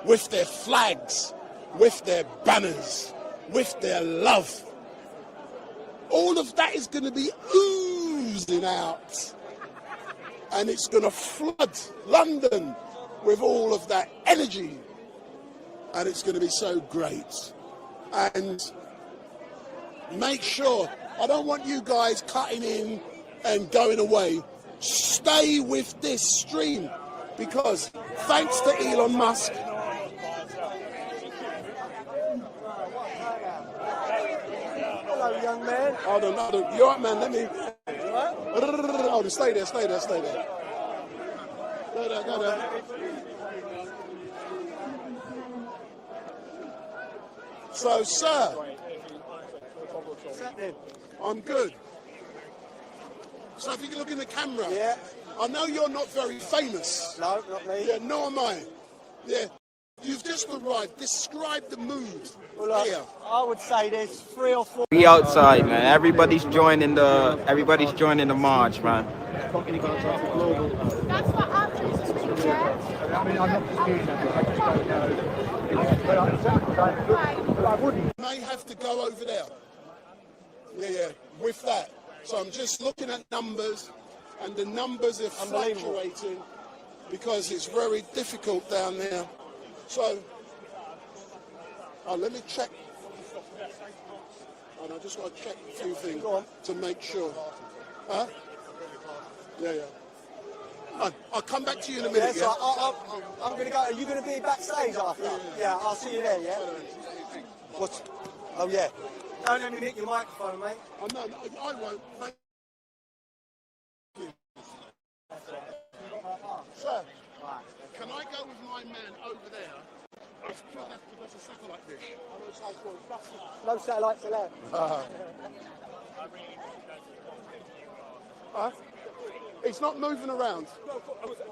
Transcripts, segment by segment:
with their flags, with their banners, with their love. All of that is going to be oozing out. And it's going to flood London with all of that energy. And it's going to be so great. And make sure, I don't want you guys cutting in and going away. Stay with this stream, because thanks to Elon Musk, hello, young man. Hold on. You're right, man. Let me. Hold on, stay there. Go there. So, sir, I'm good. So if you can look in the camera. Yeah. I know you're not very famous. No, not me. Yeah, nor am I. Yeah. You've just arrived. Describe the mood here. I would say there's 3 or 4. We outside, man. Everybody's joining the march, man. That's what I'm doing. I mean, I'm not disputing that. I just don't know. But I wouldn't. You may have to go over there. Yeah, with that. So I'm just looking at numbers, and the numbers are fluctuating because it's very difficult down there. So, let me check. And I just want to check a few things to make sure. Huh? Yeah. I'll come back to you in a minute. Yeah, so I'm going to go. Are you going to be backstage after? Yeah, I'll see you there, yeah? What? Oh, yeah. Don't let me hit your microphone, mate. Oh, no, I won't. Thank you. Sir, can I go with my man over there? That's a satellite dish. No satellites allowed. It's not moving around.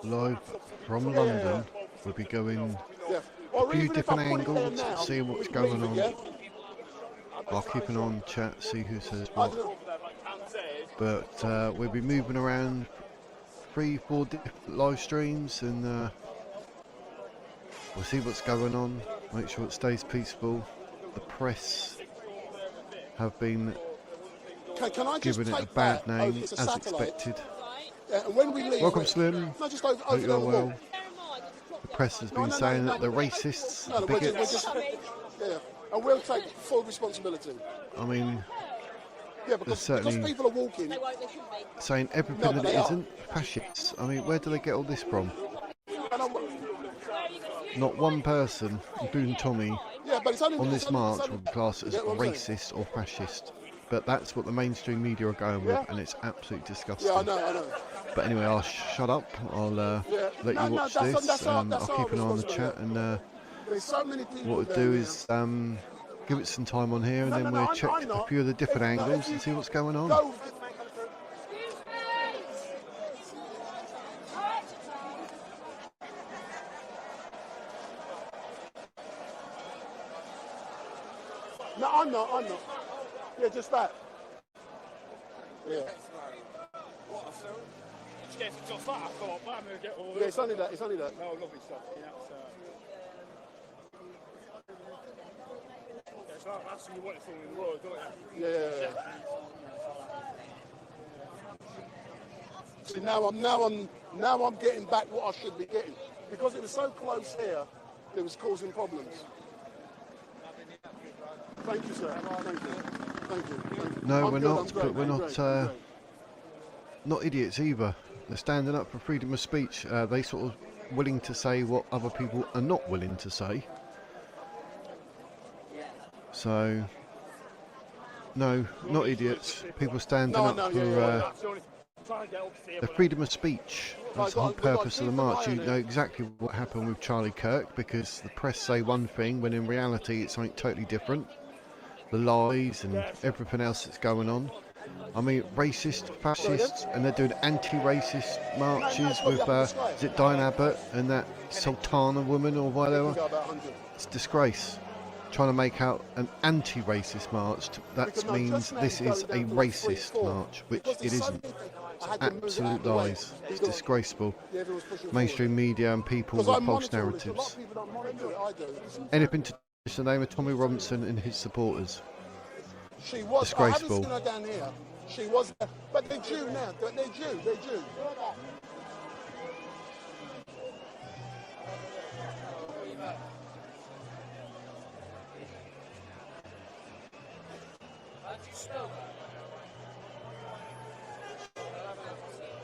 Live from London, we'll be going a few different angles, seeing what's going on. I'll keep an eye on chat, see who says what. But we'll be moving around 3-4 different live streams, and we'll see what's going on. Make sure it stays peaceful. The press have been given it a bad name, as expected. And when we leave, welcome, Slim. Hope you're well. The press has been saying that they're racists, bigots. And we'll take full responsibility. I mean, because certainly people are walking, saying everything that it isn't, fascists. I mean, where do they get all this from? Not one person, including Tommy, on this march will be classed as racist or fascist. But that's what the mainstream media are going with, and it's absolutely disgusting. Yeah, I know. But anyway, I'll shut up. I'll let you watch this. I'll keep an eye on the chat, and what we'll do is give it some time on here, and then we'll check a few of the different angles and see what's going on. No, I'm not. Yeah, just that. Yeah. Yeah, it's only that. No, lovely stuff. Yeah, it's that's what you want it from in the world, don't you? Yeah. See, now I'm getting back what I should be getting, because it was so close here. It was causing problems. Thank you, sir. Thank you. No, we're not, but we're not idiots either. They're standing up for freedom of speech. They sort of willing to say what other people are not willing to say. So, no, not idiots. People standing up for the freedom of speech. That's the whole purpose of the march. You know exactly what happened with Charlie Kirk, because the press say one thing when in reality it's something totally different. The lies and everything else that's going on. I mean, racist, fascist, and they're doing anti-racist marches with, is it Diane Abbott and that Sultana woman or whatever? It's a disgrace. Trying to make out an anti-racist march, that means this is a racist march, which it isn't. absolute lies. It's disgraceful. Yeah, everyone's pushing Mainstream media and people because with I false monitor all this. A lot narratives. of people don't monitor it. I do. Anything to the name of Tommy Robinson and his supporters. She was. Disgraceful. I haven't seen her down here. She was, but they're Jew now. They're Jew. They're Jew.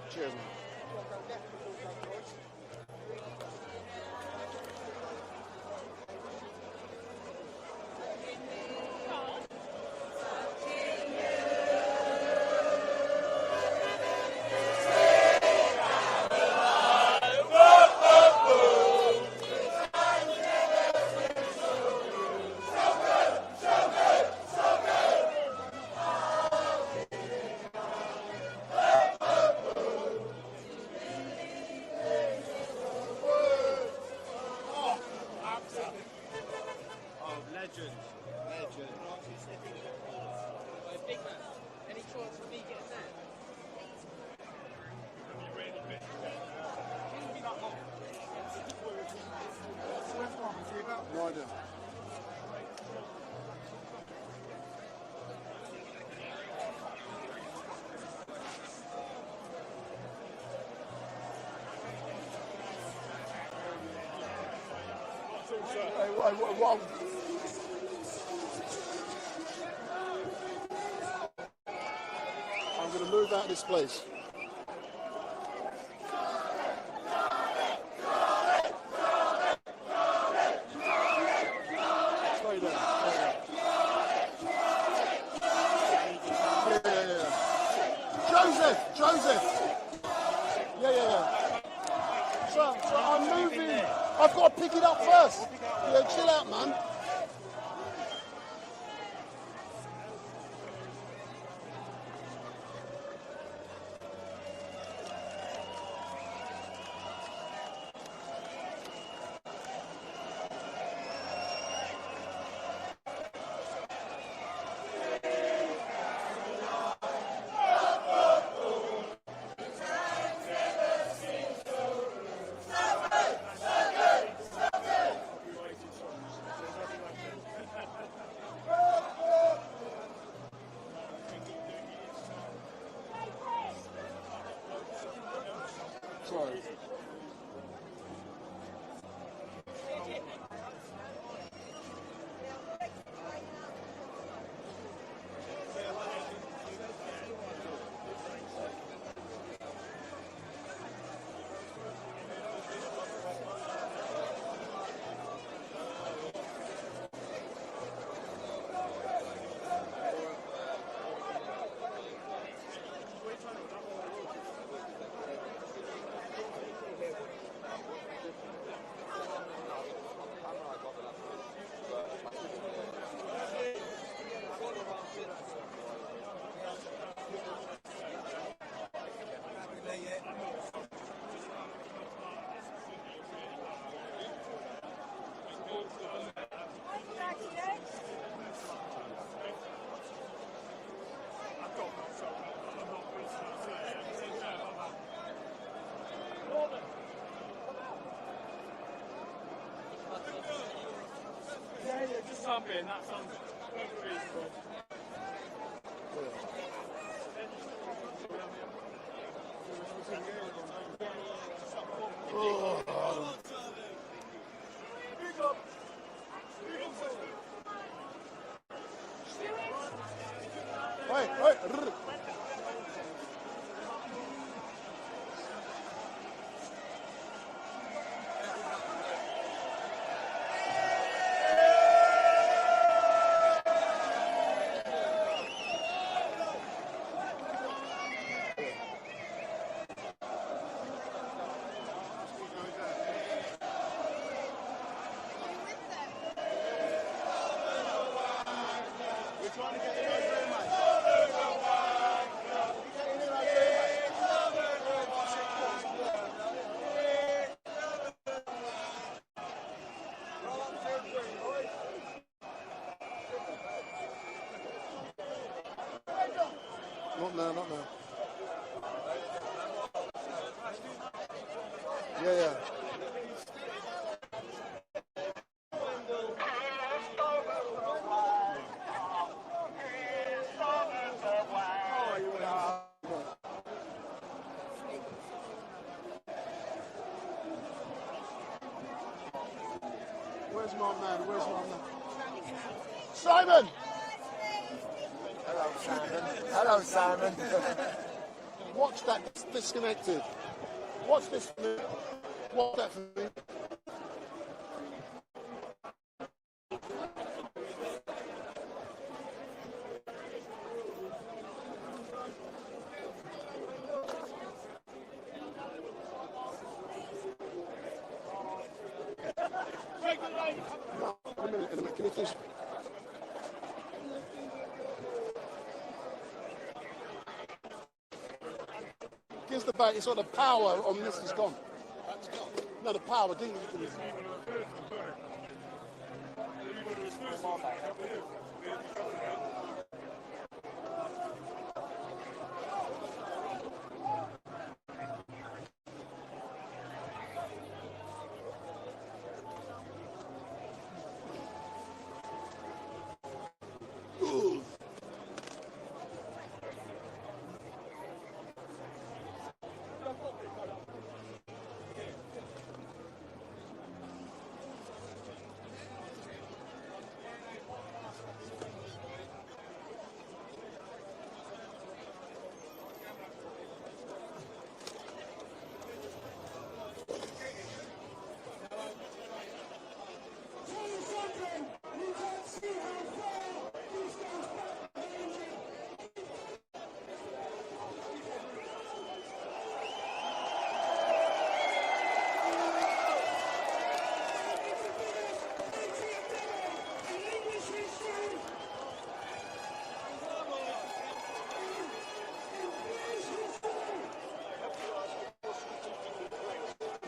Cheers, man. No idea. What? I'm going to move out of this place. Stay there. Yeah. Joseph. Yeah. So I'm moving. I've got to pick it up first. Yeah, chill out, man. Sorry. Just something, that sounds reasonable. Wait. Not now. Yeah, yeah. Where's my man? Where's my man? Simon! Hello, Simon. Hello, Simon. Watch that disconnected. Watch this for me. Watch that for me. No, in a minute. Can you please? Here's the back. It's got the power on this is gone. No, the power didn't.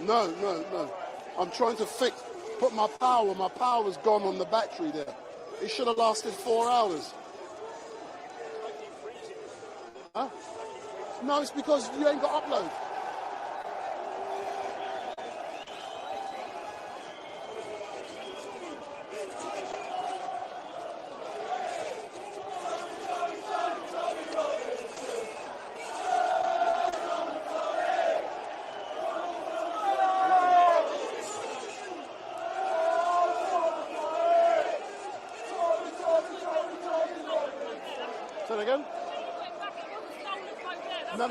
No. I'm trying to put my power. My power's gone on the battery there. It should have lasted 4 hours. Huh? No, it's because you ain't got upload. Say it again? No.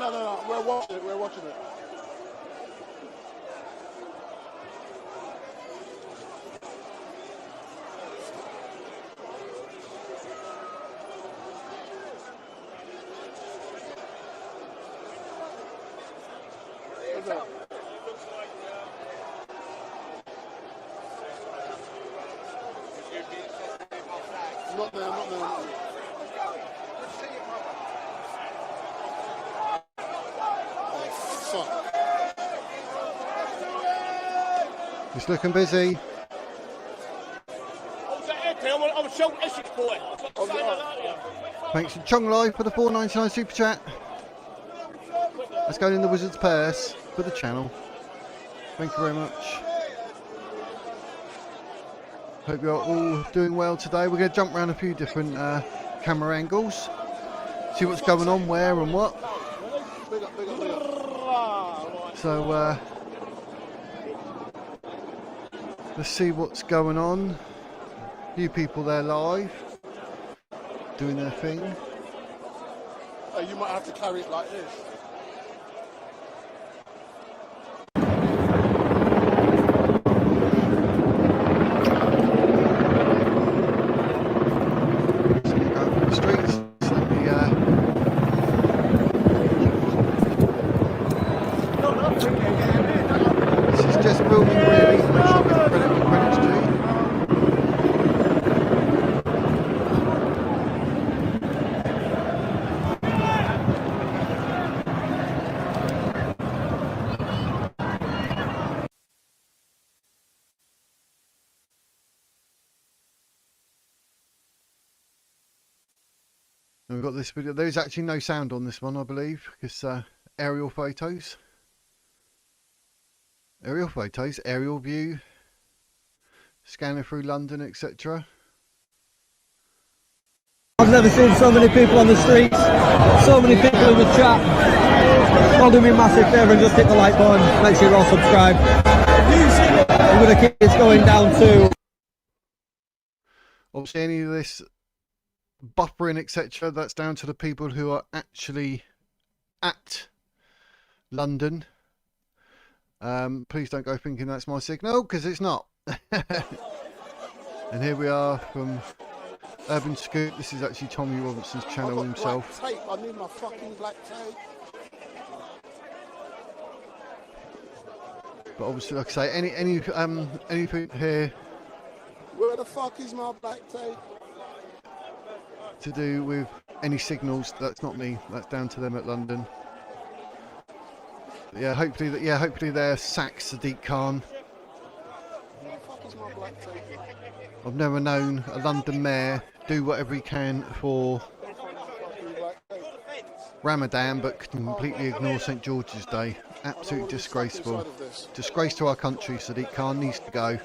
We're watching it. What's that? Not there. It's looking busy. I'm a short Essex boy. Thanks to Chung Live for the $4.99 super chat. Let's go in the Wizard's Purse for the channel. Thank you very much. Hope you're all doing well today. We're going to jump around a few different camera angles. See what's going on where and what. So let's see what's going on. A few people there live doing their thing. You might have to carry it like this. And we've got this video. There's actually no sound on this one, I believe, because aerial photos. Aerial photos, aerial view, scanning through London, etc. I've never seen so many people on the streets, so many people in the chat. All do me a massive favour and just hit the like button, make sure you're all subscribed. I'm going to keep this going down to... Obviously any of this buffering, etc., that's down to the people who are actually at London. Please don't go thinking that's my signal, because it's not. And here we are from Urban Scoop. This is actually Tommy Robinson's channel himself. Black tape. I need my fucking black tape. But obviously, like I say, anything here Where the fuck is my black tape? to do with any signals, that's not me. That's down to them at London. But yeah, hopefully they're sack Sadiq Khan. Where the fuck is my black tape? I've never known a London mayor do whatever he can for Ramadan, but completely ignore St George's Day. Absolutely disgraceful. Disgrace to our country. Sadiq Khan needs to go.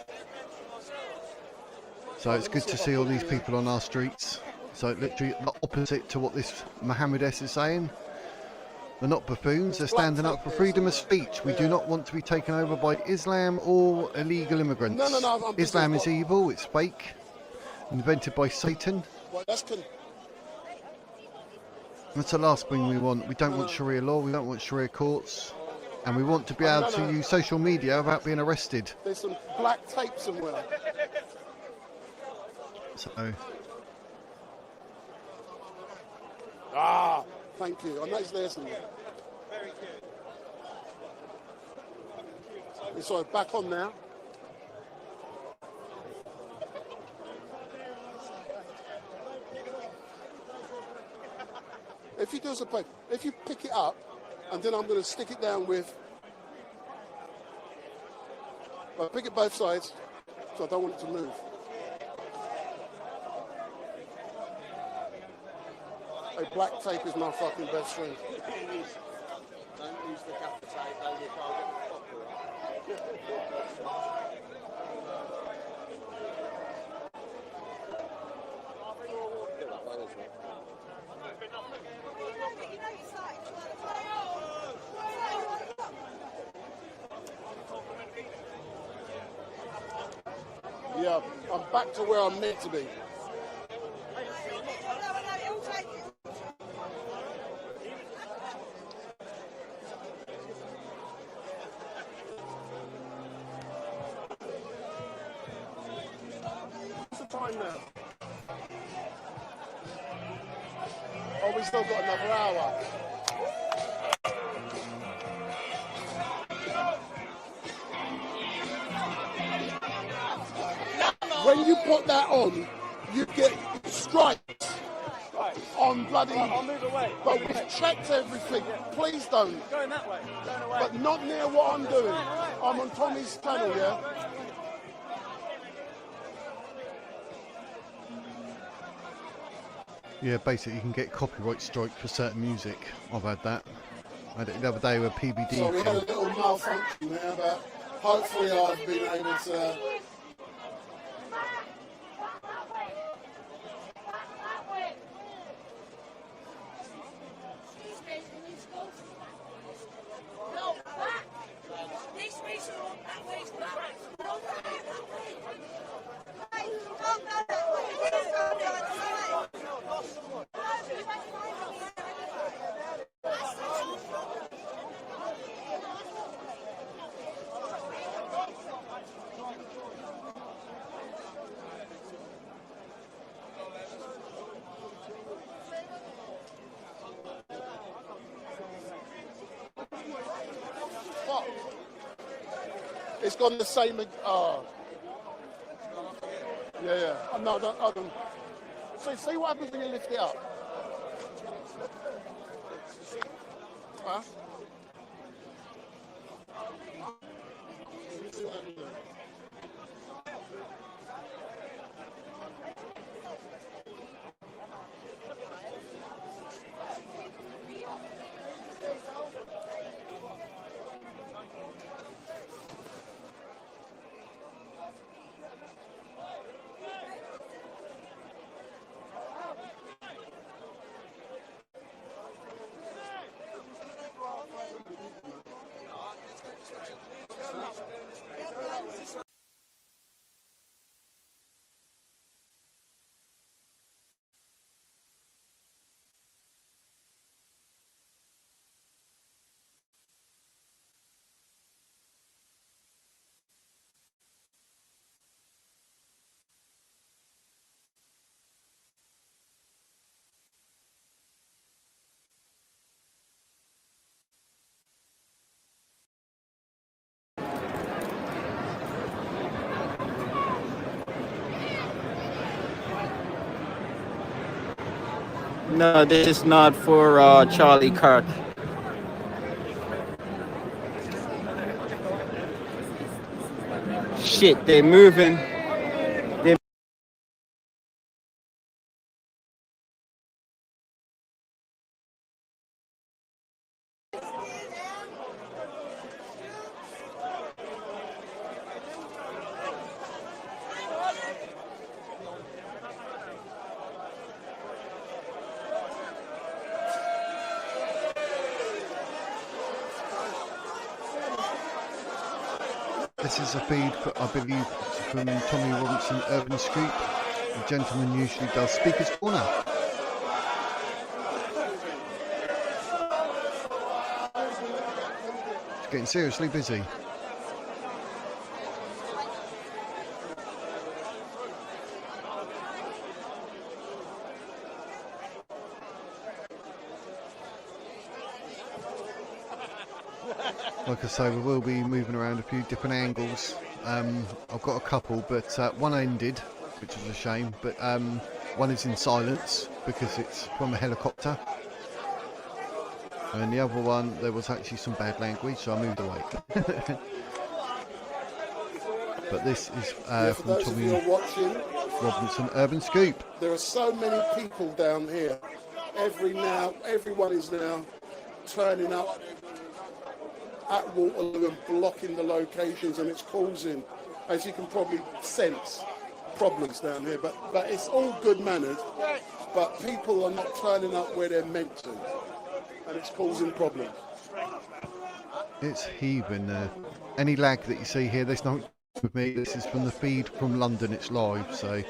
So it's good to see all these people on our streets. So literally the opposite to what this Mohammed S is saying. They're not buffoons, they're standing up for freedom of speech. We do not want to be taken over by Islam or illegal immigrants. No, Islam is evil, it's fake, invented by Satan. Well, That's the last thing we want. We don't want Sharia law, we don't want Sharia courts, and we want to be able to use social media without being arrested. There's some black tape somewhere. So, thank you. I know it's there somewhere. So back on now. If you do us a favor, if you pick it up, and then I'm going to stick it down with. I'll pick it both sides, so I don't want it to move. Hey, black tape is my fucking best friend. Don't use the gaffer tape, though, you can't get the Yeah, I'm back to where I'm meant to be. What's the time now? Oh, we still got another hour. When you put that on, you get strikes on bloody. I'll move away. But we've checked everything. Please don't. Going that way. Going away. But not near what I'm doing. I'm on Tommy's channel, yeah? yeah, basically you can get copyright strike for certain music. I've had that. I had it the other day with PBD. So we had a little malfunction there, but hopefully I've been able to. It's gone the same. Oh. Yeah. No, I don't. So see what happens when you lift it up. Huh? No, this is not for Charlie Kirk. Shit, they're moving. They're This is a feed, for, I believe, from Tommy Robinson Urban Scoop. The gentleman usually does Speaker's Corner. It's getting seriously busy. Like I say, we will be moving around a few different angles. I've got a couple, but one ended, which is a shame, but one is in silence because it's from a helicopter. And the other one, there was actually some bad language, so I moved away. But this is from Tommy Robinson Urban Scoop. There are so many people down here. Everyone is now turning up at Waterloo and blocking the locations, and it's causing, as you can probably sense, problems down here. But it's all good manners, but people are not turning up where they're meant to, and it's causing problems. It's heaving there. Any lag that you see here, there's nothing with me. This is from the feed from London. It's live, so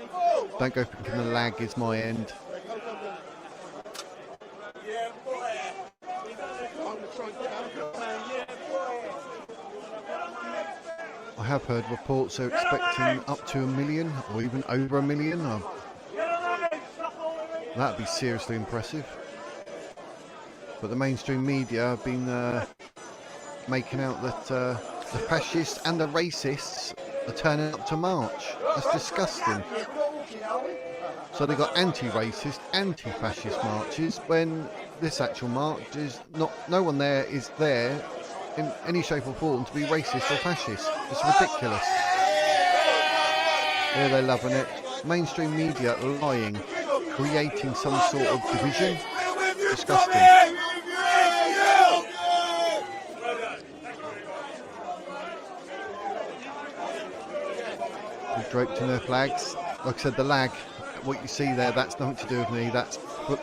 don't go thinking the lag is my end. I have heard reports they're expecting up to 1 million or even over 1 million. That'd be seriously impressive. But the mainstream media have been making out that the fascists and the racists are turning up to march. That's disgusting. So they got anti-racist, anti-fascist marches when this actual march is not. No one there is there in any shape or form to be racist or fascist. It's ridiculous. Yeah, they're loving it. Mainstream media lying, creating some sort of division. Disgusting. They've draped in their flags. Like I said, the lag, what you see there, that's nothing to do with me. That's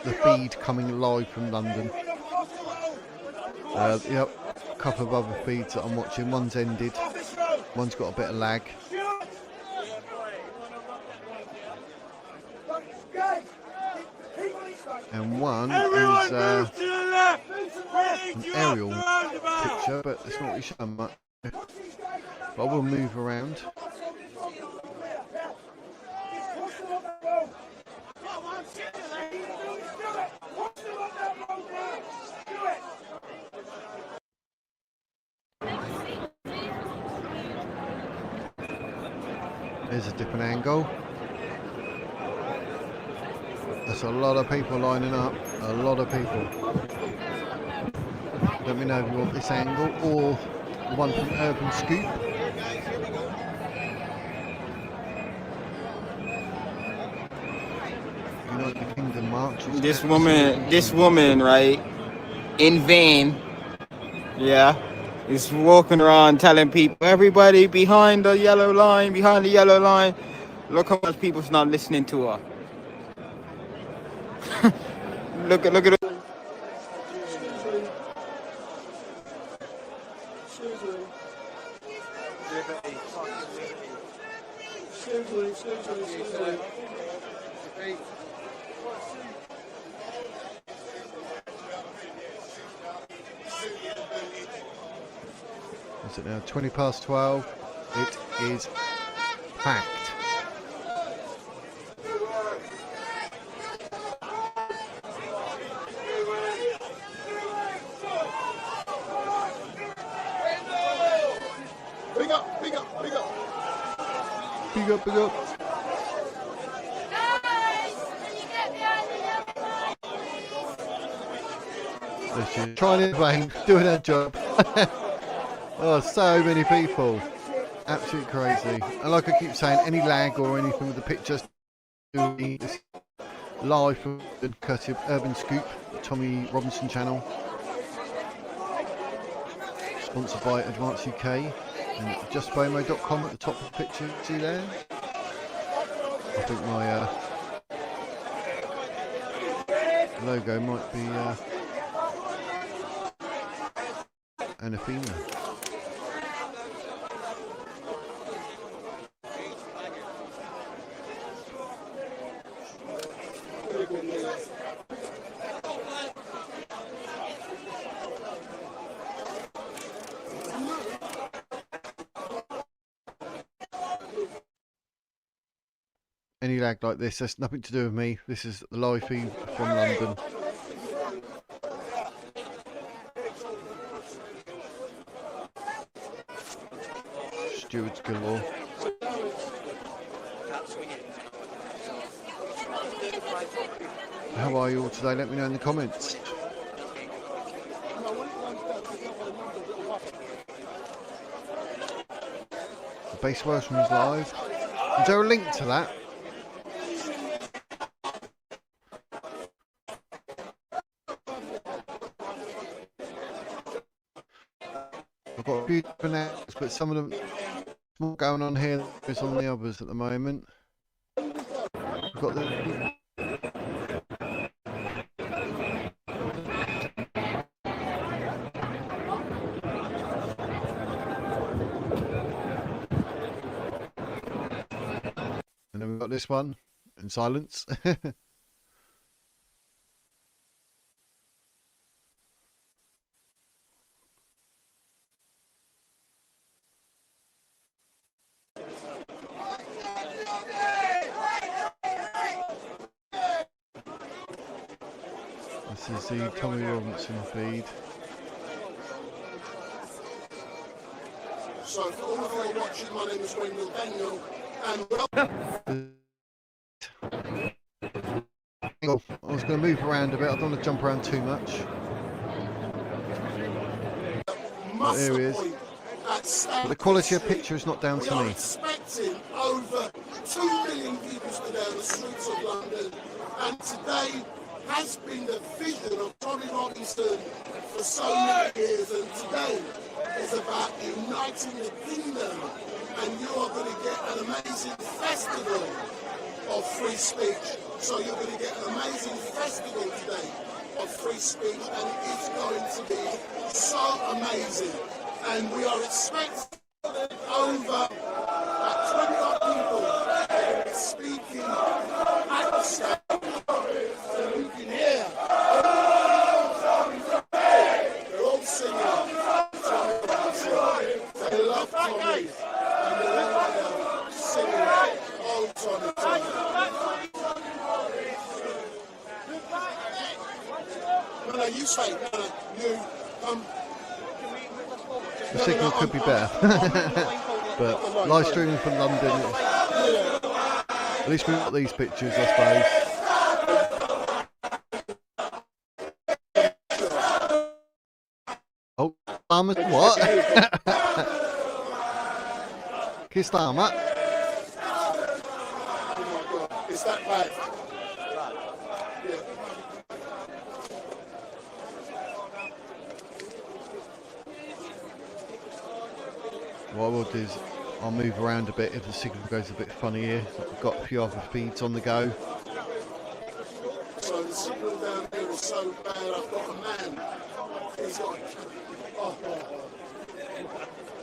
the feed coming live from London. Yep. A couple of other feeds that I'm watching. One's ended, one's got a bit of lag. And one is an aerial picture, but it's not really showing much. But I will move around. There's a different angle. There's a lot of people lining up. A lot of people. Let me know if you want this angle or the one from Urban Scoop. United Kingdom march. this woman, right, in vain, yeah, is walking around telling people, everybody behind the yellow line, behind the yellow line. Look how much people's not listening to her. look at it. Is it now 20 past 12? It is packed. Big up, big up, big up. Big up, big up. She's trying it plane, doing her job. Oh, so many people. Absolutely crazy. And like I keep saying, any lag or anything with the pictures, it's live from the courtesy of Urban Scoop, Tommy Robinson channel. Sponsored by Advance UK and justbomo.com at the top of the picture. See there? I think my logo might be Anathema. Any lag like this, that's nothing to do with me. This is the live feed from London. Stewards galore. How are you all today? Let me know in the comments. The Base Welshman is live. Is there a link to that? I've got a few different apps, but some of them more going on here than there's on the others at the moment. We've got the and then we've got this one in silence. This is the Tommy Robinson feed. So for all of you watching, my name is Wendell Daniel, and I was going to move around a bit. I don't want to jump around too much. There he is. But the quality of picture is not down to me. We are expecting over 2 million people today on the streets of London, and today has been the vision of Tommy Robinson for so many years, and today is about uniting the kingdom, and you are going to get an amazing festival of free speech. So you're going to get an amazing festival today of free speech, and it's going to be so amazing. And we are expecting over 20 people speaking at the stage. And you can hear they're all singing Tommy Robinson. They love Tommy, and they're all singing, oh Tommy, Tommy. No, you say, no, you The signal could be better. But live streaming from London, at least we've got these pictures, I suppose. Oh, Farmers, what? Kiss Farmer. Is that bad? What I will do is I'll move around a bit if the signal goes a bit funny here. I've got a few other feeds on the go. So the signal down here is so bad, I've got a man. He's got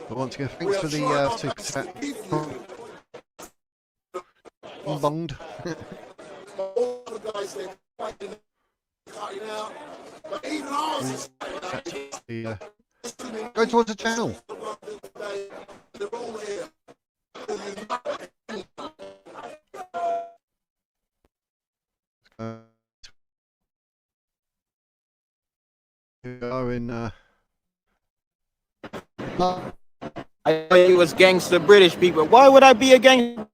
But once again, thanks for the super chat. Bonged. all the guys there cutting out, but even ours is cutting out. Go towards the channel. They're all here. Are in I thought you was gangster British people. Why would I be a gangster?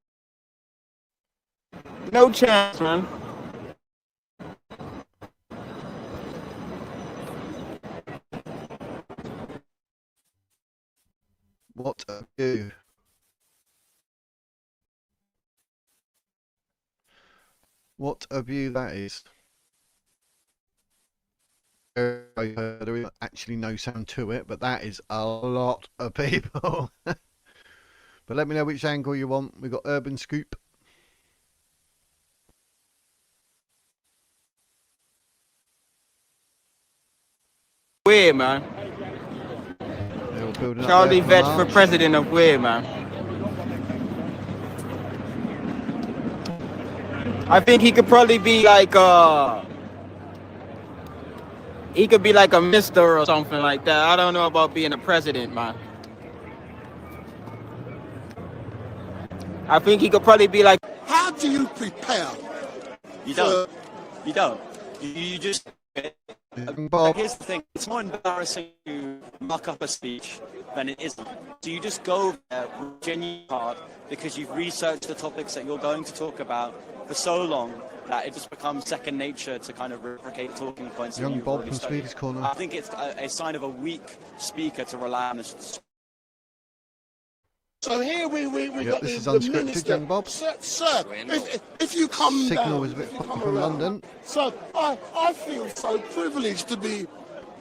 No chance, man. What a view that is. There is actually no sound to it, but that is a lot of people. But let me know which angle you want. We've got Urban Scoop. Weird, man. They're all building Charlie up there Vetch for for president of Weird, man. I think he could probably be like he could be like a minister or something like that. I don't know about being a president, man. I think he could probably be like. How do you prepare? You don't. You don't. You just. Bob. Here's the thing. It's more embarrassing to muck up a speech than it isn't. So you just go there with genuine heart because you've researched the topics that you're going to talk about for so long that it just becomes second nature to kind of replicate talking points. Young Bob from studied. Speaker's Corner. I think it's a sign of a weak speaker to rely on this. So here we got this is the unscripted, minister. young Bob. Sir, if you come Signal down, was a bit if you poppy come from around, London. So I feel so privileged to be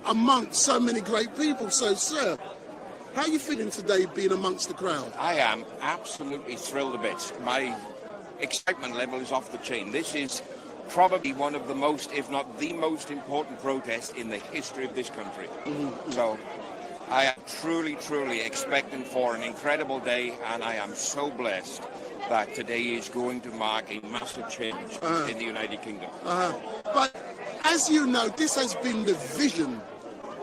amongst so many great people. So, sir, how are you feeling today being amongst the crowd? I am absolutely thrilled a bit. My excitement level is off the chain. This is probably one of the most, if not the most important protest in the history of this country. So I am truly, truly expecting for an incredible day, and I am so blessed that today is going to mark a massive change in the United Kingdom. But as you know, this has been the vision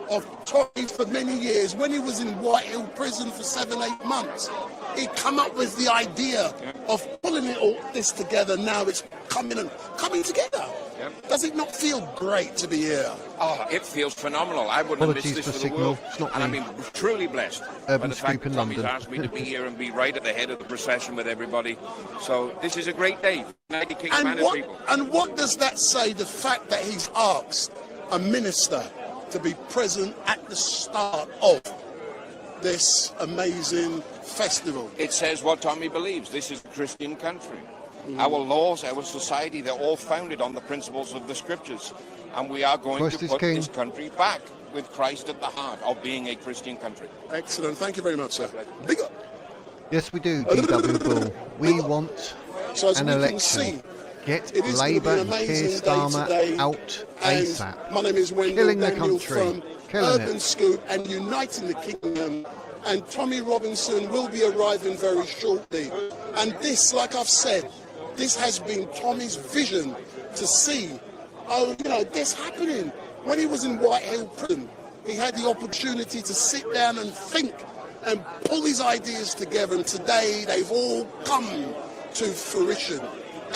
of Tory for many years. When he was in Whitehill prison for 7-8 months, he come up with the idea of pulling it all this together. Now it's coming together. Yep. Does it not feel great to be here? Oh, it feels phenomenal. I wouldn't have missed Apologies this for for the signal. world. It's not And me. I mean, truly blessed Urban by the fact Scoop in that Tommy's London. asked me to be here and be right at the head of the procession with everybody. So this is a great day for United Kingdom and its people. And what does that say, the fact that he's asked a minister to be present at the start of this amazing festival? It says what Tommy believes. This is a Christian country. Our laws, our society, they're all founded on the principles of the scriptures. And we are going Christ to is put king. this country back with Christ at the heart of being a Christian country. Excellent. Thank you very much, sir. Big up. Yes, we do, DW Bull. We want So as an we can election. see, Get it is going to be Labour an and Keir amazing day Starmer today. out And ASAP. my name is Wendell Killing the Daniel country. from Killing Urban it. Scoop and Uniting the Kingdom. And Tommy Robinson will be arriving very shortly. And this, like I've said, this has been Tommy's vision to see, this happening. When he was in Whitehill prison, he had the opportunity to sit down and think and pull his ideas together. And today they've all come to fruition.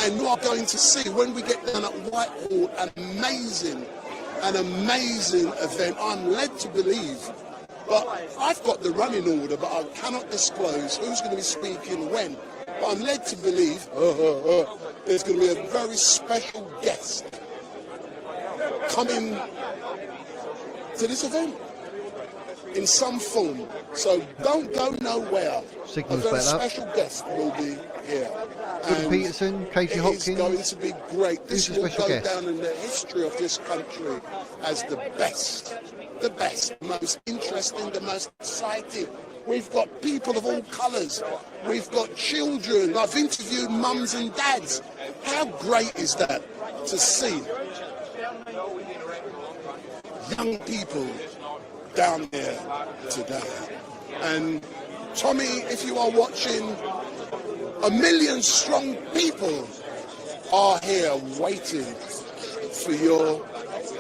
And you are going to see when we get down at Whitehall an amazing event. I'm led to believe, but I've got the running order, but I cannot disclose who's going to be speaking when. But I'm led to believe there's going to be a very special guest coming to this event in some form. So don't go nowhere. Signal's a very better. special guest will be here. Gordon And Peterson, Katie it Hopkins. is going to be great. This Who's the will special go guest? down in the history of this country as the best, the most interesting, the most exciting. We've got people of all colours. We've got children. I've interviewed mums and dads. How great is that to see young people down there today? And Tommy, if you are watching, 1 million strong people are here waiting for your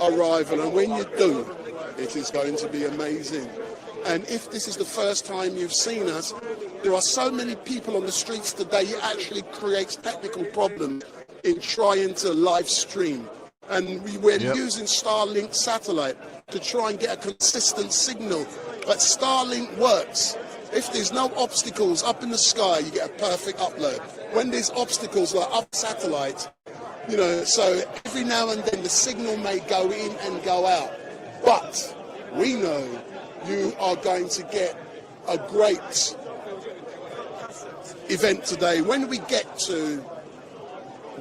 arrival. And when you do, it is going to be amazing. And if this is the first time you've seen us, there are so many people on the streets today, it actually creates technical problems in trying to live stream. And we're using Starlink satellite to try and get a consistent signal. But Starlink works. If there's no obstacles up in the sky, you get a perfect upload. When there's obstacles like up satellite, so every now and then the signal may go in and go out. But we know you are going to get a great event today. When we get to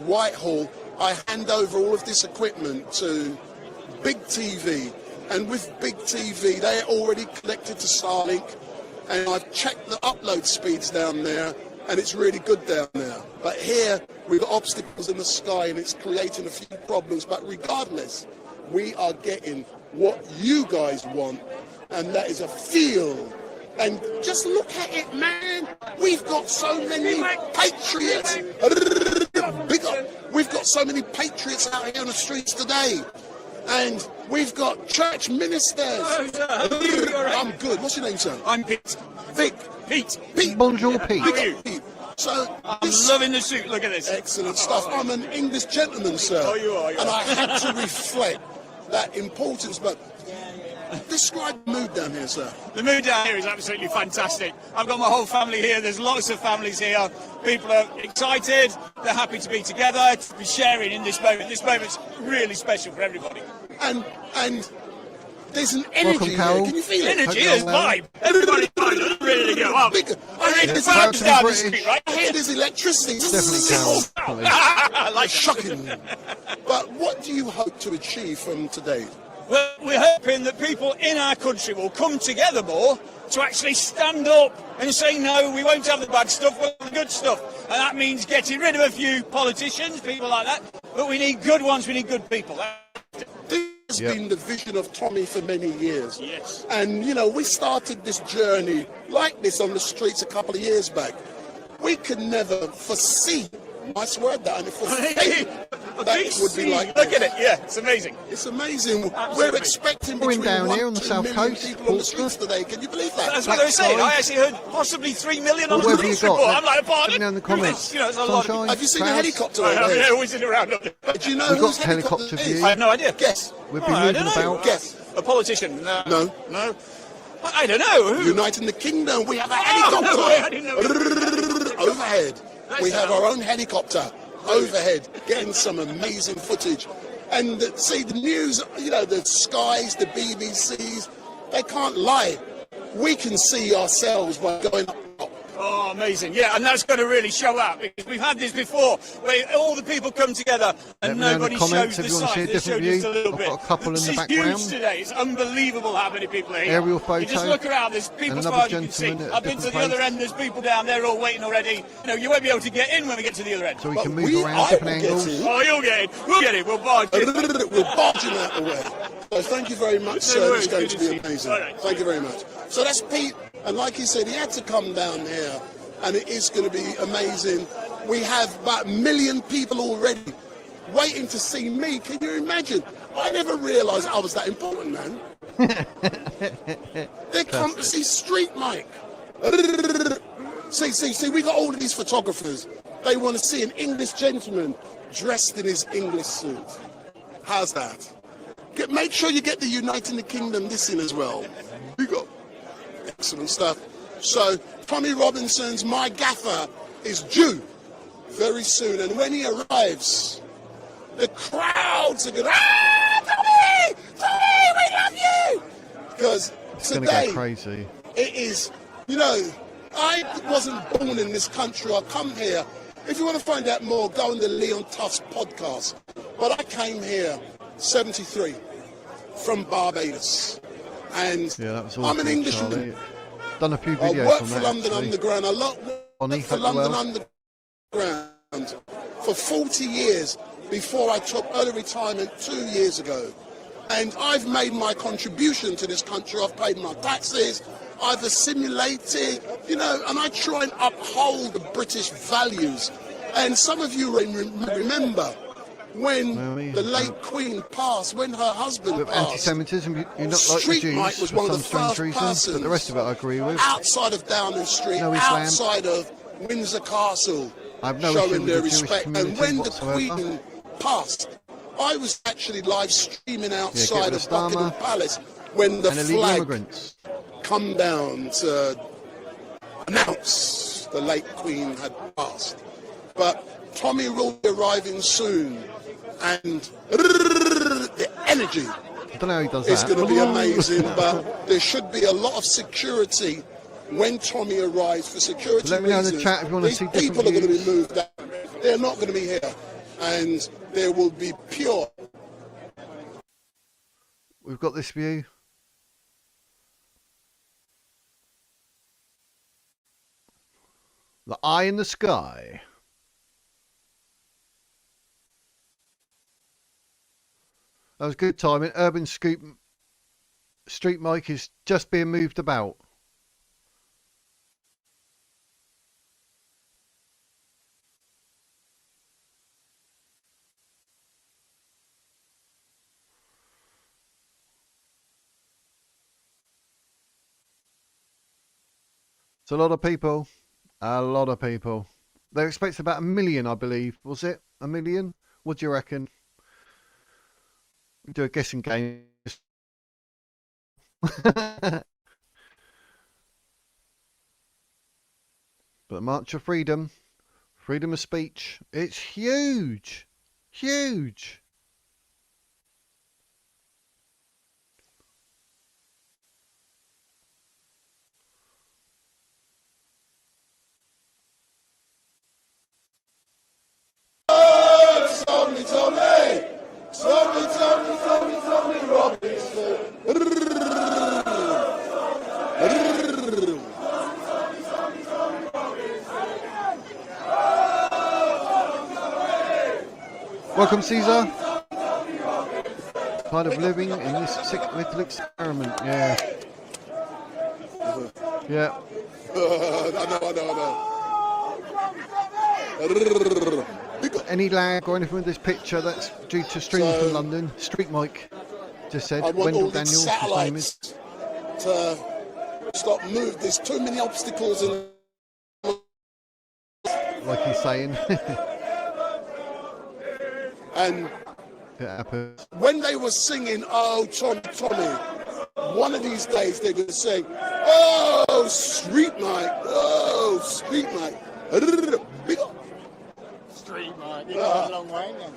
Whitehall, I hand over all of this equipment to Big TV, and with Big TV, they're already connected to Starlink, and I've checked the upload speeds down there, and it's really good down there. But here, we've got obstacles in the sky, and it's creating a few problems, but regardless, we are getting what you guys want, and that is a field. And just look at it, man. We've got so many patriots. Big up. We've got so many patriots out here on the streets today. And we've got church ministers. I'm good. What's your name, sir? I'm Pete. Vic. Pete. Bonjour, Pete. How are you? Pete. So I'm loving the suit. Look at this. Excellent stuff. I'm an English gentleman, sir. Oh, you are. And I had to reflect that importance. But describe the mood down here, sir. The mood down here is absolutely fantastic. I've got my whole family here. There's lots of families here. People are excited. They're happy to be together, to be sharing in this moment. This moment's really special for everybody. And there's an energy Carol. here. Can you feel it? Energy is vibe. Everybody's vibe. I'm ready to go up. I hear the vibes down the street, right? I hear there's electricity. Definitely Carol. I like Shocking. But what do you hope to achieve from today? Well, we're hoping that people in our country will come together more to actually stand up and say, no, we won't have the bad stuff, we'll have the good stuff. And that means getting rid of a few politicians, people like that. But we need good ones, we need good people. This has been the vision of Tommy for many years. Yes. And, you know, we started this journey like this on the streets a couple of years back. We could never foresee, I swear that, and foresee that it would be like Look this. at it, yeah, it's amazing. It's amazing. Absolutely. We're expecting between down 1 here on the to 2 south million coast, people on the streets today. Can you believe that? That's what they were saying. I actually heard possibly 3 million on the What have you news got? report. I'm like, Let pardon? me know in the comments. You know, it's a lot of Sunshine, Have you seen a clouds? helicopter I over have, there? yeah, always in around. Do you know We've whose got helicopter helicopter it view. is? I have no idea. Guess. We've been I moving don't know. about. Guess. A politician? No. No. I don't know. Who? United Kingdom, we have a Oh, helicopter. no way, I didn't know. Overhead. We have our own helicopter overhead, getting some amazing footage. And see, the news, you know, the Skies, the BBCs, they can't lie. We can see ourselves by going up. Oh, amazing. Yeah, and that's going to really show up, because we've had this before, where all the people come together and Let me know in the nobody comments shows if the you want to see a side. They show different just a view. little I've bit. got a couple in This the is background. huge today. It's unbelievable how many people are here. Aerial You just photo. look around, there's people as another far as you can see. gentleman at a I've been to the different other place. end, there's people down there all waiting already. You know, you won't be able to get in when we get to the other end. So we But can move we around are different angles. getting- Oh, you'll get in. We'll get in. We'll barge in. We're barging out the way. So thank you very much, No sir. worries, It's going good to to be see you. amazing. All right. Thank you very much. So that's Pete, and like he said, he had to come down here, and it is going to be amazing. We have about 1 million people already waiting to see me. Can you imagine? I never realised I was that important, man. They come to see Street Mike. See, we got all of these photographers. They want to see an English gentleman dressed in his English suit. How's that? Make sure you get the United Kingdom this in as well. We got excellent stuff. So Tommy Robinson's My Gaffer is due very soon, and when he arrives, the crowds are going, Tommy! Tommy, we love you! Because It's going to today, go crazy. it is, you know, I wasn't born in this country. I come here. If you want to find out more, go on the Leon Tufts podcast. But I came here 73 from Barbados. And Yeah, that was I'm awesome, an Englishman. Charlie. Done a few I videos worked on for that. London actually. Underground. I Bonnie, worked for hope you're London well. Underground for 40 years before I took early retirement 2 years ago. And I've made my contribution to this country. I've paid my taxes. I've assimilated, you know, and I try and uphold the British values. And some of you remember when the late Queen passed, when her husband With passed. anti-Semitism, you're not like the Street Mike Jews was for one of some the strange first reason, persons but the rest of it I agree with. outside of Downing Street, No Islam. outside of Windsor Castle, I have no issue showing with their the Jewish respect. And community when the whatsoever. Queen passed, I was actually live streaming outside rid of of Starmer Buckingham Palace when the and illegal flag immigrants. come down to announce the late Queen had passed. But Tommy will be arriving soon, and the energy I don't know how he does is that. going to be amazing. But there should be a lot of security when Tommy arrives for security Let me know in the reasons. chat if you want to These see different people are going to be views. moved out. They're not going to be here. and there will be pure. We've got this view. The eye in the sky. That was good timing. Urban Scoop Street Mike is just being moved about. It's a lot of people. A lot of people. They expected about 1 million, I believe. Was it 1 million? What do you reckon? Do a guessing game. But the March of Freedom, freedom of speech, it's huge. Huge. Tommy Robinson. Welcome, Caesar. Part of living in this sick little experiment. Yeah. Yeah. I know. Any lag or anything with this picture, that's due to streaming from London. Street Mike just said. I want Wendell all Daniels, these his name is. satellites to stop moving. There's too many obstacles in. Like he's saying. And it happens. when they were singing, "Oh, Tommy, Tommy," one of these days they're going to sing, "Oh, Street Mike, oh, Street Mike." Big up. Street Mike, you got a long way then.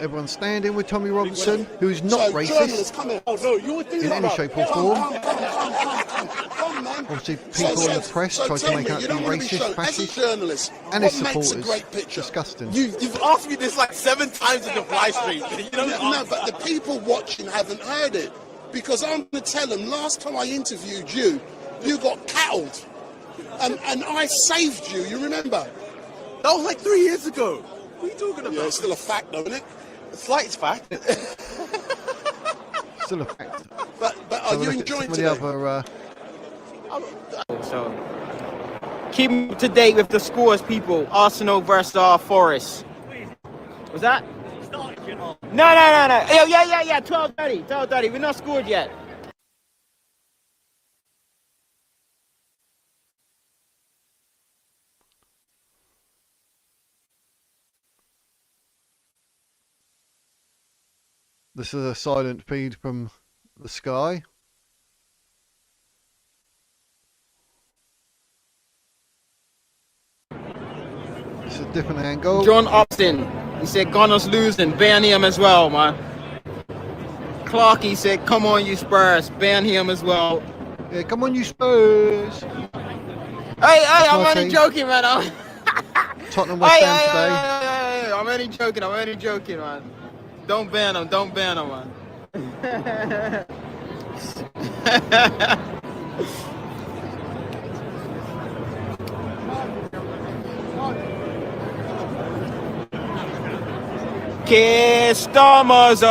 Everyone's standing with Tommy Robinson, who's not So, racist journalists, come here. Oh, no, you're in any shape or form. Come, man. Obviously, people in the press try to make out to be racist, As a fascist, journalist, and his what makes a supporters. great picture? Disgusting. You've asked me this like 7 times in the fly street. You know, No, but the people watching haven't heard it. Because I'm going to tell them, last time I interviewed you, you got cattled. And I saved you, you remember? that was like 3 years ago. What are you talking about? Yeah, it's still a fact, though, isn't it? A slight fact. Still a fact. But are you enjoying some of today? the other, So keep up to date with the scores, people. Arsenal versus our Forest. Was that? No. Yeah. 12:30. We're not scored yet. this is a silent feed from the sky. It's a different angle. John Austin, he said Gunners losing, ban him as well, man. Clarky said, come on you Spurs, ban him as well. Yeah, come on you Spurs. Hey, I'm only joking, man. Tottenham West Ham today. Hey, I'm only joking, man. Don't ban him, man. Que estamos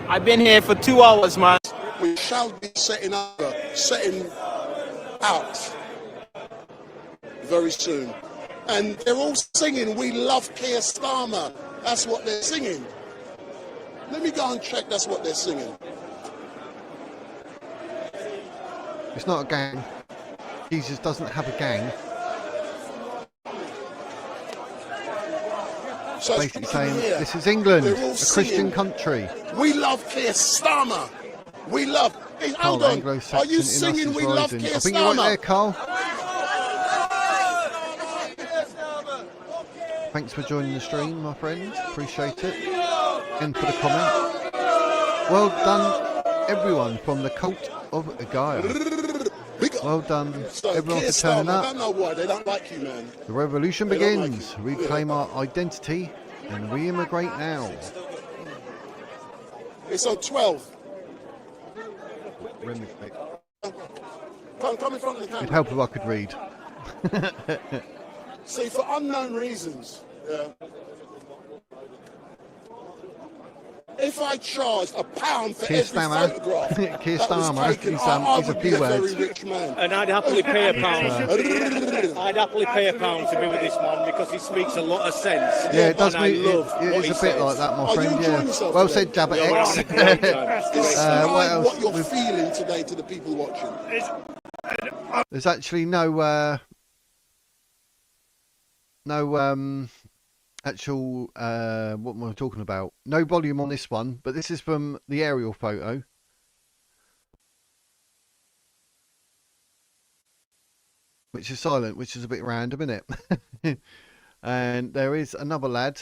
I've been here for 2 hours, man. We shall be setting out very soon. And they're all singing, "We love Keir Starmer." That's what they're singing. Let me go and check that's what they're singing. It's not a gang. Jesus doesn't have a gang. So Basically saying, this is England, a Christian country. "We love Keir Starmer. We love..." Hey, hold Carl, on. Anglo-Saxon Are you in us singing is "We love rising." Keir I think you're right there, Starmer"? Carl. Thanks for joining the stream, my friend. Appreciate it. And for the comment. Well done, everyone, from the cult of Gaia. Big up. Well done, So, everyone, Keir for turning Starmer, I up. don't know why they don't like you, man. The revolution They don't like begins. you. Reclaim our identity and re-immigrate now. It's on 12. Re-immigrate. Come in front of the It'd camera. help if I could read. See, for unknown reasons, if I charged £1 for Keir every Starmer. photograph Keir that was Starmer, taken, he's I a would be few a words. very rich man. And I'd happily pay £1. I'd happily pay £1 to be with this man because he speaks a lot of sense. Yeah, it does and I mean love it what is he a bit says. like that, my Are you friend. enjoying Yeah. yourself Well today? said, Jabba Yeah, we're X. having a great time. Describe what else? what you're feeling today to the people watching. There's actually no actual what am I talking about? No volume on this one, but this is from the aerial photo. Which is silent, which is a bit random, isn't it? And there is another lad.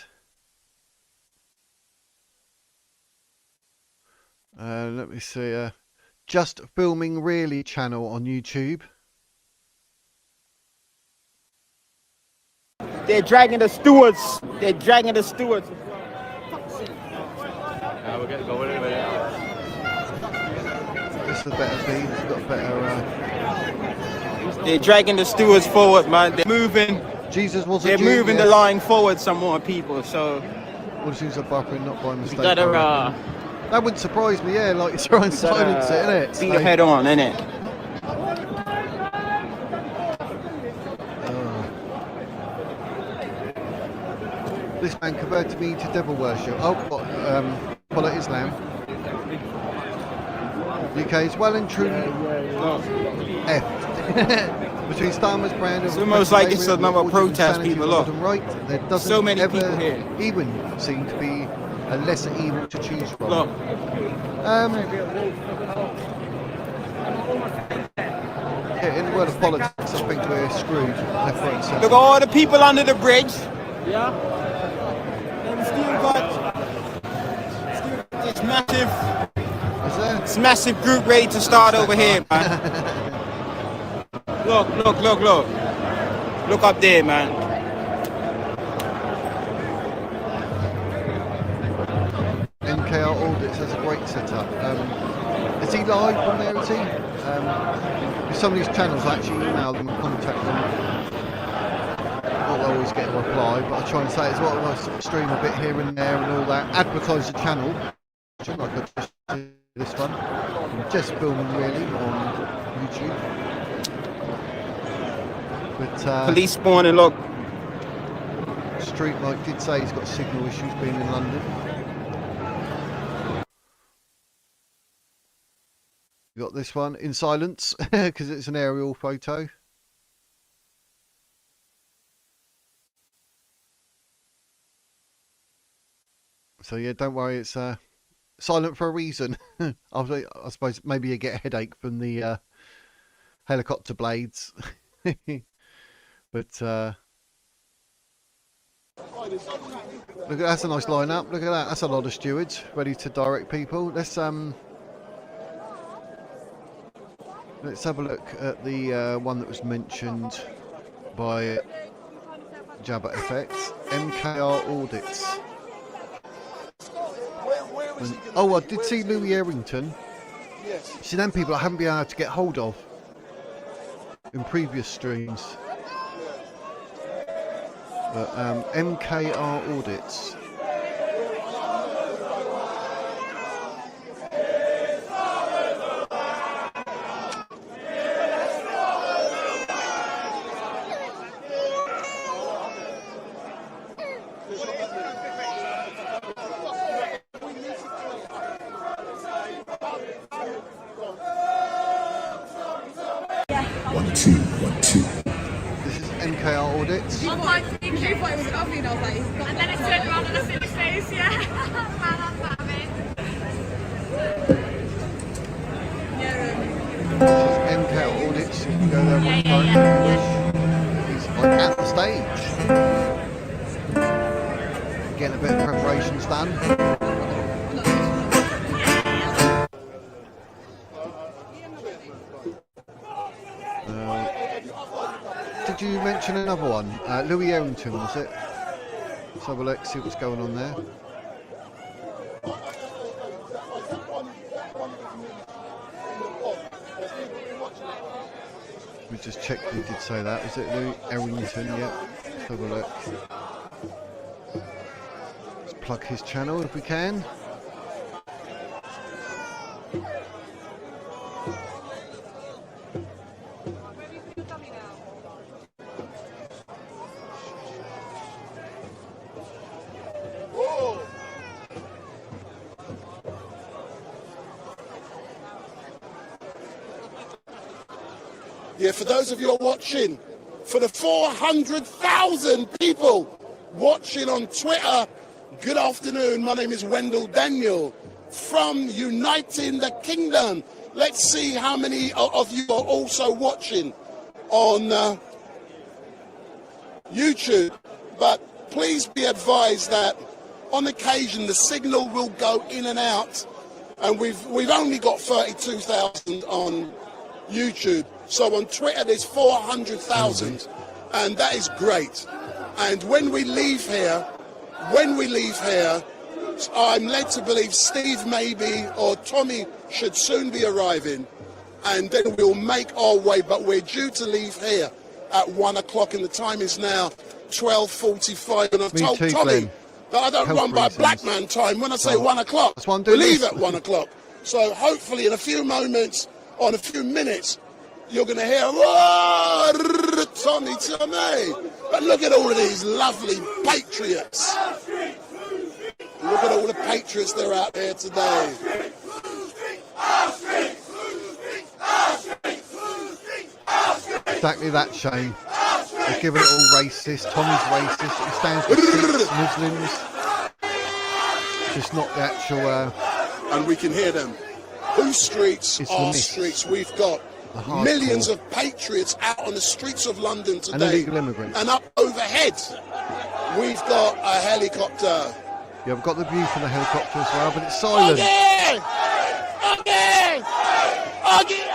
Let me see. Just Filming Really channel on YouTube. They're dragging the stewards. They're dragging the stewards. We're getting going in a minute. This is a better feed. It's got a better. They're dragging the stewards forward, man. They're moving. Jesus was a They're Jew, moving the yes. line forward some more, people. So What seems a buffering, not by we mistake. gotta That wouldn't surprise me, yeah, like you try and silence it, innit? beat head on, innit? This man converted me to devil worship. Oh, what, follow Islam. UK is well and truly F. Between Starmer's brand of It's almost like it's slavery, another religion, protest, insanity, people, and look. modern right, there doesn't So many ever people here. even seem to be a lesser evil to choose from. Look. Yeah, in the world of politics, I think we're screwed. Left, right, and centre. Look at all the people under the bridge. Yeah. And still got this massive, Is there? this massive group ready to start over here, man. Look. Look up there, man. MKR Audits has a great setup. Is he live from there, is he? Some of these channels I actually email them and contact them. Not always get a reply, but I try and say as well, I sort of stream a bit here and there and all that. Advertise the channel, like I just did this one. I'm just filming really on YouTube. But Police spawning, look. Street Mike did say he's got signal issues being in London. You got this one in silence because it's an aerial photo. So yeah, don't worry, it's silent for a reason. I suppose maybe you get a headache from the helicopter blades. But look, that's a nice lineup. Look at that. That's a lot of stewards ready to direct people. Let's have a look at the one that was mentioned by Jabba FX. MKR Audits. Oh, I did see Louis Errington. Yes. See, them people I haven't been able to get hold of in previous streams. But MKR Audits. This is MKR Audits. You thought it was ugly, and I was like, and then it turned around and I see his face, yeah. This is MKR Audits. You can go there on phone if you wish. He's at the stage. Getting a bit of preparations done. Did you mention another one? Louis Errington, was it? Let's have a look, see what's going on there. We just checked who did say that. Was it Louis Errington? Yeah. Let's have a look. Let's plug his channel if we can. Yeah, for those of you who are watching, for the 400,000 people watching on Twitter, good afternoon. My name is Wendell Daniel from Uniting the Kingdom. Let's see how many of you are also watching on YouTube. But please be advised that on occasion the signal will go in and out, and we've only got 32,000 on YouTube. So on Twitter there's 400,000, and that is great. And when we leave here, I'm led to believe Steve maybe or Tommy should soon be arriving, and then we'll make our way. But we're due to leave here at 1 o'clock, and the time is now 12:45. And I've told Tommy Glenn. that I don't run by black man time. When I say 1 o'clock, that's why I'm we doing leave this. at 1 o'clock. So hopefully in a few moments, or in a few minutes, you're going to hear, "Whoa, Tommy, Tommy." But look at all of these lovely patriots. Look at all the patriots that are out there today. Exactly that, Shane. They're giving it all racist. Tommy's racist. He stands for Sikhs, Muslims. Just not the actual... and we can hear them. Whose streets are Islamists. streets? We've got millions of patriots out on the streets of London today. And illegal immigrants. And up overhead, we've got a helicopter. Yeah, I've got the view from the helicopter as well, but it's silent. Okay! Okay! Okay!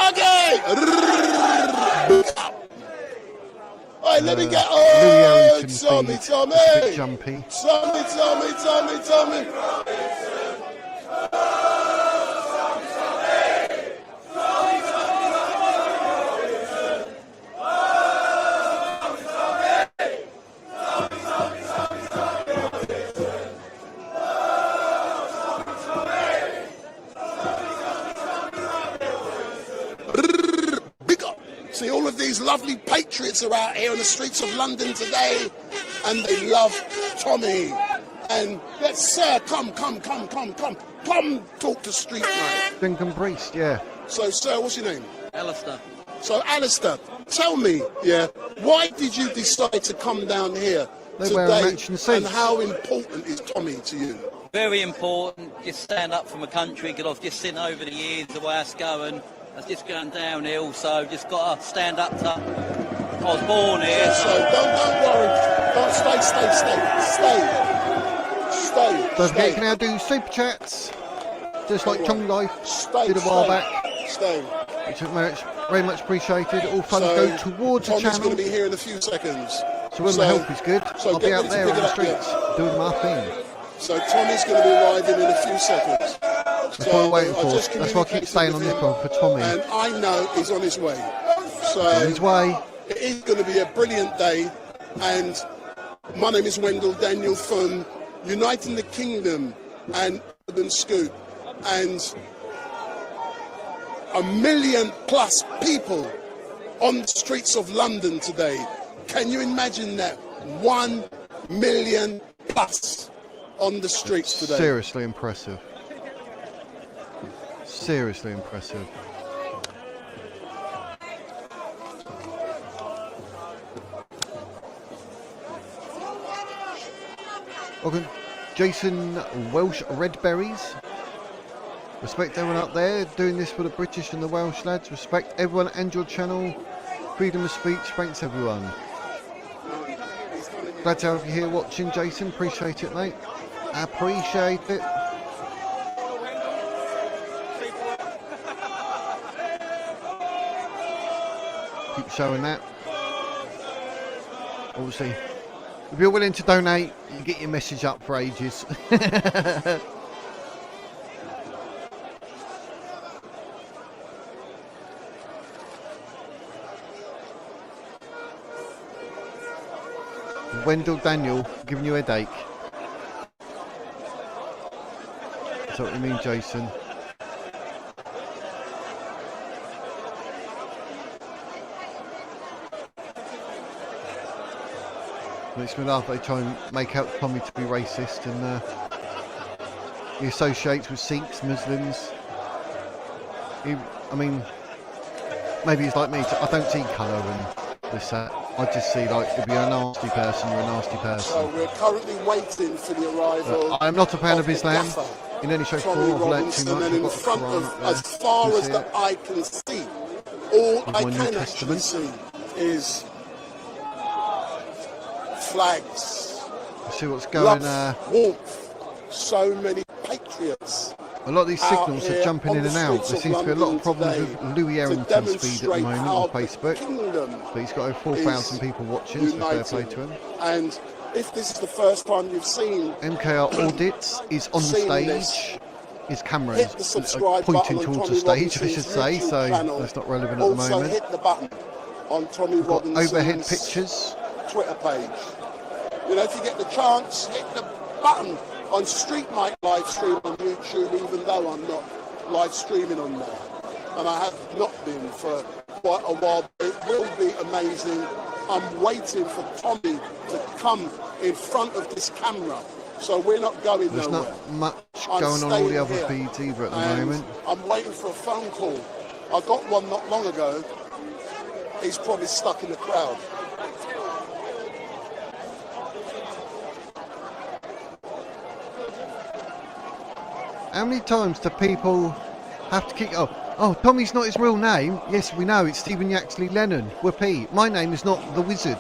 Okay! Alright, let me get... Louis Errington Tommy, feed. Tommy! It's a bit jumpy. Tommy! See, all of these lovely patriots are out here on the streets of London today, and they love Tommy. And let's, sir, come talk to street mate. Duncan Priest, yeah. So, sir, what's your name? Alistair. So, Alistair, tell me, why did you decide to come down here They wear a today, matching suit. and how important is Tommy to you? Very important. Just stand up for my country, because I've just seen over the years the way it's going. It's just going downhill, so just got to stand up to... I was born here. Yeah, so don't worry. Don't stay. Don't forget, you can now do super chats, just like Chong Life did a while back. Stay. Which is very much appreciated. All funds go towards the Tommy's channel. going to be here in a few seconds. So when the help is good, I'll be out there on the streets doing my thing. So Tommy's going to be arriving in a few seconds. That's what I'm waiting for. That's why I keep staying on this one for Tommy. And I know he's on his way. So On his way. It is going to be a brilliant day. And my name is Wendell Daniel from Uniting the Kingdom and Urban Scoop. And 1 million plus people on the streets of London today. Can you imagine that? 1 million plus on the streets today. Seriously impressive. Seriously impressive. Okay, Jason Welsh Redberries. Respect everyone up there doing this for the British and the Welsh lads. Respect everyone and your channel. Freedom of speech. Thanks everyone. Glad to have you here watching, Jason. Appreciate it, mate. Appreciate it. keep showing that. Obviously, if you're willing to donate, you get your message up for ages. Wendell Daniel giving you a headache. That's what you mean, Jason. Makes me laugh. They try and make out Tommy to be racist, and he associates with Sikhs, Muslims. I mean, maybe he's like me. I don't see colour and this that. I just see, like, if you're a nasty person, you're a nasty person. So we're currently waiting for the arrival. I'm not a fan of Islam in any shape or form. I've learnt too much. And in front of, as far as the eye can see, all I can actually see is flags. See what's going on. Warmth. So many patriots. A lot of these signals are jumping in and out. There seems to be a lot of problems with Louis Errington's feed at the moment on Facebook. But he's got over 4,000 people watching, so fair play to him. And if this is the first time you've seen MKR Audits is on stage. His camera is pointing towards the stage, I should say, so that's not relevant at the moment. Also hit the button on Tommy Robinson's overhead pictures. Twitter page. You know, if you get the chance, hit the button on Street Night live stream on YouTube, even though I'm not live streaming on there. And I have not been for quite a while. It will be amazing. I'm waiting for Tommy to come in front of this camera. So we're not going There's nowhere. Not much going on all the other feeds either at the moment. I'm waiting for a phone call. I got one not long ago. He's probably stuck in the crowd. How many times do people have to keep... Oh, Tommy's not his real name. Yes, we know, it's Stephen Yaxley Lennon. Whoopee. My name is not the Wizard.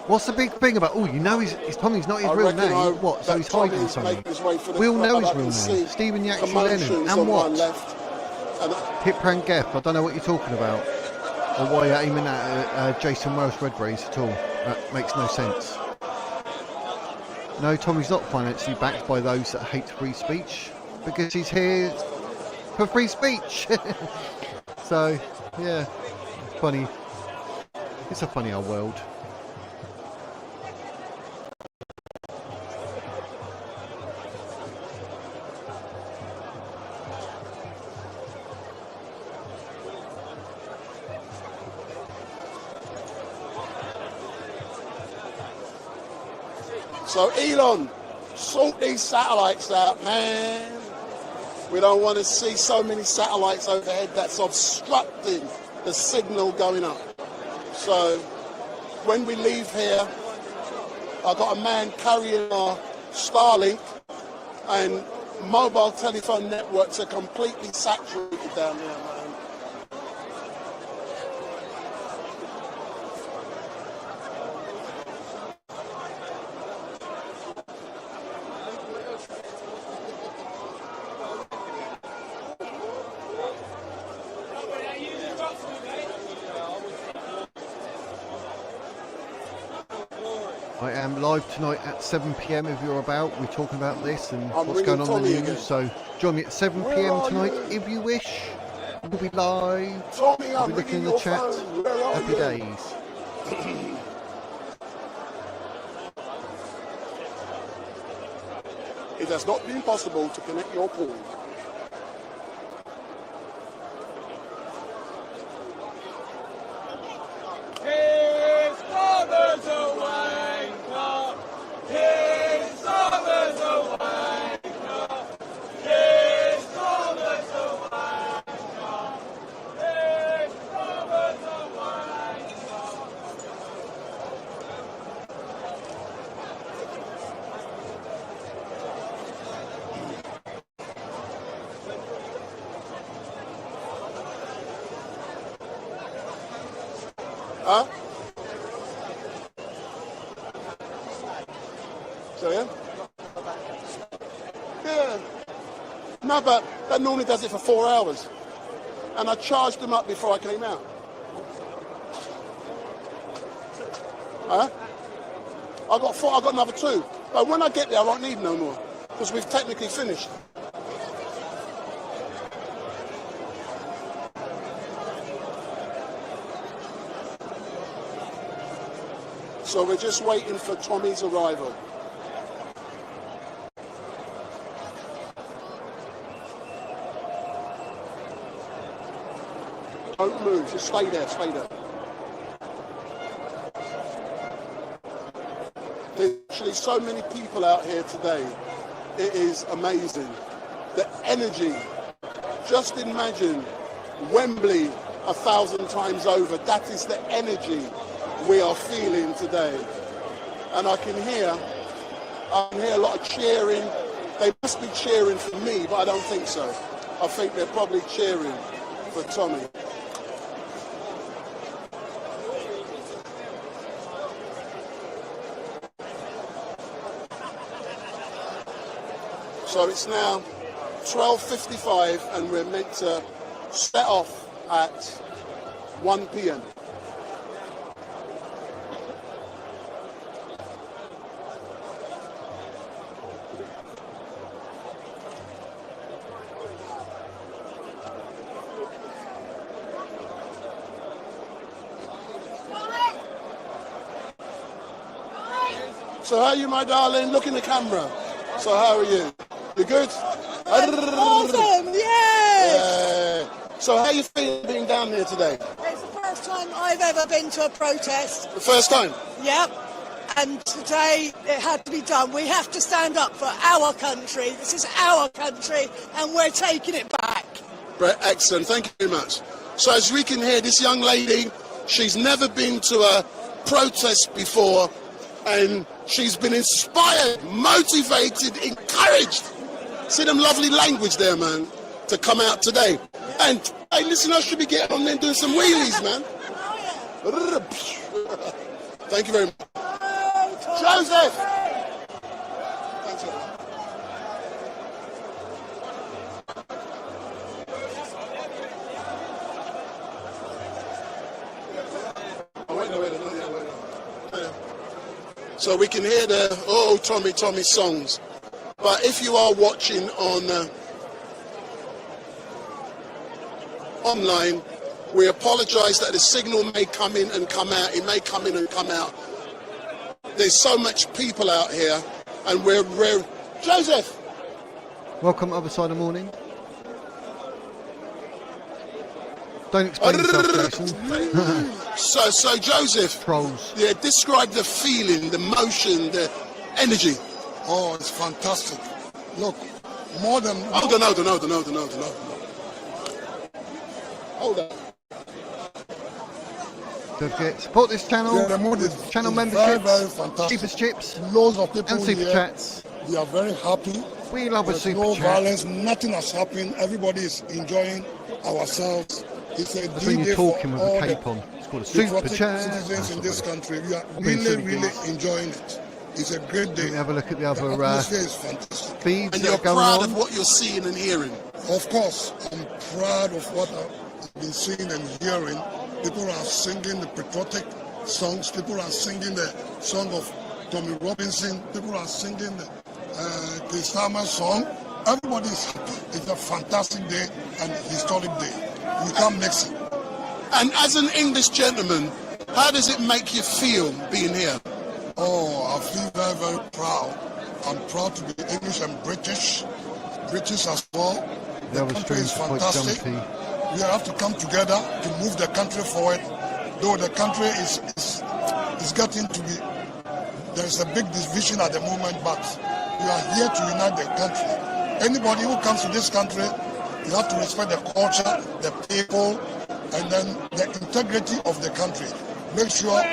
What's the big thing about... Oh, you know Tommy's not his real name. What? So he's hiding something. We all know his real name. Stephen Yaxley Lennon. And what? Hip-Pran Geth. I don't know what you're talking about. Or why you're aiming at Jason Welsh Redberries at all. That makes no sense. No, Tommy's not financially backed by those that hate free speech, because he's here for free speech. So, yeah, funny. It's a funny old world. So Elon, sort these satellites out, man. We don't want to see so many satellites overhead that's obstructing the signal going up. So when we leave here, I've got a man carrying our Starlink, and mobile telephone networks are completely saturated down there, man. I am live tonight at 7 PM if you're about. We're talking about this and I'm what's going on in the news. Again. So join me at 7 PM tonight if you wish. We'll be live. Tommy, I'll be looking in the chat. Happy days. It has not been possible to connect your call. Huh? So yeah? Yeah. No, but that normally does it for 4 hours. And I charged them up before I came out. Huh? I got 4, I got another 2. But when I get there, I won't need no more. Because we've technically finished. So we're just waiting for Tommy's arrival. Don't move, just stay there, stay there. There's actually so many people out here today. It is amazing. The energy. Just imagine Wembley 1,000 times over. That is the energy we are feeling today. And I can hear a lot of cheering. They must be cheering for me, but I don't think so. I think they're probably cheering for Tommy. So it's now 12:55 and we're meant to set off at 1 p.m. So how are you, my darling? Look in the camera. So how are you? You good? Awesome, yes! Yeah. So how you feeling being down here today? It's the first time I've ever been to a protest. The first time? Yep. And today it had to be done. We have to stand up for our country. This is our country and we're taking it back. Right, excellent. Thank you very much. So as we can hear, this young lady, she's never been to a protest before and she's been inspired, motivated, encouraged. See them lovely language there, man, to come out today. And, hey, listen, I should be getting on there and doing some wheelies, man. Thank you very much. Joseph! Thanks, man. So we can hear the Tommy songs. But if you are watching on online, we apologise that the signal may come in and come out. It may come in and come out. There's so much people out here, and we're Joseph. Welcome, Other Side of Morning. Don't explain yourself, Jason. So Joseph. Trolls. Yeah, describe the feeling, the motion, the energy. Oh, it's fantastic. Look, more than... Hold on. Hold on. Don't forget, support this channel. Yeah, channel very, memberships, very fantastic. Cheapest chips, loads of people and super here. chats. We are very happy. We love There's a super no chat. violence. Nothing has happened. Everybody is enjoying ourselves. It's a That's when D-Day you're for talking with all a cape the on. It's called a super patriotic chat. citizens in this country. We are being silly really goose. enjoying it. It's a great day. Let me have a look at the other atmosphere is fantastic. feeds And that you're are going proud on. of what you're seeing and hearing. Of course, I'm proud of what I've been seeing and hearing. People are singing the patriotic songs. People are singing the song of Tommy Robinson. People are singing the Chris Tama song. Everybody is happy. It's a fantastic day and historic day. You can't mix it. And as an English gentleman, how does it make you feel being here? Oh, I feel very, very proud. I'm proud to be English and British as well. The country is fantastic. We have to come together to move the country forward. Though the country is getting to be, there's a big division at the moment, but we are here to unite the country. Anybody who comes to this country, you have to respect the culture, the people, and then the integrity of the country. Make sure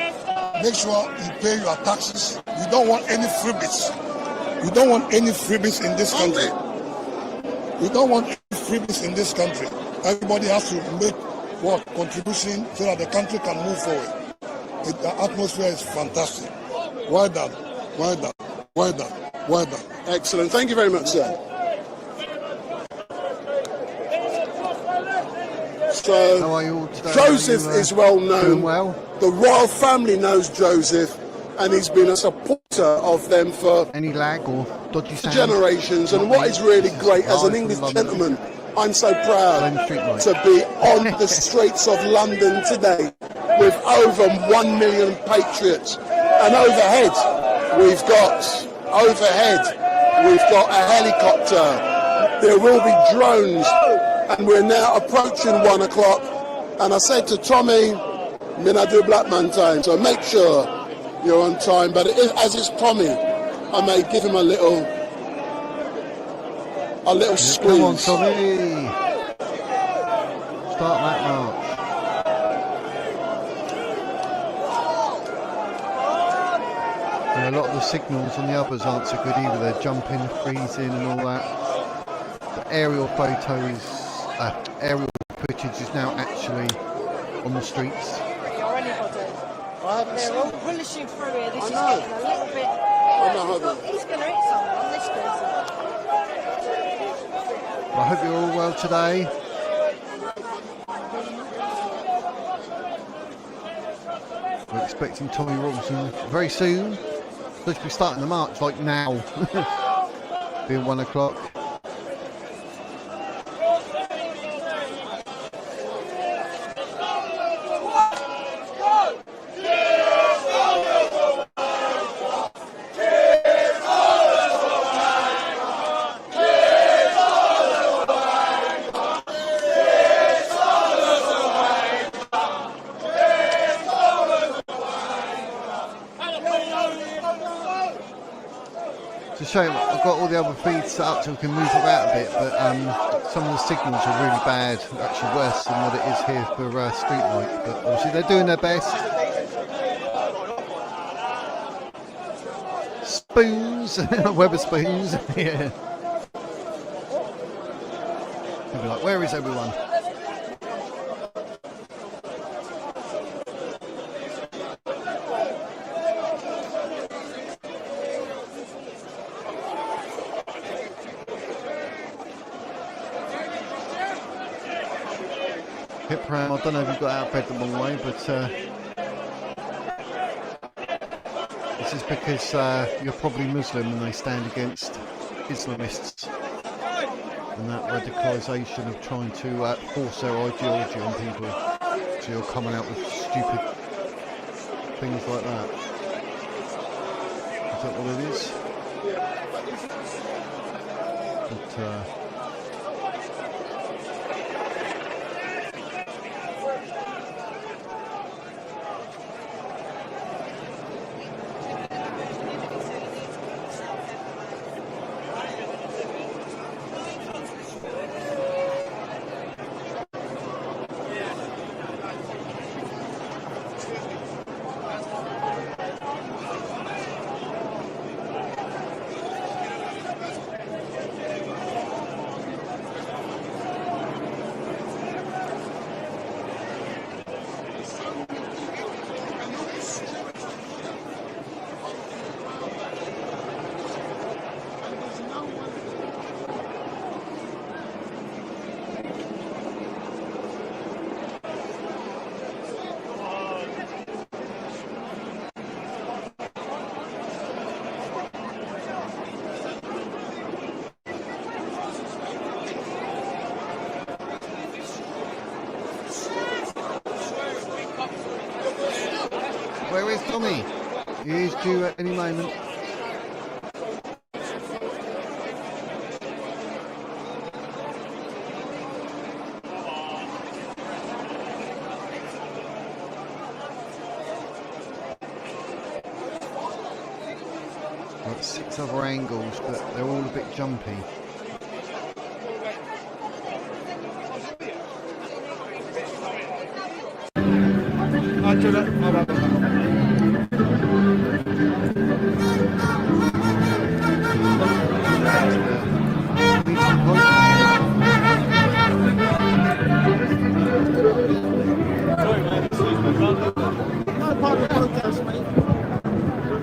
you pay your taxes. We don't want any freebies. We don't want any freebies in this country. We don't want any freebies in this country. Everybody has to make contribution so that the country can move forward. The atmosphere is fantastic. Well done. Excellent. Thank you very much, sir. So, how are you all today? Joseph is well known. Doing well. The royal family knows Joseph. and he's been a supporter of them for any lag or dodgy sound? Generations. And what is really great, as an English gentleman, I'm so proud to be on the streets of London today with over 1 million patriots. And overhead, we've got a helicopter. There will be drones, and we're now approaching 1 o'clock. And I said to Tommy, I do black man time, so make sure you're on time. But as it's Tommy, I may give him a little squeeze. Come on, Tommy. Start that march. Yeah, a lot of the signals on the others aren't so good either. They're jumping, freezing and all that. The aerial footage is now actually on the streets. They're all pushing through here. This is getting a little bit... He's going to hit someone, this person. I hope you're all well today. We're expecting Tommy Robinson very soon. Supposed to be starting the march like now. Being 1 o'clock. Shame I've got all the other feeds set up so we can move about a bit, but some of the signals are really bad, actually worse than what it is here for street light, but obviously they're doing their best. Spoons, Weber spoons, yeah. You'll be like, where is everyone? Hip ram, I don't know if you got out of bed the wrong way, but this is because you're probably Muslim and they stand against Islamists and that radicalisation of trying to force their ideology on people. So you're coming out with stupid things like that. Is that what it is? But where is Tommy? He is due at any moment. Got 6 other angles, but they're all a bit jumpy.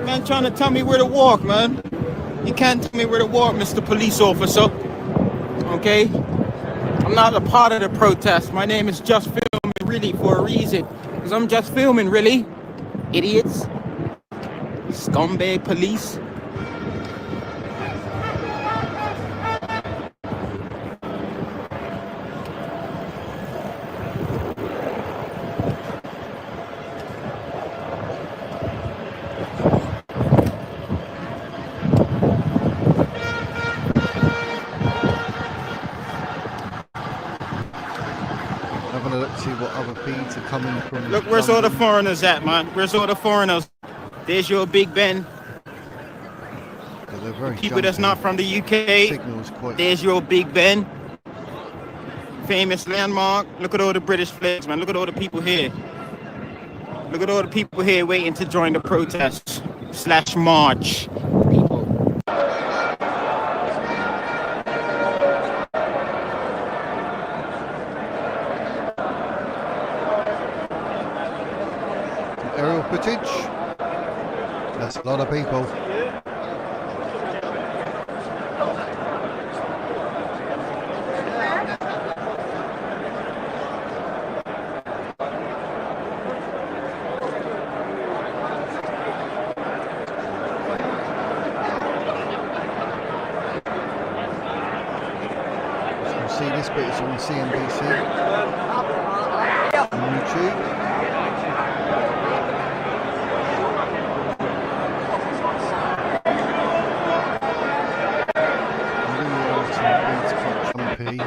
Man trying to tell me where to walk, man. You can't tell me where to walk, Mr. Police Officer. Okay? I'm not a part of the protest. My name is Just Filming, really, for a reason. Because I'm just filming, really. Idiots. Scumbag police. Having a look to see what other feeds are coming from. Look, where's all the London. foreigners at, man? Where's all the foreigners? There's your Big Ben. They're very People that's jumpy. not from the UK. Signal's quite. There's your Big Ben. Famous landmark. Look at all the British flags, man. Look at all the people here. Look at all the people here waiting to join the protest / march. Aerial footage. That's a lot of people. See this bit is on CNBC on YouTube. It's quite jumpy.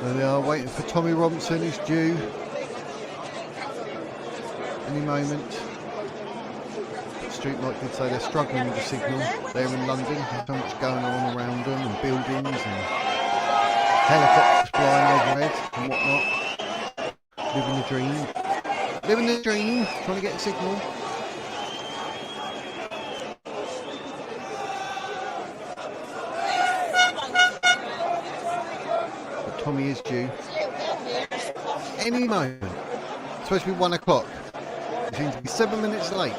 There they are, waiting for Tommy Robinson, who's due any moment. Street Light did say they're struggling with the signal. They're in London, there's so much going on around them, and buildings and helicopters flying overhead and whatnot. Living the dream. Living the dream, trying to get a signal. Tommy is due any moment. It's supposed to be 1 o'clock. It seems to be 7 minutes late.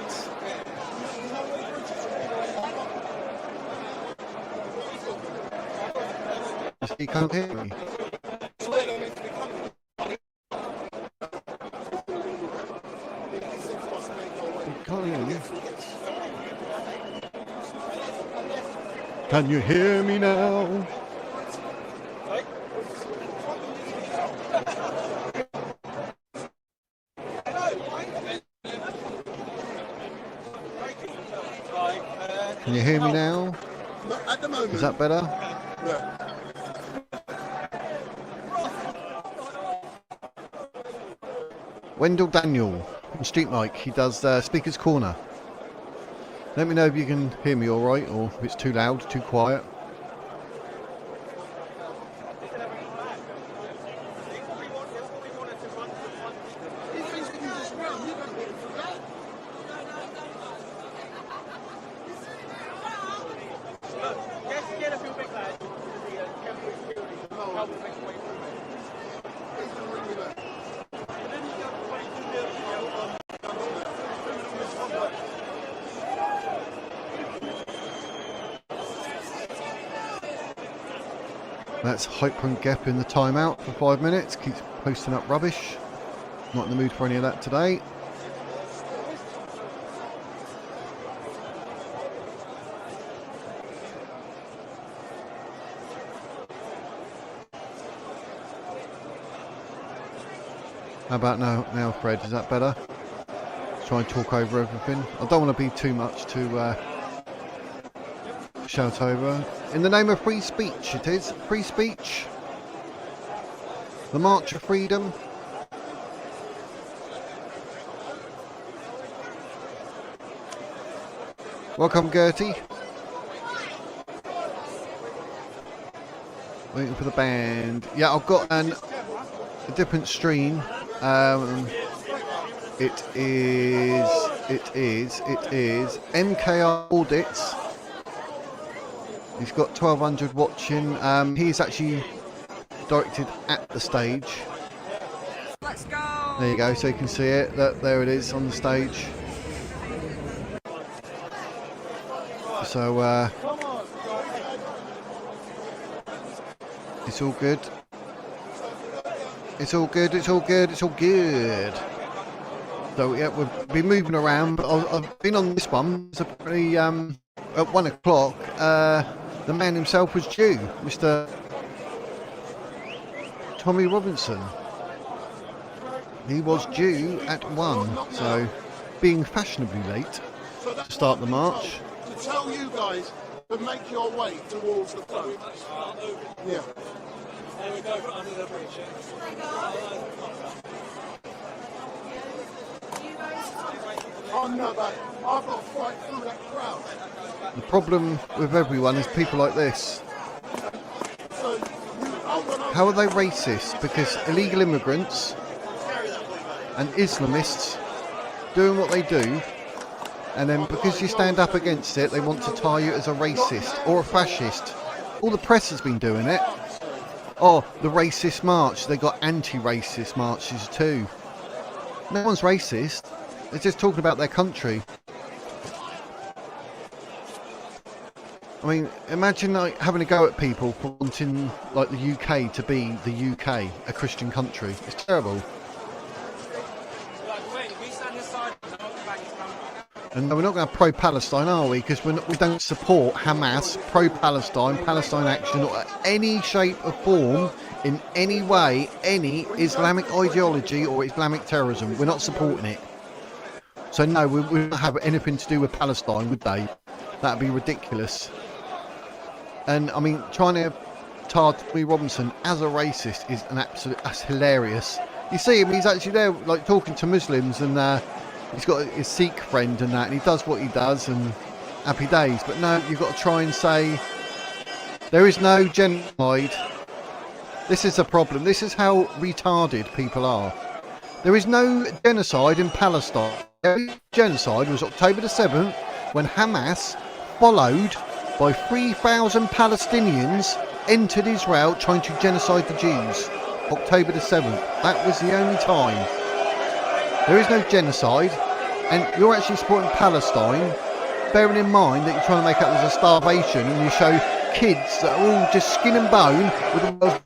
He can't hear me. He can't hear me. Can you hear me now? Can you hear me now? At the moment. Is that better? Yeah. Wendell Daniel on Street Mike. He does Speaker's Corner. Let me know if you can hear me all right, or if it's too loud, too quiet. That's Hyper and Gep in the timeout for 5 minutes. Keeps posting up rubbish. Not in the mood for any of that today. How about now, Fred? Is that better? Try and talk over everything. I don't want to be too much to shout over. In the name of free speech, it is. Free speech. The March of Freedom. Welcome, Gertie. Waiting for the band. Yeah, I've got a different stream. It is MKR Audits. He's got 1,200 watching. He's actually directed at the stage. Let's go. There you go, so you can see it. There it is on the stage. So it's all good. It's all good. It's all good. It's all good. So yeah, we'll be moving around. But I've been on this one. So pretty, at 1 o'clock, the man himself was due, Mr. Tommy Robinson. He was due at 1, so being fashionably late to start the march. To tell you guys to make your way towards the front. Yeah. There we go, under the bridge. Oh no, mate. I've got to fight through that crowd. The problem with everyone is people like this. How are they racist? Because illegal immigrants and Islamists doing what they do, and then because you stand up against it, they want to tie you as a racist or a fascist. All the press has been doing it. Oh, the racist march. They got anti-racist marches too. No one's racist. They're just talking about their country. I mean, imagine like having a go at people for wanting like the UK to be the UK, a Christian country. It's terrible. And we're not going to pro-Palestine, are we? Because we don't support Hamas, pro-Palestine, Palestine Action, or any shape or form, in any way, any Islamic ideology or Islamic terrorism. We're not supporting it. So no, we wouldn't have anything to do with Palestine, would they? That'd be ridiculous. And I mean, trying to tar Tommy Robinson as a racist is an absolute, that's hilarious. You see him, he's actually there, like talking to Muslims, and he's got his Sikh friend and that, and he does what he does, and happy days. But no, you've got to try and say there is no genocide. This is a problem. This is how retarded people are. There is no genocide in Palestine. The genocide was October the 7th, when Hamas, followed by 3,000 Palestinians, entered Israel trying to genocide the Jews. October the 7th. That was the only time. There is no genocide, and you're actually supporting Palestine, bearing in mind that you're trying to make out there's a starvation, and you show kids that are all just skin and bone with the most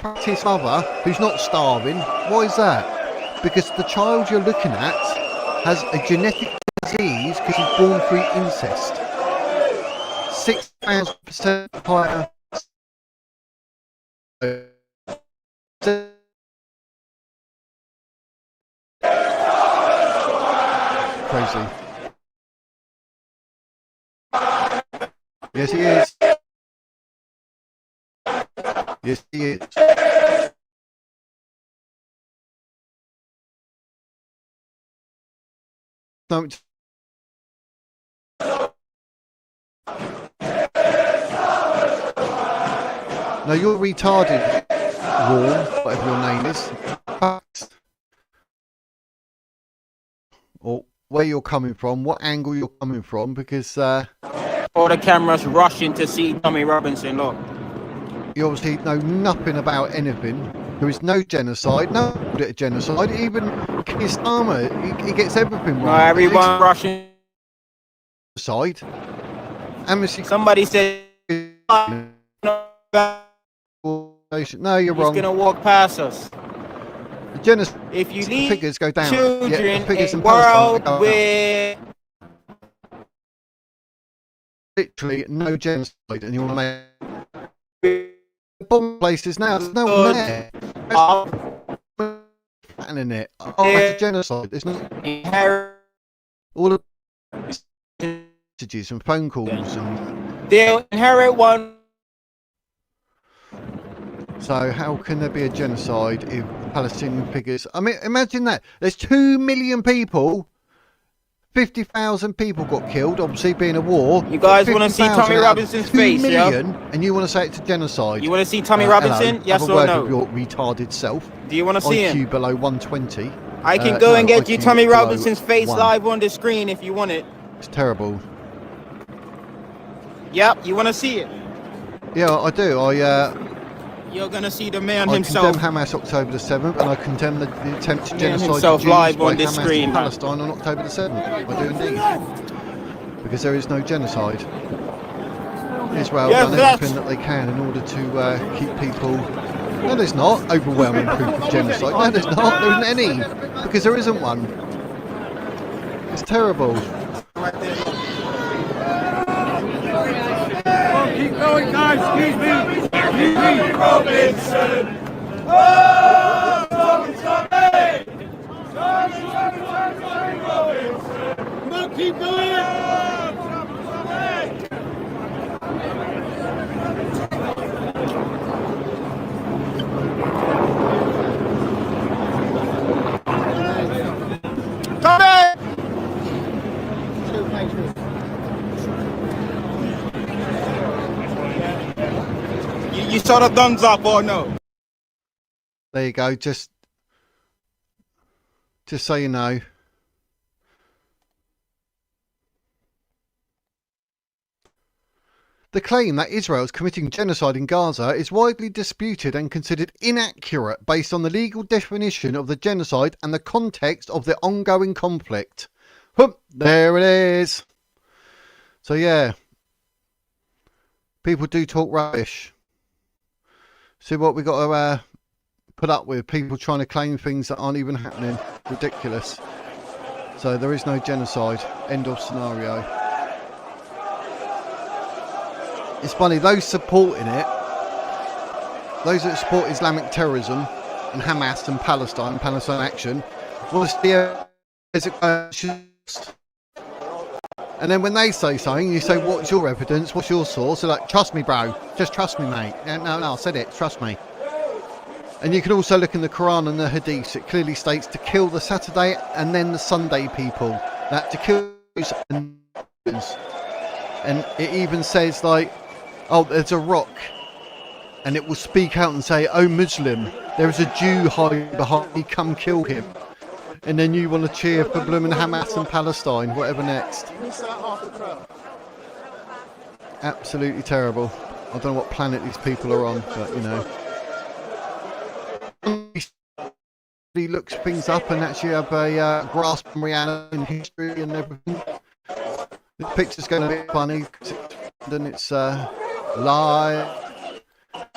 practiced mother who's not starving. Why is that? Because the child you're looking at has a genetic disease because he's born through incest. 6,000% higher. Crazy. Yes, he is. Yes, he is. No. No, you're retarded, Warm, whatever your name is. Or where you're coming from, what angle you're coming from, because all the cameras rushing to see Tommy Robinson, look. You obviously know nothing about anything. There is no genocide, no genocide. Even Keir Starmer, he gets everything wrong. No, everyone rushing. Side. Amnesty. Somebody said. No, you're wrong. He's gonna walk past us. The genocide. If you leave figures go down. Children the figures in world where literally no genocide, and you want to make bomb places now. There's no one there. Flattening it. Oh, it's a genocide. There's no. All the messages and phone calls and. They'll inherit one. So how can there be a genocide if Palestinian figures? I mean, imagine that. There's 2 million people. 50,000 people got killed, obviously being a war. You guys want to see Tommy Robinson's face, yeah? And you want to say it's a genocide? You want to see Tommy Robinson? Hello. Yes Have a or word no? with your retarded self. Do you want to see him? IQ below 120. I can go and No, get you IQ Tommy below Robinson's face 1. live on the screen if you want it. It's terrible. Yep, you want to see it? Yeah, I do. You're gonna see the man I himself. condemn Hamas October the 7th, and I condemn the attempted Man genocide himself of Jews live by on this Hamas screen, in man. Palestine on October the 7th. I do indeed. Because there is no genocide. Israel have done everything that they can in order to keep people... No, there's not overwhelming proof of genocide. No, there's not. There isn't any. Because there isn't one. It's terrible. Keep going, guys. Excuse me. Excuse me. Robinson. Oh, Tommy, Tommy. Tommy Robinson. Come on, keep going. You saw the thumbs up or no? There you go. Just so you know. The claim that Israel is committing genocide in Gaza is widely disputed and considered inaccurate based on the legal definition of the genocide and the context of the ongoing conflict. There it is. So yeah, people do talk rubbish. See what we got to put up with? People trying to claim things that aren't even happening. Ridiculous. So there is no genocide. End of scenario. It's funny, those supporting it, those that support Islamic terrorism and Hamas and Palestine Action, want to see and then when they say something, you say, what's your evidence? What's your source? They're like, trust me, bro. Just trust me, mate. No, I said it. Trust me. And you can also look in the Quran and the Hadiths. It clearly states to kill the Saturday and then the Sunday people. That to kill and it even says like, oh, there's a rock, and it will speak out and say, "Oh, Muslim, there is a Jew hiding behind me. Come kill him." And then you want to cheer for blooming Hamas and Palestine, whatever next. Absolutely terrible. I don't know what planet these people are on, but you know. He looks things up and actually have a grasp on reality and history and everything. The picture's going to be funny because it's live.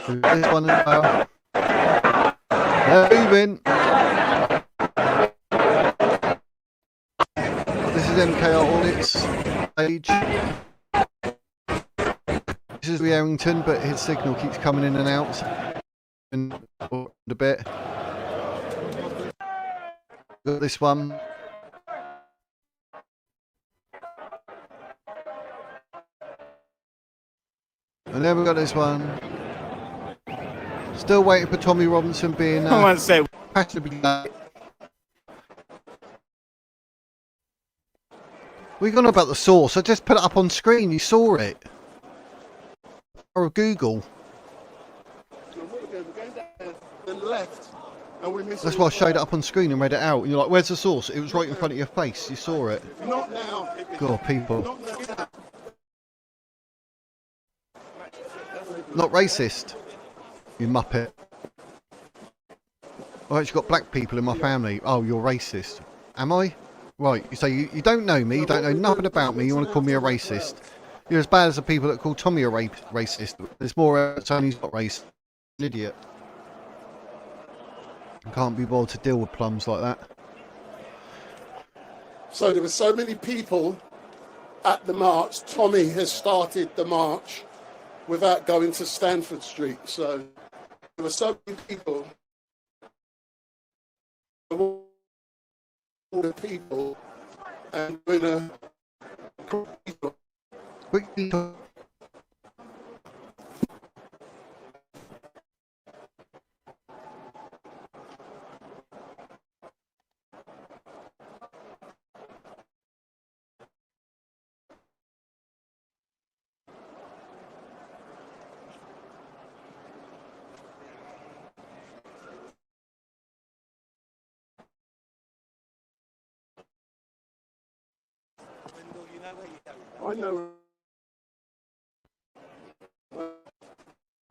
This one as well. They're moving. This is MKR on its stage. This is Arrington, but his signal keeps coming in and out. And a bit. Got this one. And then we got this one. Still waiting for Tommy Robinson being passionately late. We're going about the source. I just put it up on screen. You saw it. Or Google. That's why I showed it up on screen and read it out. And you're like, where's the source? It was right in front of your face. You saw it. Not now. God, people. Not racist, you muppet. I've actually got black people in my family. Oh, you're racist. Am I? Right, you say you don't know me, you don't know nothing about me, you want to call me a racist. You're as bad as the people that call Tommy a racist. There's more Tony's not racist. An idiot. I can't be bothered to deal with plums like that. So there were so many people at the march. Tommy has started the march without going to Stanford Street. So there were so many people. All the people and Quickly. I know.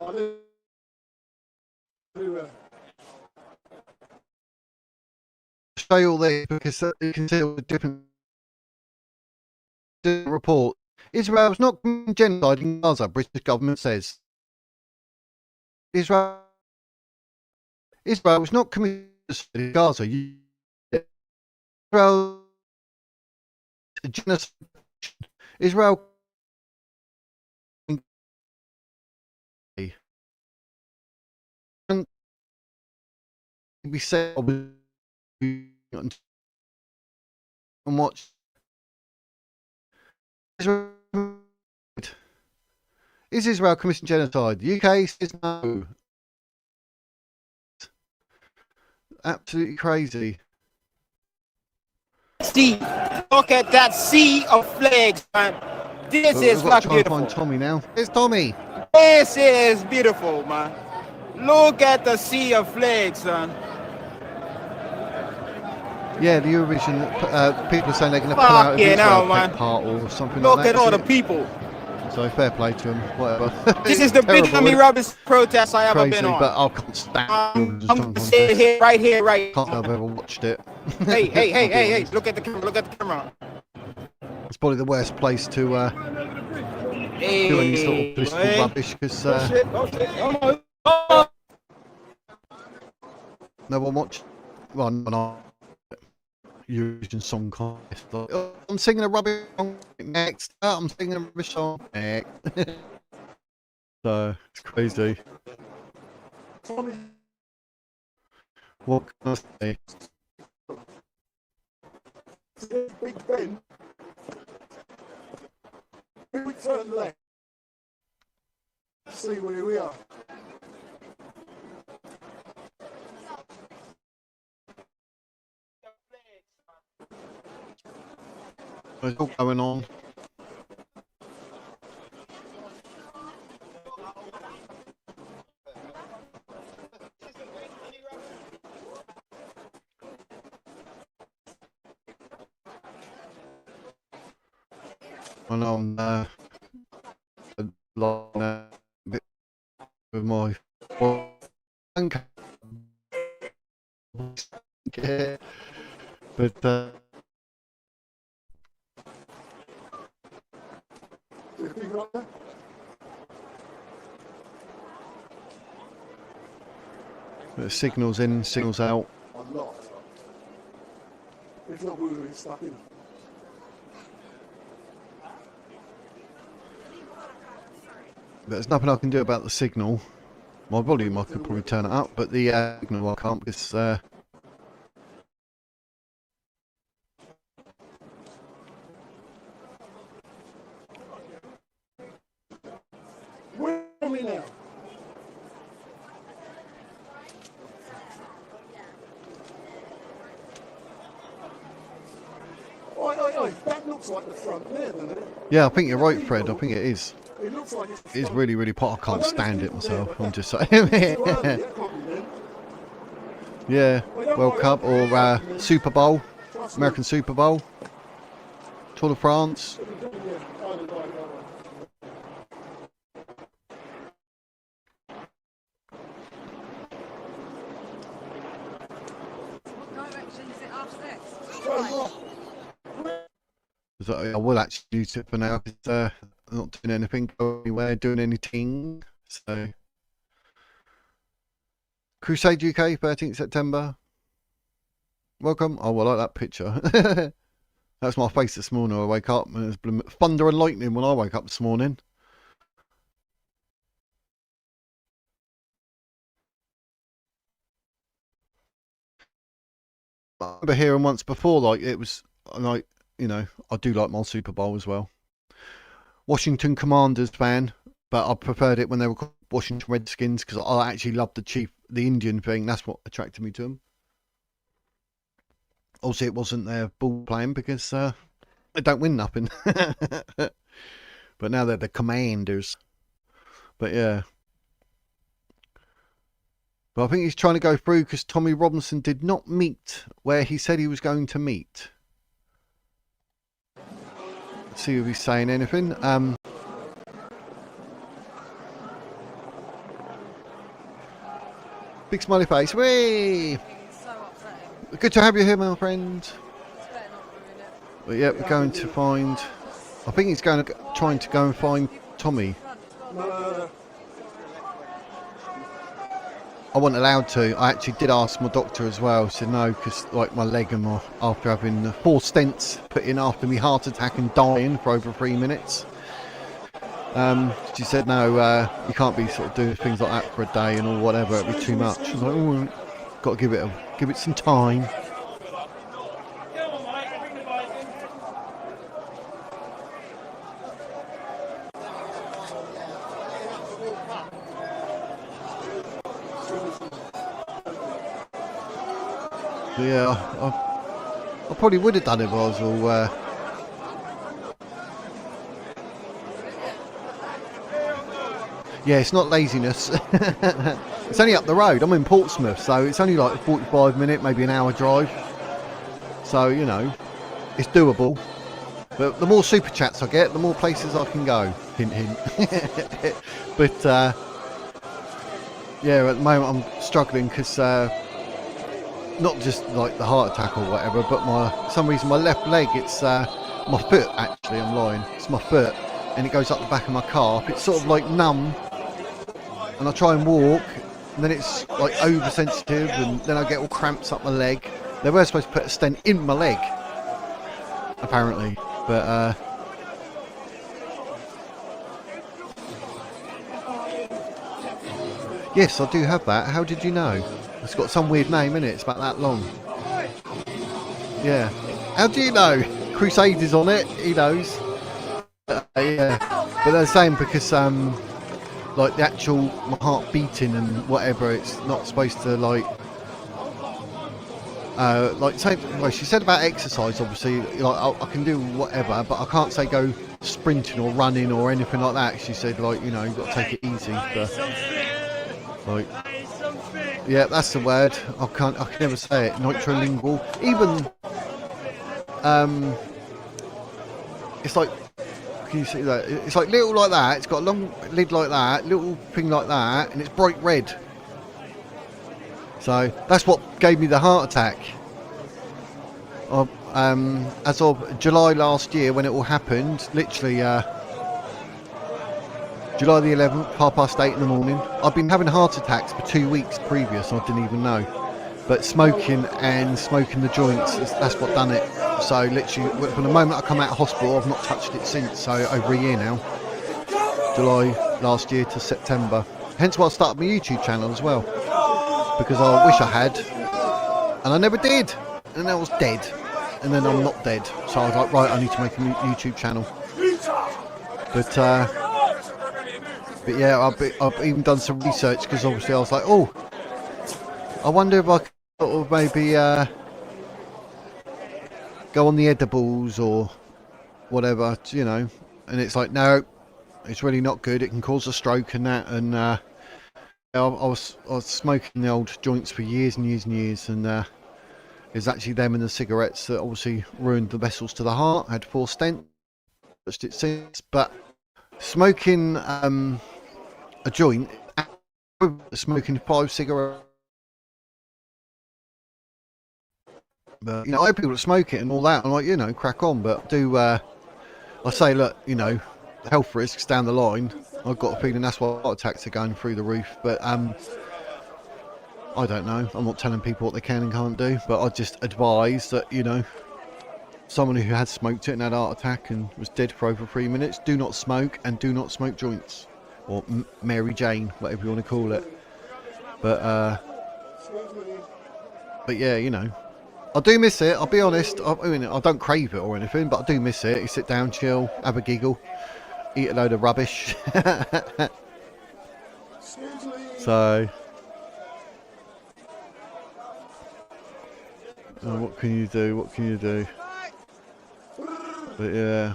I live everywhere. Stay all there because you can see all the different reports. Israel's not committing genocide in Gaza, British government says. Israel was not committing genocide in Gaza. Israel genocide. Israel can be said and watch. Is Israel committing genocide? The UK says no. Absolutely crazy. See, look at that sea of flags, man. This is We've got to try and beautiful. find Tommy now. There's Tommy. This is beautiful, man. Look at the sea of flags, man. Yeah, the Eurovision people are saying they're going to pull out of Israel, man. take part or something Look like that. at all the people. So fair play to them, whatever. This is the biggest rubbish protest I ever crazy, been on. but I can't stand I'm going to say it here, right here, right. Can't say I've ever watched it. hey, look at the camera, look at the camera. It's probably the worst place to do any sort of political rubbish because no one watched. Well, no, Eurovision Song Contest. Like, oh, I'm singing a rubbish song next. Oh, I'm singing a rubbish song next. So it's crazy. What can I say? Big Ben. We turn left. See where we are. It's all going on. I know I'm a bit with my yeah, but the signals in, signals out. A lot. If not, we would be stuck in. There's nothing I can do about the signal. My volume I could probably turn it up, but the signal I can't because Where are we now? Oi, that looks like the front there, doesn't it? yeah, I think you're right, Fred. I think it is. It looks like it's the It's front. really, really pot. I can't stand it myself. I'm just saying. Yeah, World Cup or Super Bowl, American Super Bowl, Tour de France. What direction is it after this? So I will actually use it for now because I'm not doing anything, going anywhere, doing anything. So, Crusade UK, 13th September. Welcome. Oh, well, I like that picture. That's my face this morning. I wake up and it's thunder and lightning when I woke up this morning. I remember hearing once before, like it was like, you know, I do like my Super Bowl as well. Washington Commanders fan, but I preferred it when they were called Washington Redskins because I actually loved the Indian thing. That's what attracted me to them. Also, it wasn't their ball playing because they don't win nothing. But now they're the Commanders. But yeah. But I think he's trying to go through because Tommy Robinson did not meet where he said he was going to meet. see if he's saying anything. Big smiley face. Whee! Good to have you here, my friend. But yeah, we're going to find. I think he's trying to go and find Tommy. I wasn't allowed to. I actually did ask my doctor as well. Said no, because like my leg and after having 4 stents put in after my heart attack and dying for over 3 minutes. She said no, you can't be sort of doing things like that for a day and or whatever. It'd be too much. I was like, oh, got to give it some time. Yeah, I probably would have done it if I was all. Yeah, it's not laziness. It's only up the road. I'm in Portsmouth, so it's only like a 45-minute, maybe an hour drive. So, you know, it's doable. But the more super chats I get, the more places I can go. Hint, hint. But, yeah, at the moment I'm struggling because not just like the heart attack or whatever, but for some reason my left leg, it's my foot actually, I'm lying. It's my foot, and it goes up the back of my calf. It's sort of like numb. And I try and walk, and then it's like oversensitive, and then I get all cramps up my leg. They were supposed to put a stent in my leg, apparently, but yes, I do have that. How did you know? It's got some weird name in it. It's about that long. Yeah. How do you know? Crusaders on it. He knows. Yeah. But they're saying because like the actual my heart beating and whatever, it's not supposed to like say, well, she said about exercise, obviously like I can do whatever, but I can't say go sprinting or running or anything like that. She said like, you know, you've got to take it easy, but like, yeah, that's the word. I can never say it. Nitrolingual. Even it's like, can you see that? It's like little like that. It's got a long lid like that, little thing like that, and it's bright red. So that's what gave me the heart attack. As of July last year, when it all happened, literally July the 11th, 8:30 in the morning. I've been having heart attacks for 2 weeks previous, I didn't even know. But smoking the joints, that's what done it. So literally, from the moment I come out of hospital, I've not touched it since. So over a year now. July last year to September. Hence why I started my YouTube channel as well. Because I wish I had. And I never did. And then I was dead. And then I'm not dead. So I was like, right, I need to make a YouTube channel. But yeah, I've even done some research because obviously I was like, oh, I wonder if I could sort of maybe go on the edibles or whatever, you know. And it's like, no, it's really not good. It can cause a stroke and that. And I was smoking the old joints for years and years and years, and it's actually them and the cigarettes that obviously ruined the vessels to the heart. I had 4 stents, touched it since, but smoking a joint, smoking 5 cigarettes. But you know, I have people that smoke it and all that. I'm like, you know, crack on. But I say, look, you know, health risks down the line. I've got a feeling that's why heart attacks are going through the roof. But I don't know. I'm not telling people what they can and can't do. But I just advise that, you know, someone who had smoked it and had a heart attack and was dead for over 3 minutes, do not smoke and do not smoke joints. Or Mary Jane, whatever you want to call it. But yeah, you know, I do miss it, I'll be honest. I mean, I don't crave it or anything, but I do miss it. You sit down, chill, have a giggle, eat a load of rubbish. So, what can you do? What can you do? But yeah.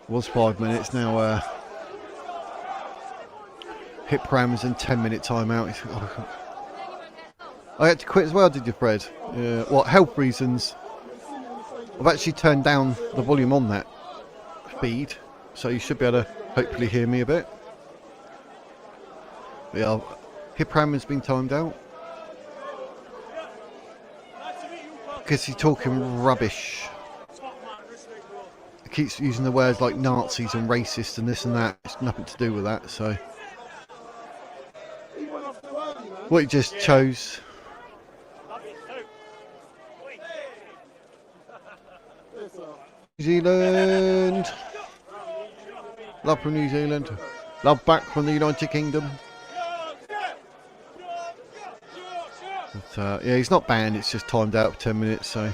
It was 5 minutes now. hip rams and 10-minute timeout. I had to quit as well, did you, Fred? Yeah. What, health reasons? I've actually turned down the volume on that feed, so you should be able to hopefully hear me a bit. But yeah, hip ram has been timed out. Because he's talking rubbish. He keeps using the words like Nazis and racist and this and that. It's nothing to do with that, so. What he just chose. New Zealand. Love from New Zealand. Love back from the United Kingdom. But, yeah, he's not banned, it's just timed out for 10 minutes, so.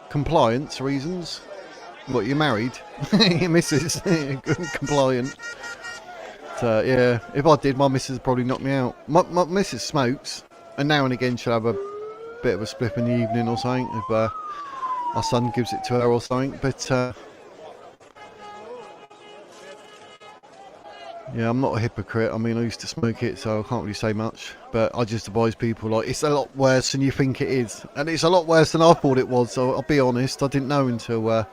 Compliance reasons. What, you're married? Your missus. Compliant. But, yeah, if I did, my missus would probably knock me out. My missus smokes, and now and again she'll have a bit of a spliff in the evening or something, if our son gives it to her or something, but yeah, I'm not a hypocrite. I mean, I used to smoke it, so I can't really say much, but I just advise people, like, it's a lot worse than you think it is, and it's a lot worse than I thought it was, so I'll be honest, I didn't know until I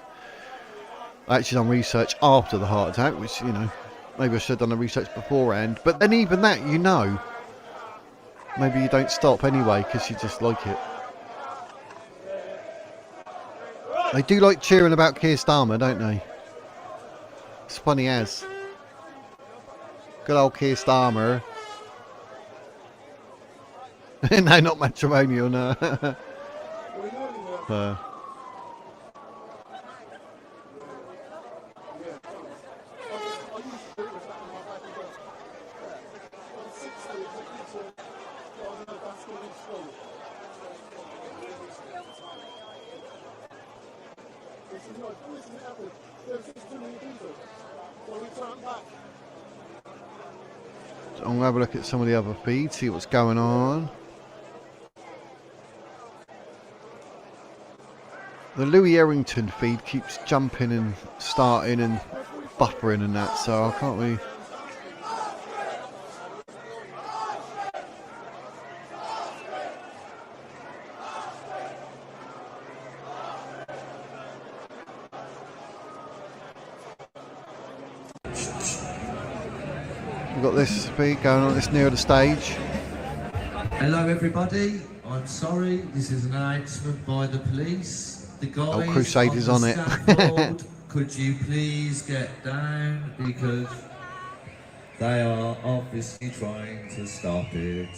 actually done research after the heart attack, which, you know, maybe I should have done the research beforehand, but then even that, you know, maybe you don't stop anyway, because you just like it. They do like cheering about Keir Starmer, don't they? It's funny as. Good old Keir Starmer. No, not matrimonial, no. I'm going to have a look at some of the other feeds, see what's going on. The Louis Errington feed keeps jumping and starting and buffering and that, so I can't really... We've got this feed going on, it's near the stage. Hello everybody, I'm sorry, this is an announcement by the police. The guys Crusaders on it. scaffold, could you please get down, because they are obviously trying to stop it.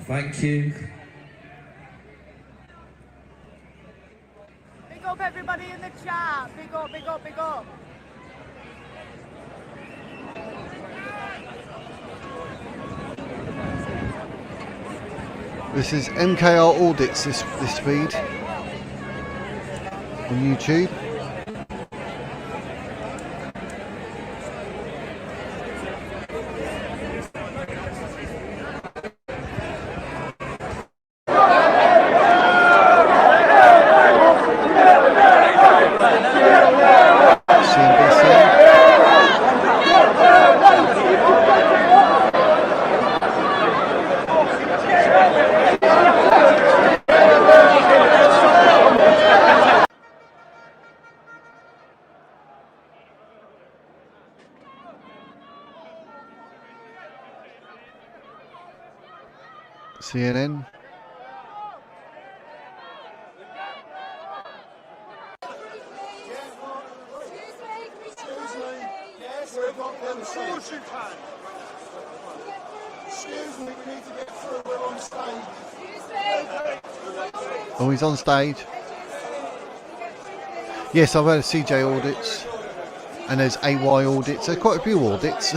Thank you. Big up everybody in the chat. Big up, big up, big up. This is MKR Audits, this feed on YouTube. CNN. Excuse me, we need to get through, we're on stage. Oh, he's on stage. Yes, I've heard of CJ audits, and there's AY audits. There's quite a few audits.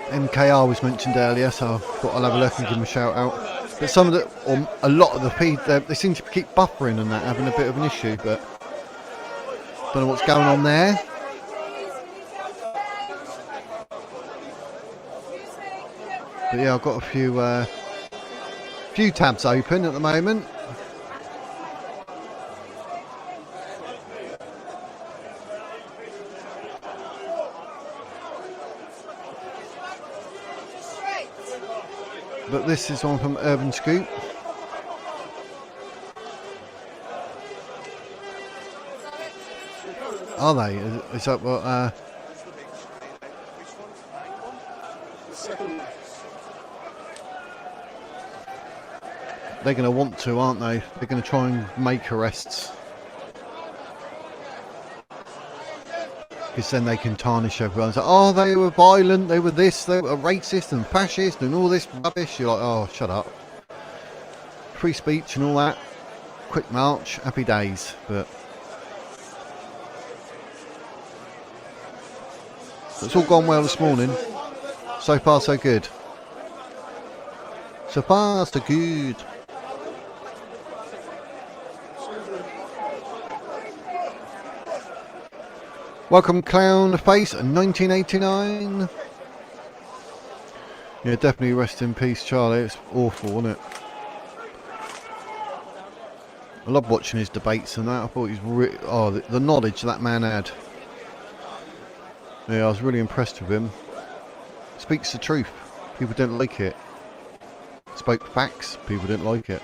MKR was mentioned earlier, so I thought I'll have a look and give him a shout out. But some of the, or a lot of the feed, they seem to keep buffering and that, having a bit of an issue, but don't know what's going on there. But yeah, I've got a few tabs open at the moment. But this is one from Urban Scoop. Are they? Is that what? They're going to want to, aren't they? They're going to try and make arrests. Because then they can tarnish everyone. Say, oh, they were violent, they were this, they were racist and fascist and all this rubbish. You're like, oh, shut up. Free speech and all that. Quick march, happy days. But it's all gone well this morning. So far, so good. So far, so good. Welcome, Clown Face 1989. Yeah, definitely rest in peace, Charlie. It's awful, wasn't it? I love watching his debates and that. I thought he's the knowledge that man had. Yeah, I was really impressed with him. Speaks the truth. People didn't like it. Spoke facts. People didn't like it.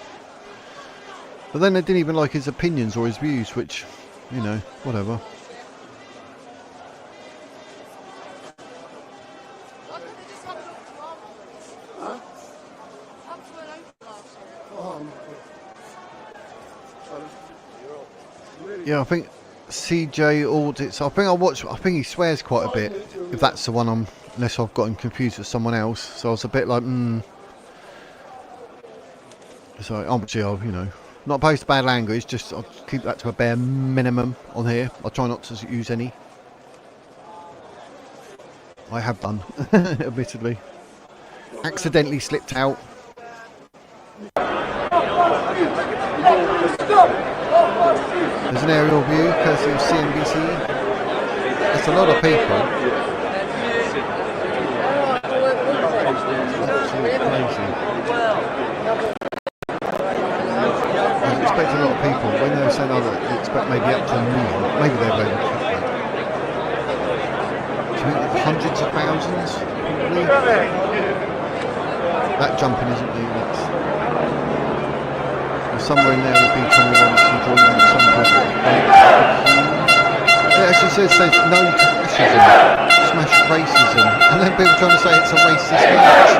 But then they didn't even like his opinions or his views, which, you know, whatever. Yeah, I think CJ audits. I think he swears quite a bit. If that's the one, unless I've got him confused with someone else. So I was a bit like, So obviously, I'll, you know, not opposed to bad language. Just I'll keep that to a bare minimum on here. I'll try not to use any. I have done, admittedly. Accidentally slipped out. There's an aerial view, courtesy of CNBC. That's a lot of people. Absolutely crazy. I expect a lot of people. When they were saying, they expect maybe up to 1 million. Maybe they're very cut that. Do you think hundreds of thousands? Probably. That jumping isn't me. Somewhere in there would be trying to want some drawing at some point. It actually says no to fascism, smash racism, and then people trying to say it's a racist march.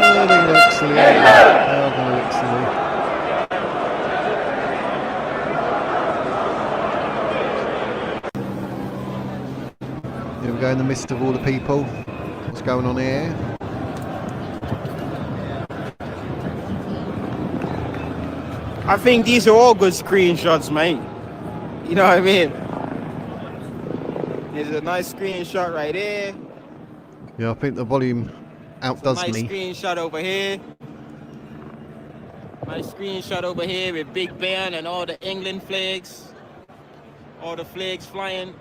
Oh, they're going to look silly, aren't they? They are going to look silly. Here we go in the midst of all the people. What's going on here? I think these are all good screenshots, mate. You know what I mean? There's a nice screenshot right here. Yeah, I think the volume outdoes me. Nice screenshot over here. Nice screenshot over here with Big Ben and all the England flags. All the flags flying.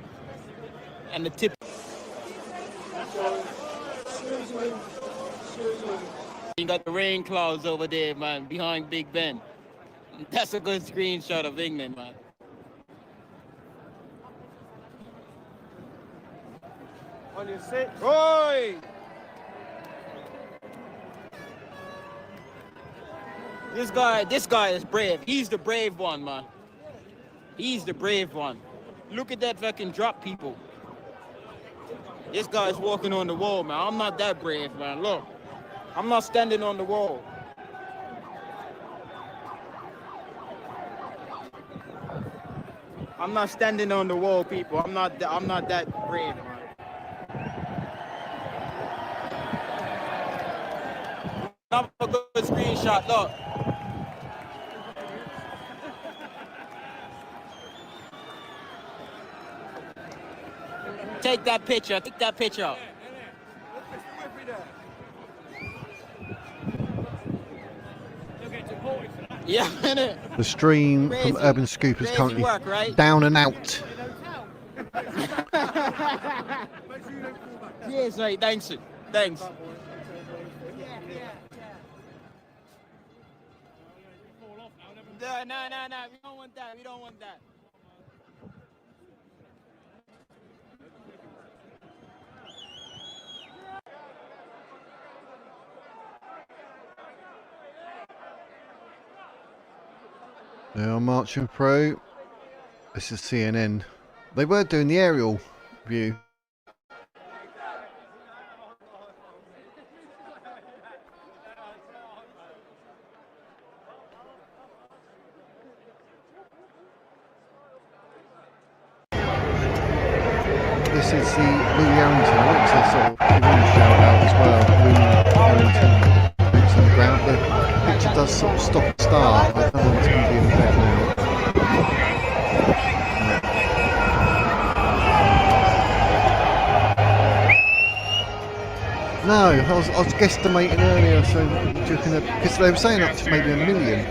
And the tip. You got the rain clouds over there, man, behind Big Ben. That's a good screenshot of England, man. On your six. Oi! This guy is brave. He's the brave one, man. He's the brave one. Look at that fucking drop, people. This guy's walking on the wall, man. I'm not that brave, man. Look. I'm not standing on the wall. I'm not standing on the wall, people. I'm not that brave, man. Not a good screenshot, look. Take that picture. Take that picture. Yeah, the stream from Urban Scoop is currently down and out. Yes, mate. Thanks. Thanks. No. We don't want that. We don't want that. They are marching through. This is CNN. They were doing the aerial view. This is the Louis Arrington. I want to sort of give him a shout out as well. Louis Arrington, boots on the ground. The picture does sort of stop and start. I don't know what's going to be in effect now. No, I was guesstimating earlier, so because they were saying up to maybe 1 million,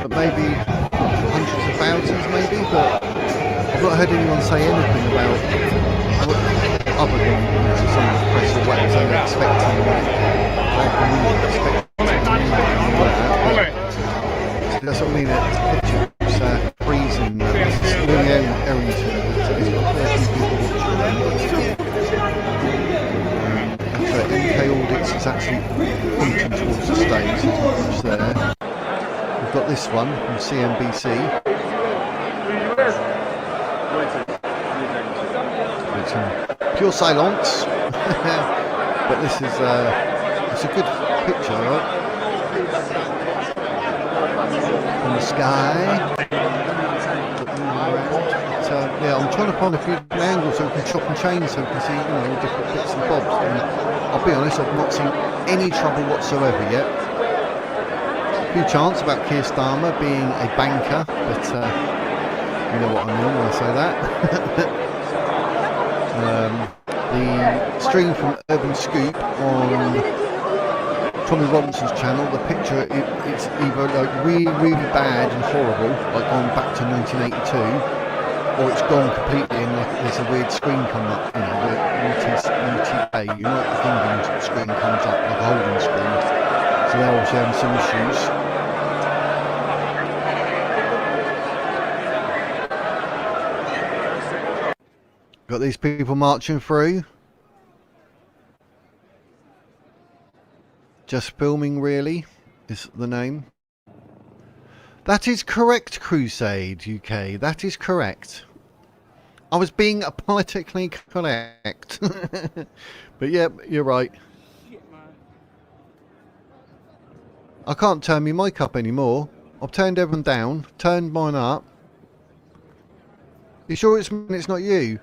but maybe hundreds of thousands, maybe. But I've not heard anyone say anything about other than some of the press or whatever saying they're expecting that's what I mean. It's freezing. Louis Arrington. He's got 30 people watching. So MK Audits is actually pointing towards the stage, so it's not much there. We've got this one from CNBC. It's pure silence. But this is it's a good picture, right? From the sky. Yeah, I'm trying to find a few angles so we can chop and change so we can see, different bits and bobs. And I'll be honest, I've not seen any trouble whatsoever yet. A few chants about Keir Starmer being a banker, but you know what I mean when I say that. The stream from Urban Scoop on Tommy Robinson's channel, the picture it's either like really, really bad and horrible, like going back to 1982, or it's gone completely and like there's a weird screen coming up, the UTA, the Kingdom screen comes up like a holding screen. So they're obviously having some issues. Got these people marching through. Just Filming Really is the name. That is correct, Crusade UK. That is correct. I was being politically correct. But yeah, you're right. I can't turn my mic up anymore. I've turned everyone down, turned mine up. You sure it's not you?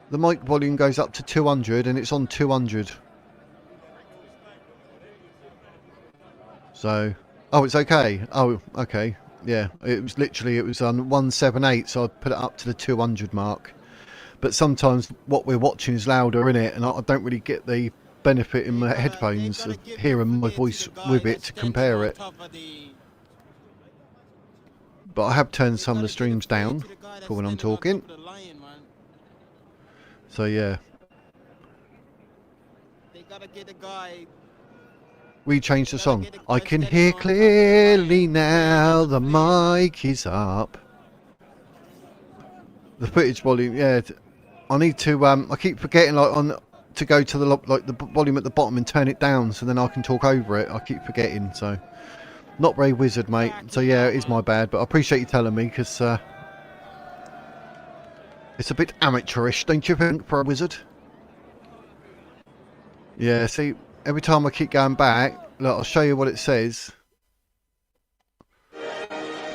The mic volume goes up to 200 and it's on 200. So, oh, it's okay. Oh, okay. Yeah, it was on 178, so I put it up to the 200 mark. But sometimes what we're watching is louder, innit? And I don't really get the benefit in my headphones of hearing my voice with it to compare it. But I have turned some of the streams down for when I'm talking. So yeah. We changed the song. I can hear clearly now, the mic is up. The footage volume, yeah. I need to I keep forgetting to go to the volume at the bottom and turn it down so then I can talk over it. I keep forgetting, so not very wizard, mate. So yeah, it is my bad, but I appreciate you telling me because it's a bit amateurish, don't you think, for a wizard? Yeah, see, every time I keep going back, look, I'll show you what it says.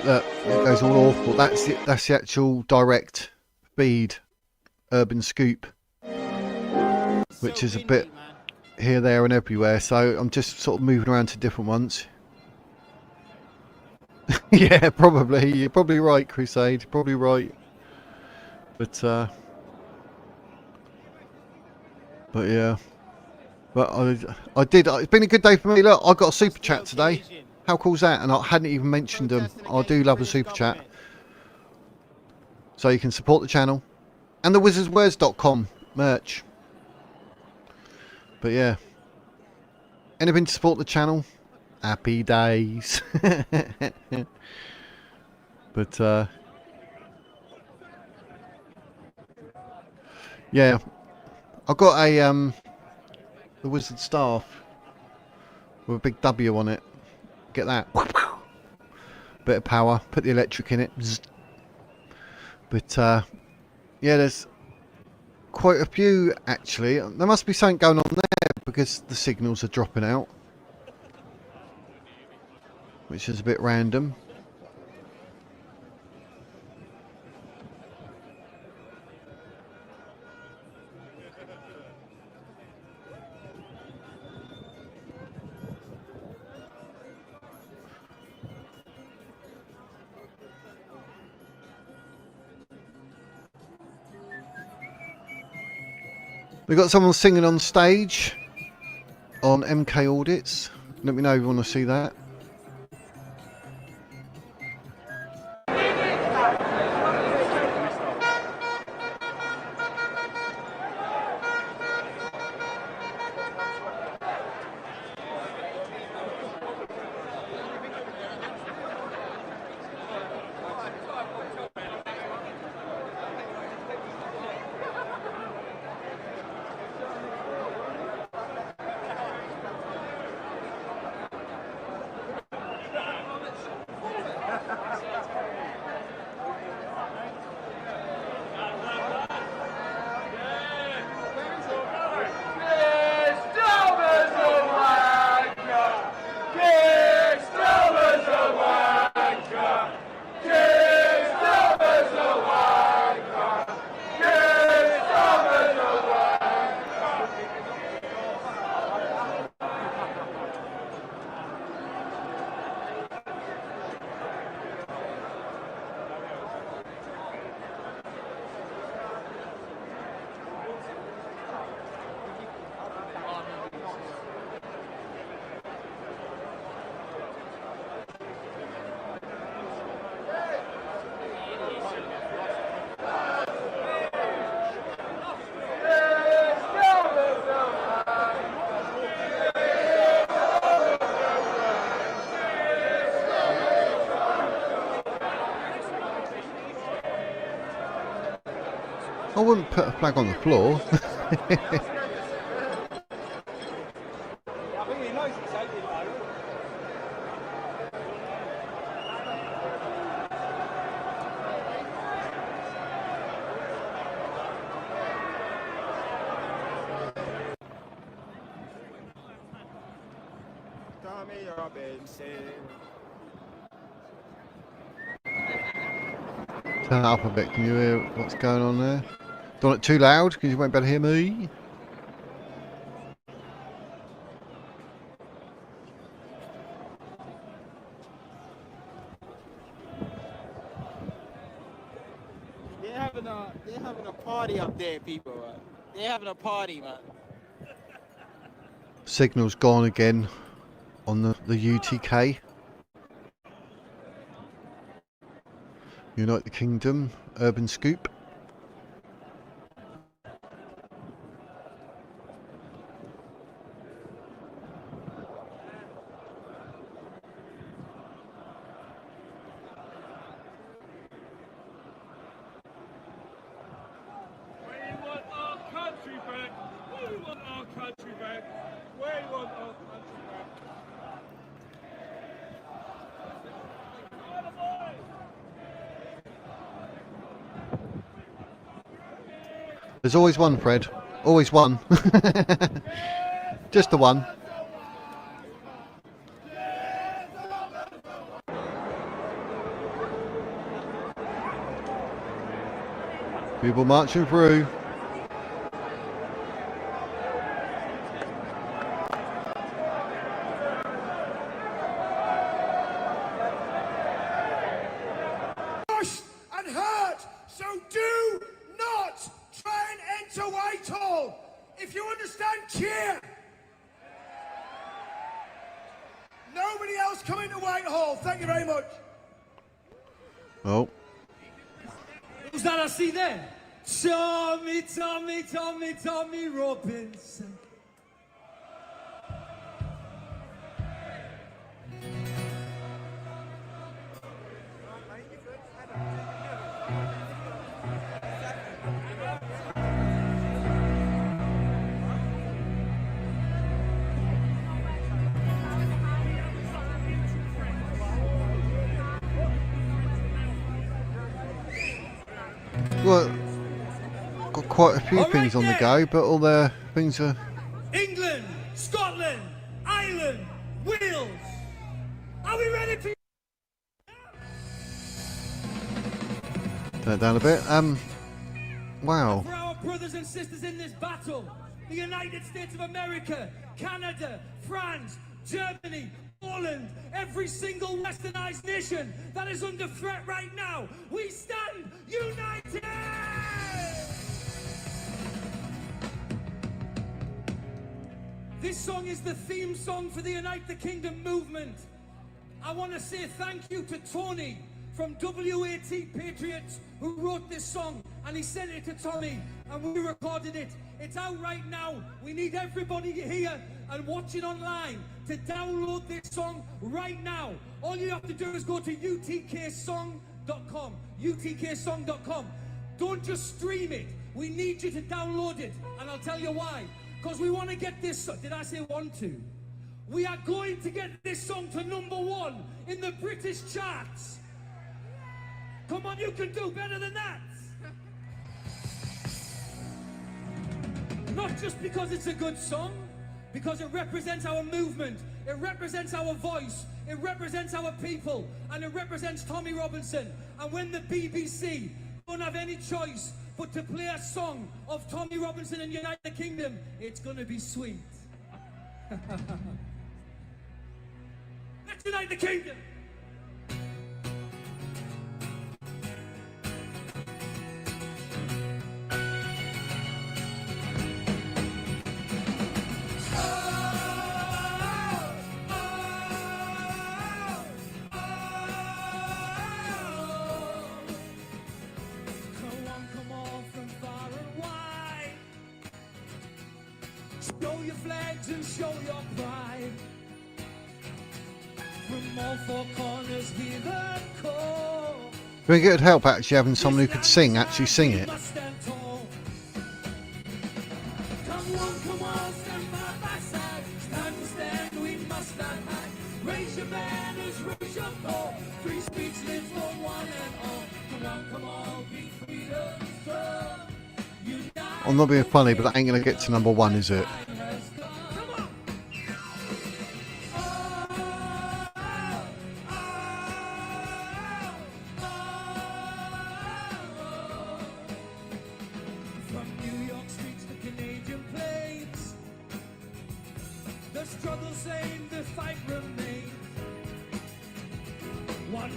Look, it goes all awful. That's the actual direct feed, Urban Scoop, which is a bit here, there, and everywhere. So I'm just sort of moving around to different ones. Yeah, probably. You're probably right, Crusade. You're probably right. But yeah. But I did. It's been a good day for me. Look, I got a super chat today. How cool's that? And I hadn't even mentioned them. I do love a super chat. So you can support the channel and the wizardswords.com merch. But yeah, anything to support the channel. Happy days. But yeah, I've got a the wizard staff with a big W on it. Get that. Bit of power. Put the electric in it. Zzz. But yeah, there's quite a few actually. There must be something going on there because the signals are dropping out, which is a bit random. We've got someone singing on stage on MK Audits. Let me know if you want to see that. I wouldn't put a flag on the floor. Turn it up a bit. Can you hear what's going on there? Don't want it too loud because you won't be able to hear me. They're having a party up there, people. They're having a party, man. Signal's gone again on the UTK. United Kingdom Urban Scoop. There's always one, Fred. Always one. Just the one. People marching through. And hurt, so do not try and enter Whitehall. If you understand, cheer. Nobody else coming to Whitehall. Thank you very much. Oh. Who's that I see there? Tommy Robinson. Well, got quite a few things on the go, but all their things are... England, Scotland, Ireland, Wales. Are we ready for... Turn it down a bit. Wow. For our brothers and sisters in this battle, the United States of America, Canada, France, Germany, Poland, every single westernized nation that is under threat right now, we stand united! This song is the theme song for the Unite the Kingdom movement. I want to say thank you to Tony from WAT Patriots who wrote this song, and he sent it to Tommy and we recorded it. It's out right now. We need everybody here and watching online to download this song right now. All you have to do is go to utksong.com, utksong.com. Don't just stream it. We need you to download it, and I'll tell you why. Because we want to get this, did I say want to? We are going to get this song to #1 in the British charts. Come on, you can do better than that. Not just because it's a good song, because it represents our movement, it represents our voice, it represents our people, and it represents Tommy Robinson. And when the BBC don't have any choice but to play a song of Tommy Robinson and Unite the Kingdom, it's gonna be sweet. Let's unite the kingdom! Show your flags and show your pride. From all four corners hear the call. I think it would help actually having someone who could sing, actually sing it. Come on, stand side by side. It's time to stand, we must not hide. Raise your banners, raise your call. Free speech lives for one and all. Come on, be freedom's strong. I'm not being funny, but that ain't going to get to #1, is it? From New York streets to Canadian plains, the struggle same, the fight remains.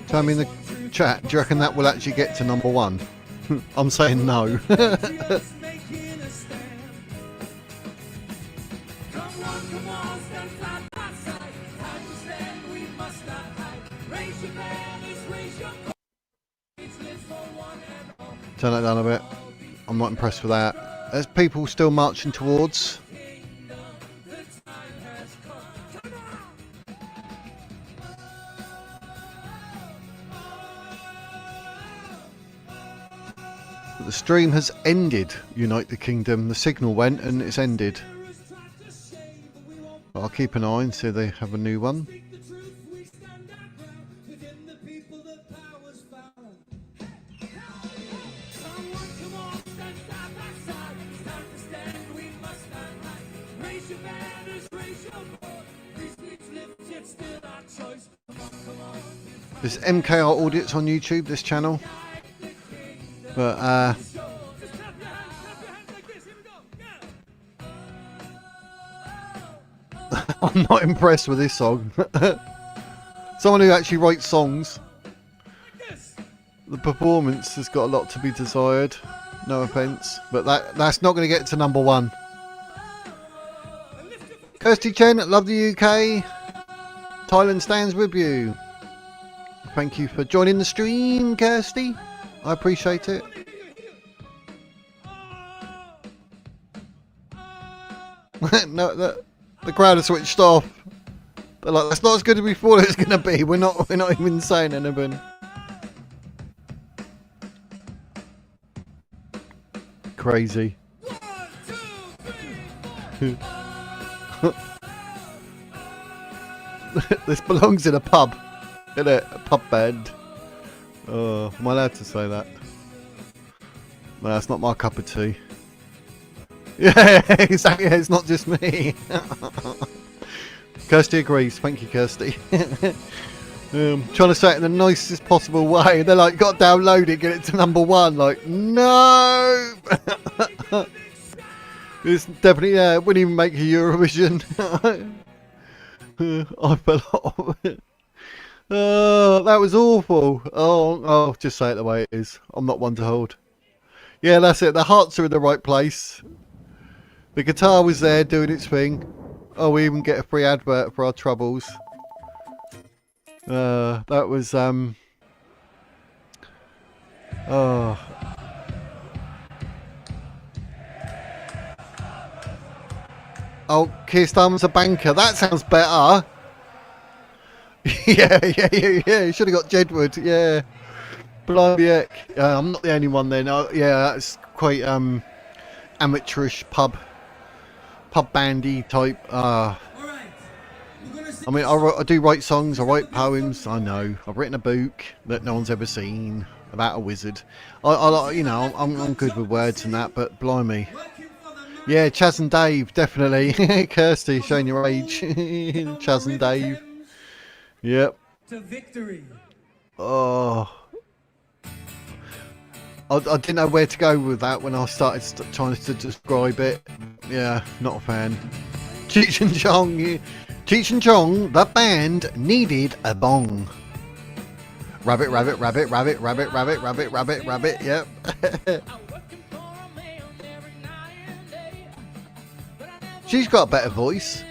Tell me in the chat, do you reckon that will actually get to #1? I'm saying no. Turn that down a bit. I'm not impressed with that. There's people still marching towards. The stream has ended, Unite the Kingdom. The signal went and it's ended. But I'll keep an eye and see if they have a new one. There's MKR audits on YouTube, this channel. But I'm not impressed with this song. Someone who actually writes songs. The performance has got a lot to be desired. No offence, but that's not going to get to #1. Kirsty Chen, love the UK. Thailand stands with you. Thank you for joining the stream, Kirsty. I appreciate it. No, the crowd has switched off. They're like, that's not as good as we thought it was going to be. We're not even saying anything. Crazy. This belongs in a pub, isn't it? A pub band. Oh, am I allowed to say that? No, that's not my cup of tea. Yeah, exactly. It's not just me. Kirsty agrees. Thank you, Kirsty. Trying to say it in the nicest possible way. They're like, got to download it, get it to #1. Like, no. It's definitely, yeah, wouldn't even make a Eurovision. I fell off. Oh, that was awful. Oh, just say it the way it is. I'm not one to hold. Yeah, that's it. The hearts are in the right place. The guitar was there doing its thing. Oh, we even get a free advert for our troubles. That was oh. Oh, Keir Starmer's a banker. That sounds better. yeah. You should have got Jedward. Yeah. Blimey, heck. I'm not the only one then. Yeah, that's quite amateurish pub bandy type. I mean, I do write songs. I write poems. I know. I've written a book that no one's ever seen about a wizard. You know, I'm good with words and that. But blimey. Yeah, Chaz and Dave, definitely. Kirsty, showing your age. Chaz and Dave. Yep. To victory. Oh. I didn't know where to go with that when I started trying to describe it. Yeah, not a fan. Cheech and Chong. Cheech and Chong, the band, needed a bong. Rabbit, rabbit, rabbit, rabbit, rabbit, rabbit, rabbit, rabbit, rabbit, yep. She's got a better voice.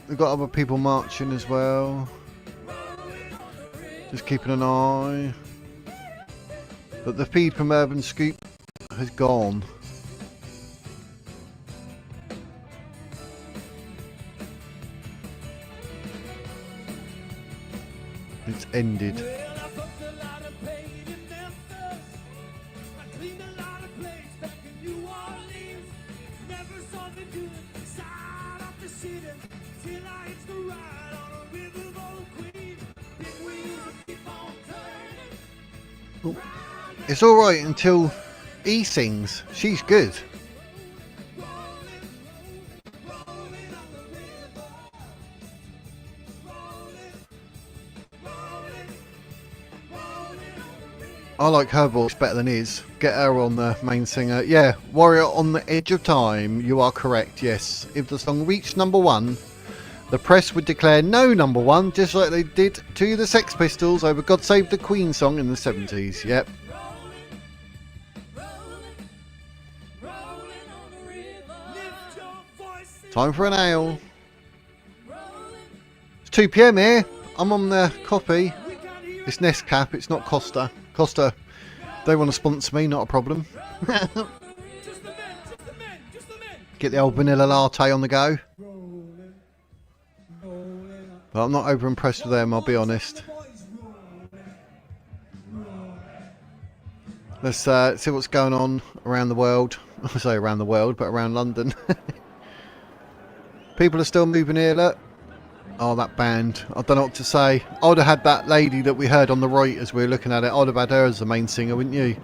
We've got other people marching as well. Just keeping an eye. But the feed from Urban Scoop has gone. It's ended. It's alright until he sings. She's good. I like her voice better than his. Get her on the main singer. Yeah, Warrior on the Edge of Time. You are correct, yes. If the song reached #1, the press would declare no #1, just like they did to the Sex Pistols over God Save the Queen song in the 70s. Yep. Time for an ale. It's 2 PM here. I'm on the coffee. It's Nescaf, it's not Costa. Costa, they want to sponsor me, not a problem. Get the old vanilla latte on the go. But I'm not over impressed with them, I'll be honest. Let's see what's going on around the world. I say around the world, but around London. People are still moving here, look. Oh, that band. I don't know what to say. I would have had that lady that we heard on the right as we were looking at it. I would have had her as the main singer, wouldn't you?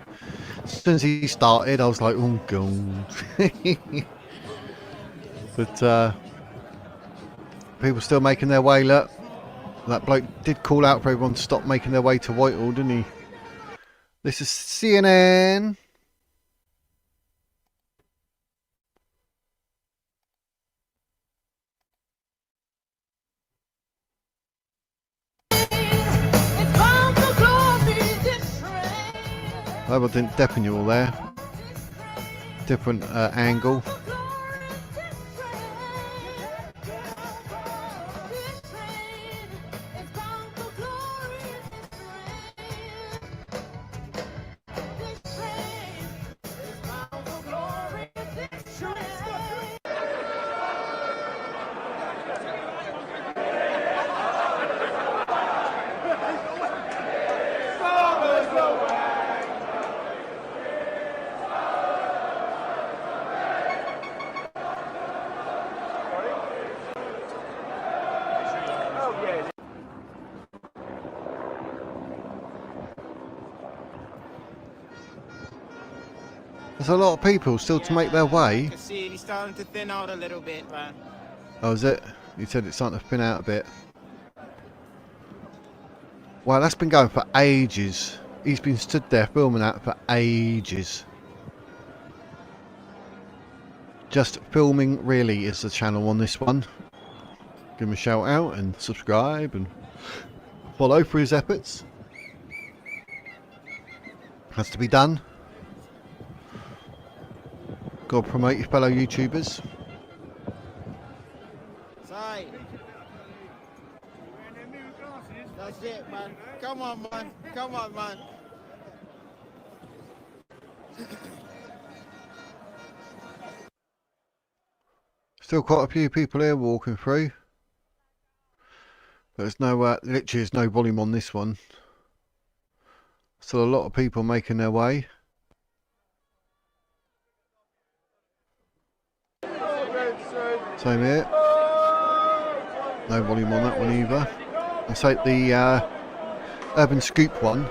As soon as he started, I was like, oh, God. But people still making their way, look. That bloke did call out for everyone to stop making their way to Whitehall, didn't he? This is CNN. I hope I didn't deafen you all there. Different angle. There's a lot of people still to make their way. You can see he's starting to thin out a little bit, man. Oh, is it? You said it's starting to thin out a bit. Wow, that's been going for ages. He's been stood there filming that for ages. Just Filming Really is the channel on this one. Give him a shout out and subscribe and follow for his efforts. Has to be done. Got to promote your fellow YouTubers. Side. That's it, man. Come on, man. Come on, man. Still quite a few people here walking through. There's no, literally there's no volume on this one. Still a lot of people making their way. Same here. No volume on that one either. I'll take the Urban Scoop one.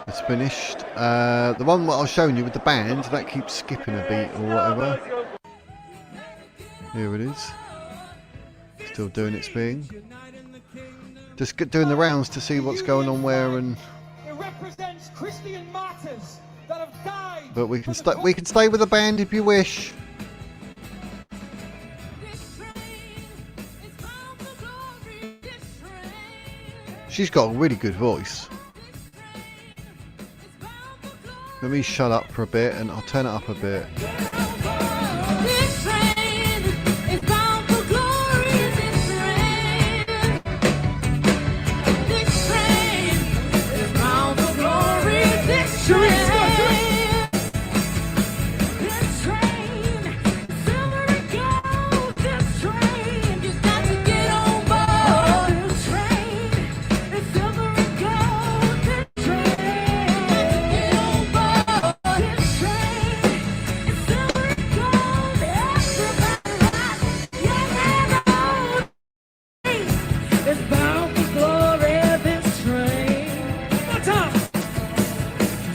It's finished. The one that I was showing you with the band, that keeps skipping a beat or whatever. Here it is. Still doing its thing. Just doing the rounds to see what's going on where, and It represents Christian martyrs that have died. but we can stay with the band if you wish. She's got a really good voice. Let me shut up for a bit and I'll turn it up a bit.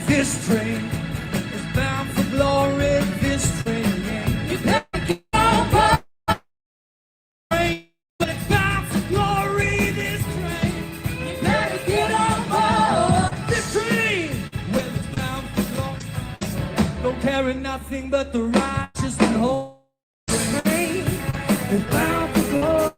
This train is bound for glory. This train, you better get on board. But it's bound for glory. This train, you better get on board. This train, well, it's bound for glory. Don't carry nothing but the righteous and holy. This train is bound for glory.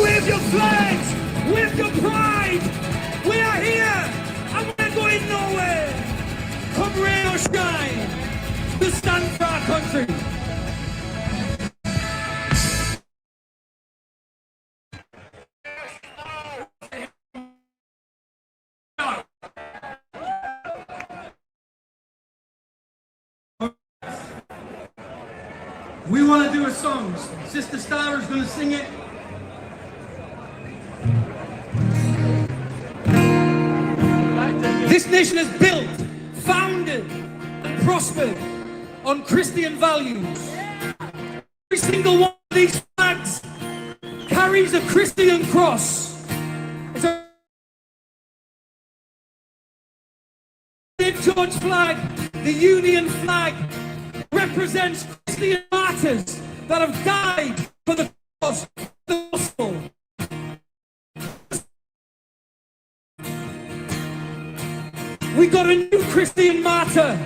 Wave your flags, wave your pride. We are here, and we're going nowhere. Come rain or shine, to stand for our country. We want to do a song. Sister Star is going to sing it. This nation is built, founded, and prospered on Christian values. Every single one of these flags carries a Christian cross. It's a St. George flag, the Union flag, represents Christian martyrs that have died for the cause of the gospel. We got a new Christian martyr.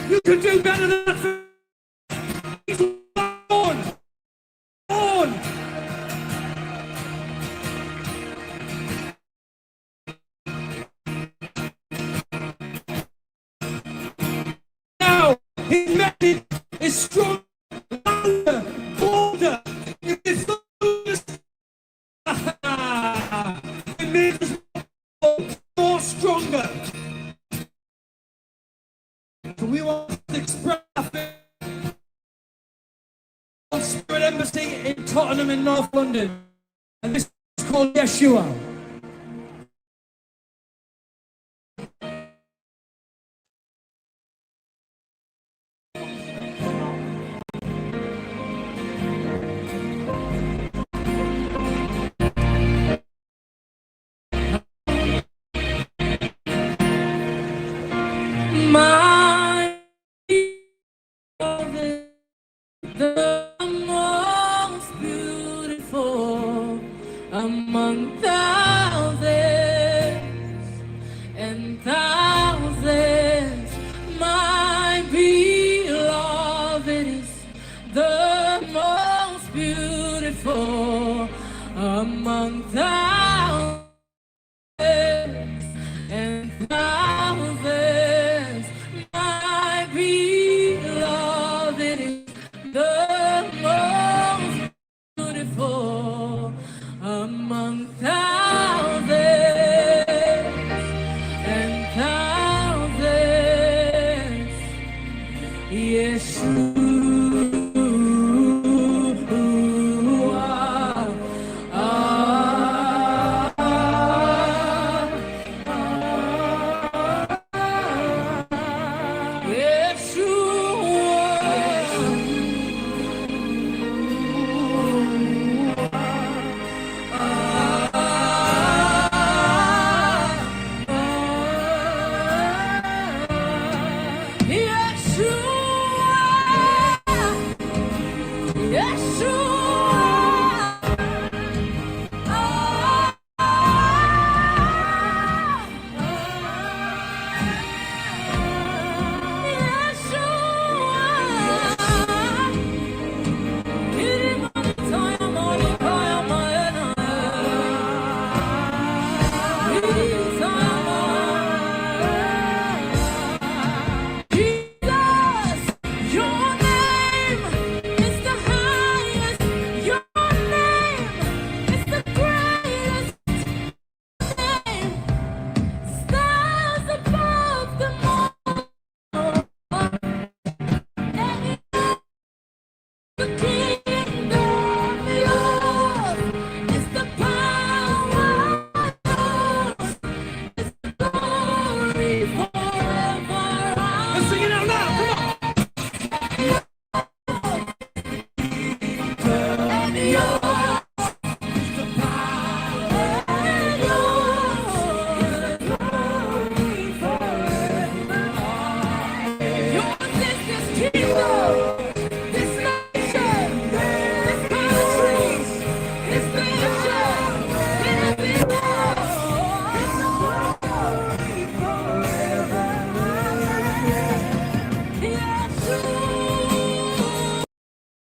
You can do better than that. He's born. Now, his message is strong, louder, bolder. It is it makes us more stronger. So we want to express our faith on Spirit Embassy in Tottenham in North London. And this is called Yeshua. among thousands and thousands. My beloved is the most beautiful among thousands and thousands. My beloved is the most beautiful among thousands and thousands. Yeshua.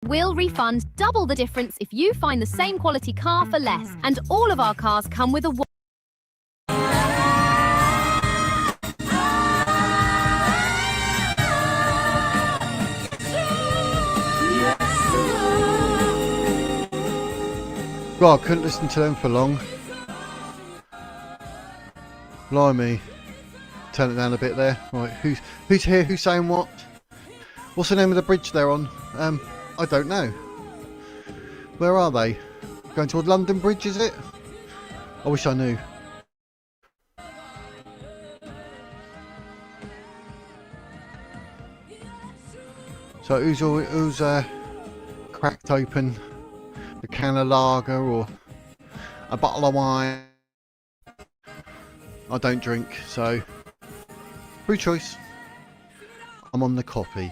We'll refund double the difference if you find the same quality car for less. And all of our cars come with a Well, I couldn't listen to them for long. Blimey. Turn it down a bit there. Right, who's here? Who's saying what? What's the name of the bridge they're on? I don't know. Where are they? Going toward London Bridge, is it? I wish I knew. So who's cracked open a can of lager or a bottle of wine? I don't drink, so free choice. I'm on the copy.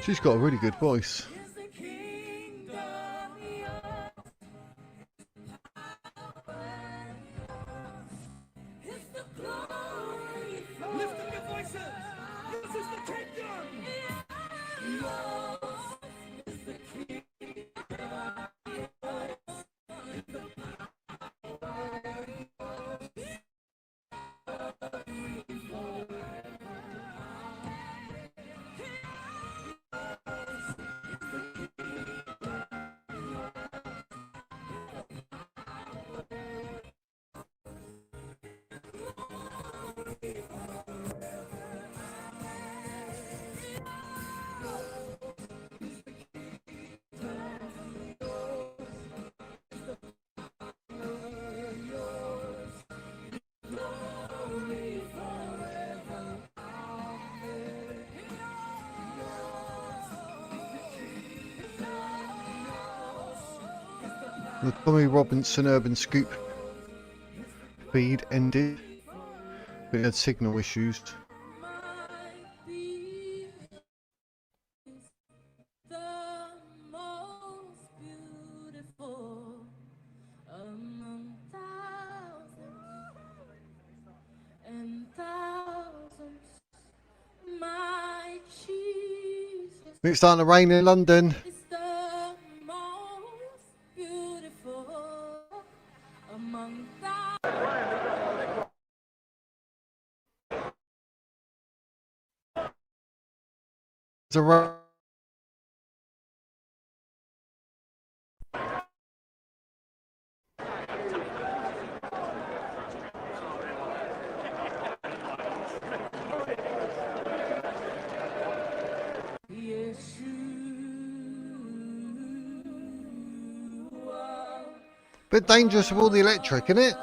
She's got a really good voice. The Tommy Robinson Urban Scoop feed ended. We had signal issues. It's starting to rain in London. It's a bit dangerous with all the electric, isn't it?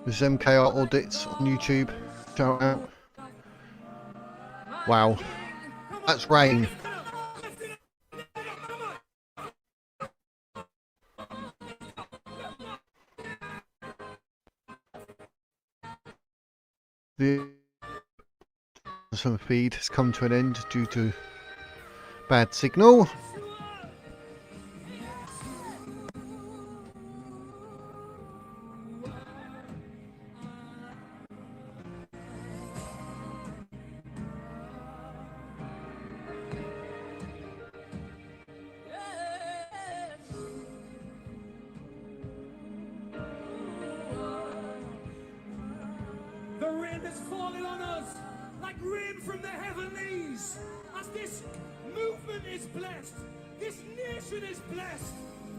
There's MKR audits on YouTube. Shout out. Wow. That's rain. The some feed has come to an end due to bad signal. The rain is falling on us like rain from the heavenlies. As this movement is blessed, this nation is blessed,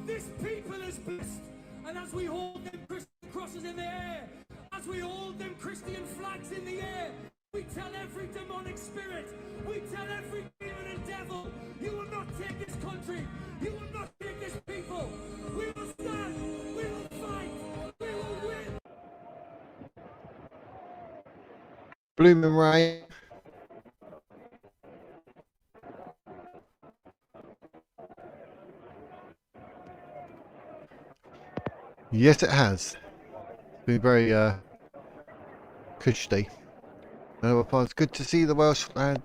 this people is blessed. And as we hold them Christian crosses in the air, as we hold them Christian flags in the air, we tell every demonic spirit, we tell every demon and devil, you will not take this country, you will not take this people. We will stand, we will fight, we will win. Blooming rain. Yes, it has. It's been very cushy. It's good to see the Welsh flag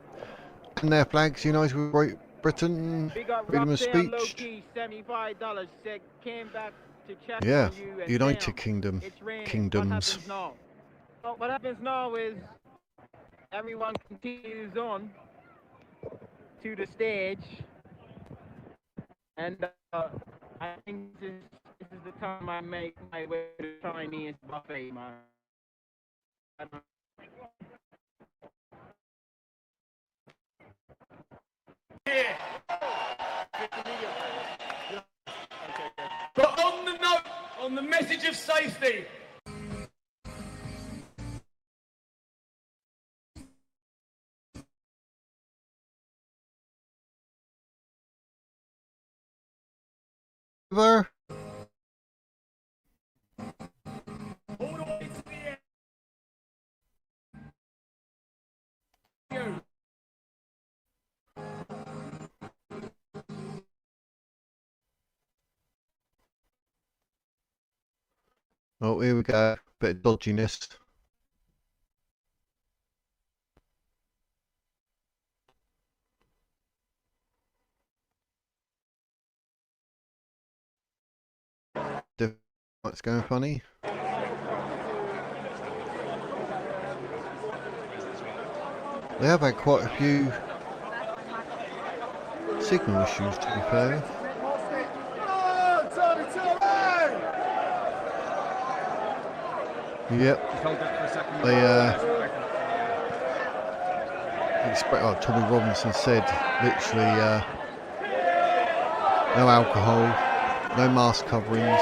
and their flags united with Great Britain. Freedom of speech. $75 said came back to check Yeah, on you and United damn, Kingdom. it's raining. Kingdoms. What happens now? Well, what happens now is everyone continues on to the stage, and I think this is the time I make my way to the Chinese buffet, man. But on the note, on the message of safety, Over. Oh, here we go. Bit of dodginess. What's going funny? They have had quite a few signal issues, to be fair. Yep. They like Tommy Robinson said, literally no alcohol, no mask coverings,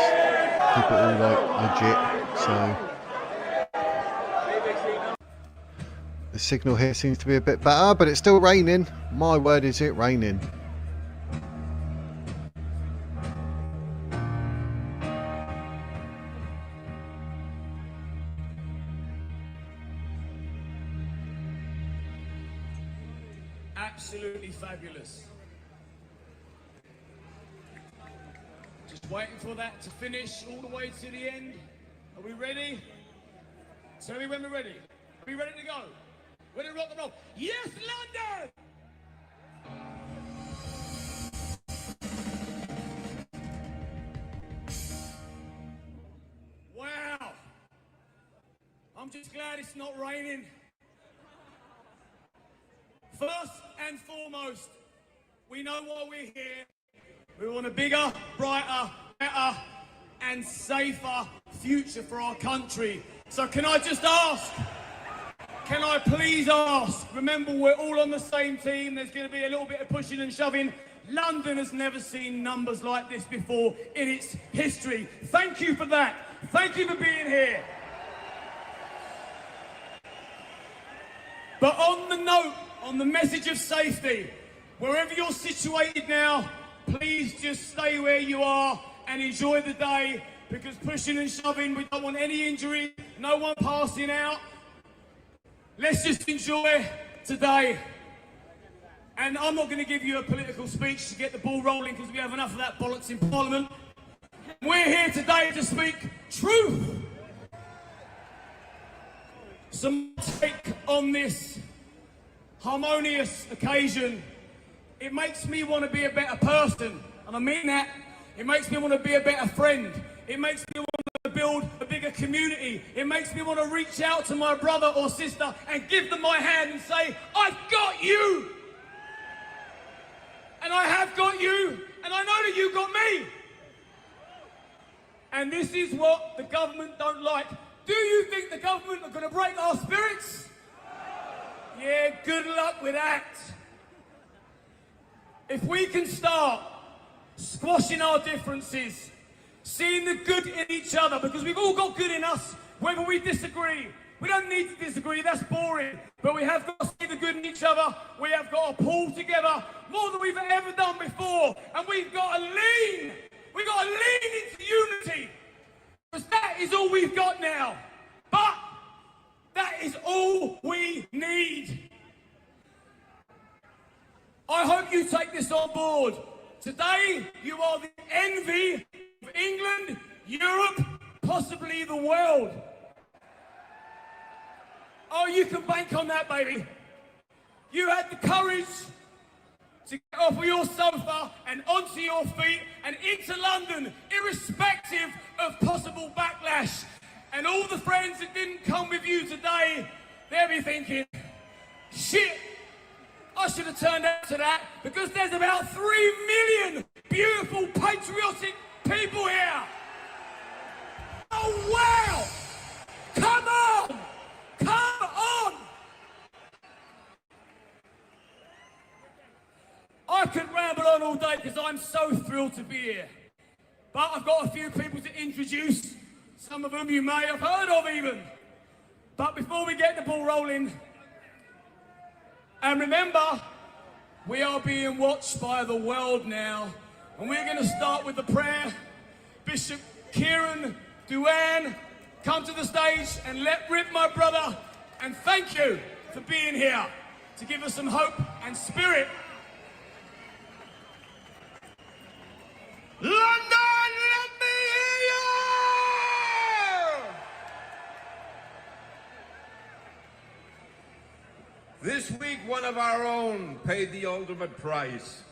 keep it all like legit. So the signal here seems to be a bit better, but it's still raining. My word, is it raining? absolutely fabulous. Just waiting for that to finish all the way to the end. Are we ready? Tell me when we're ready. Are we ready to go? Ready to rock and roll? Yes, London! Wow. I'm just glad it's not raining. First and foremost, we know why we're here. We want a bigger, brighter, better and safer future for our country. So can I just ask, can I please ask, remember we're all on the same team, there's going to be a little bit of pushing and shoving. London has never seen numbers like this before in its history. Thank you for that. Thank you for being here. But on the note, on the message of safety, wherever you're situated now, please just stay where you are and enjoy the day, because pushing and shoving, we don't want any injury, no one passing out. Let's just enjoy today. And I'm not going to give you a political speech to get the ball rolling, because we have enough of that bollocks in Parliament. We're here today to speak truth. Some take on this harmonious occasion. It makes me want to be a better person, and I mean that. It makes me want to be a better friend. It makes me want to build a bigger community. It makes me want to reach out to my brother or sister and give them my hand and say, I've got you! And I have got you, and I know that you got me. And this is what the government don't like. Do you think the government are going to break our spirits? Yeah, good luck with that. If we can start squashing our differences, seeing the good in each other, because we've all got good in us, whether we disagree. We don't need to disagree, that's boring. But we have got to see the good in each other. We have got to pull together more than we've ever done before. And we've got to lean. We've got to lean into unity. Because that is all we've got now. But that is all we need. I hope you take this on board. Today, you are the envy of England, Europe, possibly the world. Oh, you can bank on that, baby. You had the courage to get off of your sofa and onto your feet and into London, irrespective of possible backlash. And all the friends that didn't come with you today, they'll be thinking, shit, I should have turned out to that, because there's about 3 million beautiful, patriotic people here. Oh, wow! Come on! Come on! I could ramble on all day because I'm so thrilled to be here. But I've got a few people to introduce. Some of them you may have heard of even. But before we get the ball rolling, and remember, we are being watched by the world now. And we're going to start with the prayer. Bishop Kieran Duane, come to the stage and let rip, my brother. And thank you for being here to give us some hope and spirit. London, let me hear you! This week, one of our own paid the ultimate price.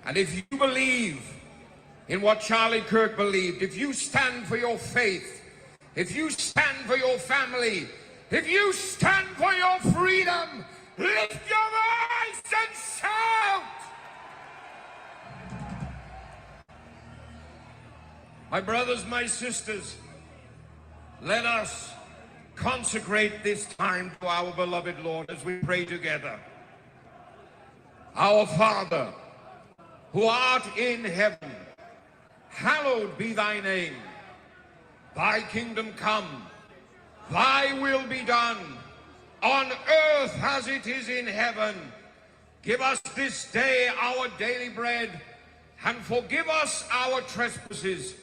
And if you believe in what Charlie Kirk believed, if you stand for your faith, if you stand for your family, if you stand for your freedom, lift your voice and shout! My brothers, my sisters, let us consecrate this time to our beloved Lord as we pray together. Our Father, who art in heaven, hallowed be thy name. Thy kingdom come, thy will be done, on earth as it is in heaven. Give us this day our daily bread, and forgive us our trespasses,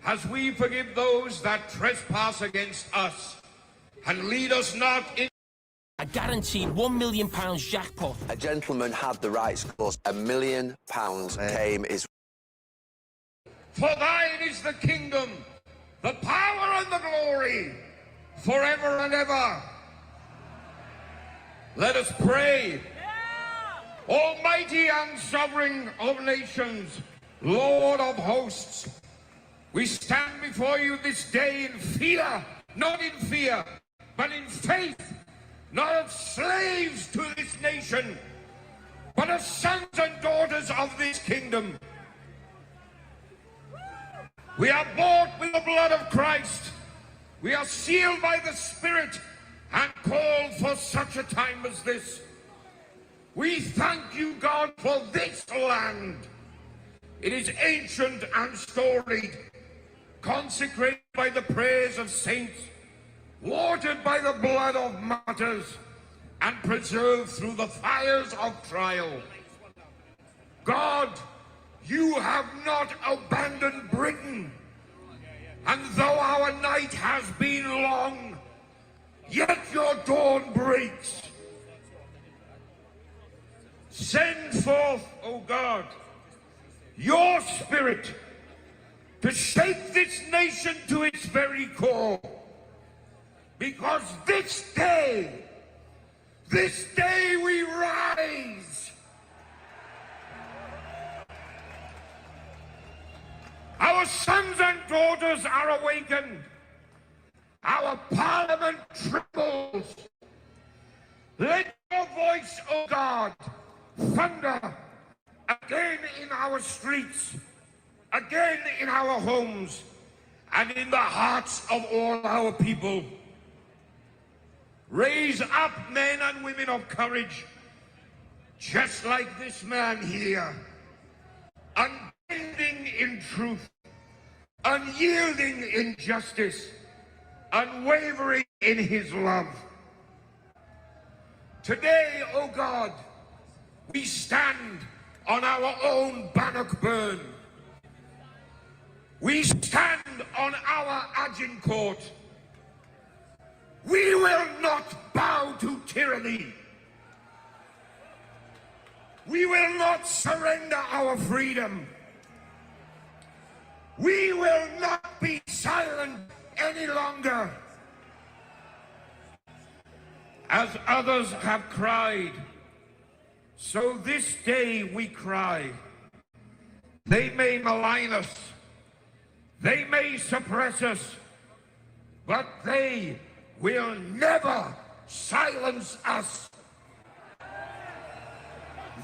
as we forgive those that trespass against us. And lead us not into A guaranteed £1 million jackpot. A gentleman had the right score. £1 million came his. For thine is the kingdom, the power and the glory, forever and ever. Let us pray. Almighty and sovereign of nations, Lord of hosts, we stand before you this day in fear, not in fear, but in faith, not as slaves to this nation, but as sons and daughters of this kingdom. We are bought with the blood of Christ. We are sealed by the Spirit and called for such a time as this. We thank you, God, for this land. It is ancient and storied, consecrated by the prayers of saints, watered by the blood of martyrs, and preserved through the fires of trial. God, you have not abandoned Britain, and though our night has been long, yet your dawn breaks. Send forth, O God, your Spirit to shake this nation to its very core. Because this day we rise. Our sons and daughters are awakened. Our parliament trembles. Let your voice, O God, thunder again in our streets, again in our homes, and in the hearts of all our people. Raise up men and women of courage, just like this man here, unbending in truth, unyielding in justice, unwavering in his love. Today, O God, we stand on our own Bannockburn. We stand on our Agincourt. We will not bow to tyranny. We will not surrender our freedom. We will not be silent any longer. As others have cried, so this day we cry. They may malign us, they may suppress us, but they will never silence us.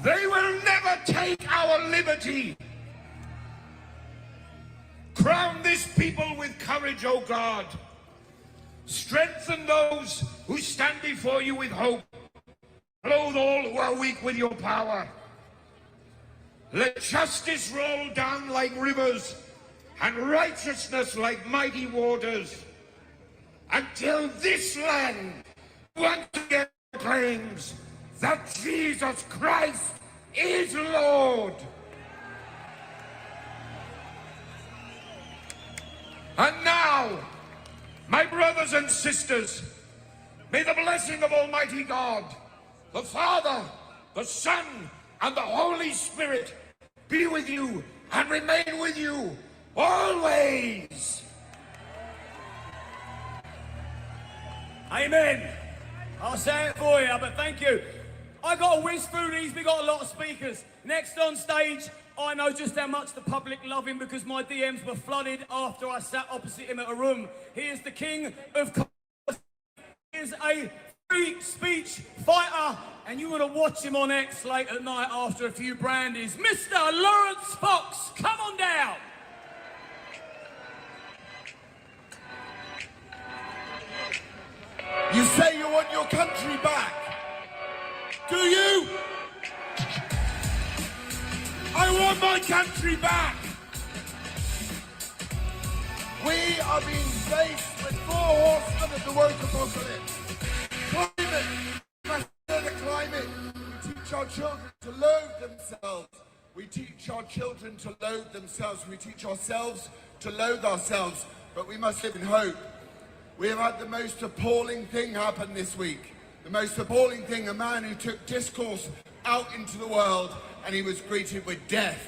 They will never take our liberty. Crown this people with courage, O God. Strengthen those who stand before you with hope. Clothe all who are weak with your power. Let justice roll down like rivers and righteousness like mighty waters, until this land once again proclaims that Jesus Christ is Lord. And now, my brothers and sisters, may the blessing of Almighty God, the Father, the Son, and the Holy Spirit be with you and remain with you always. Amen. I'll say it for you, but thank you. I got to whiz through these. We got a lot of speakers. Next on stage, I know just how much the public love him because my DMs were flooded after I sat opposite him at a room. He is the king of comedy. He is a free speech fighter, and you want to watch him on X late at night after a few brandies. Mr. Lawrence Fox, come on down. You say you want your country back. Do you? I want my country back. We are being faced with 4 horsemen of the woke apocalypse. Climate. The climate. We teach our children to loathe themselves. We teach our children to loathe themselves. We teach ourselves to loathe ourselves. But we must live in hope. We have had the most appalling thing happen this week. The most appalling thing, a man who took discourse out into the world and he was greeted with death.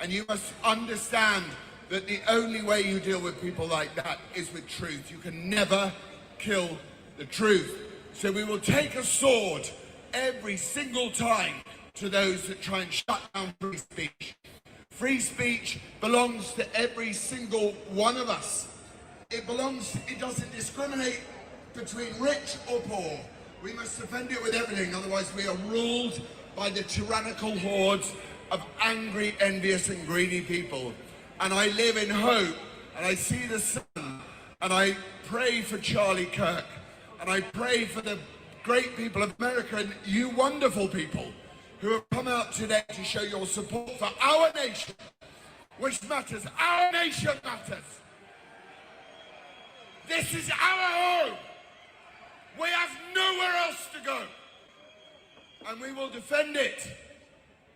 And you must understand that the only way you deal with people like that is with truth. You can never kill the truth. So we will take a sword every single time to those that try and shut down free speech. Free speech belongs to every single one of us. It doesn't discriminate between rich or poor. We must defend it with everything, otherwise we are ruled by the tyrannical hordes of angry, envious and greedy people. And I live in hope, and I see the sun, and I pray for Charlie Kirk, and I pray for the great people of America and you wonderful people who have come out today to show your support for our nation, which matters. Our nation matters. This is our home. We have nowhere else to go. And we will defend it.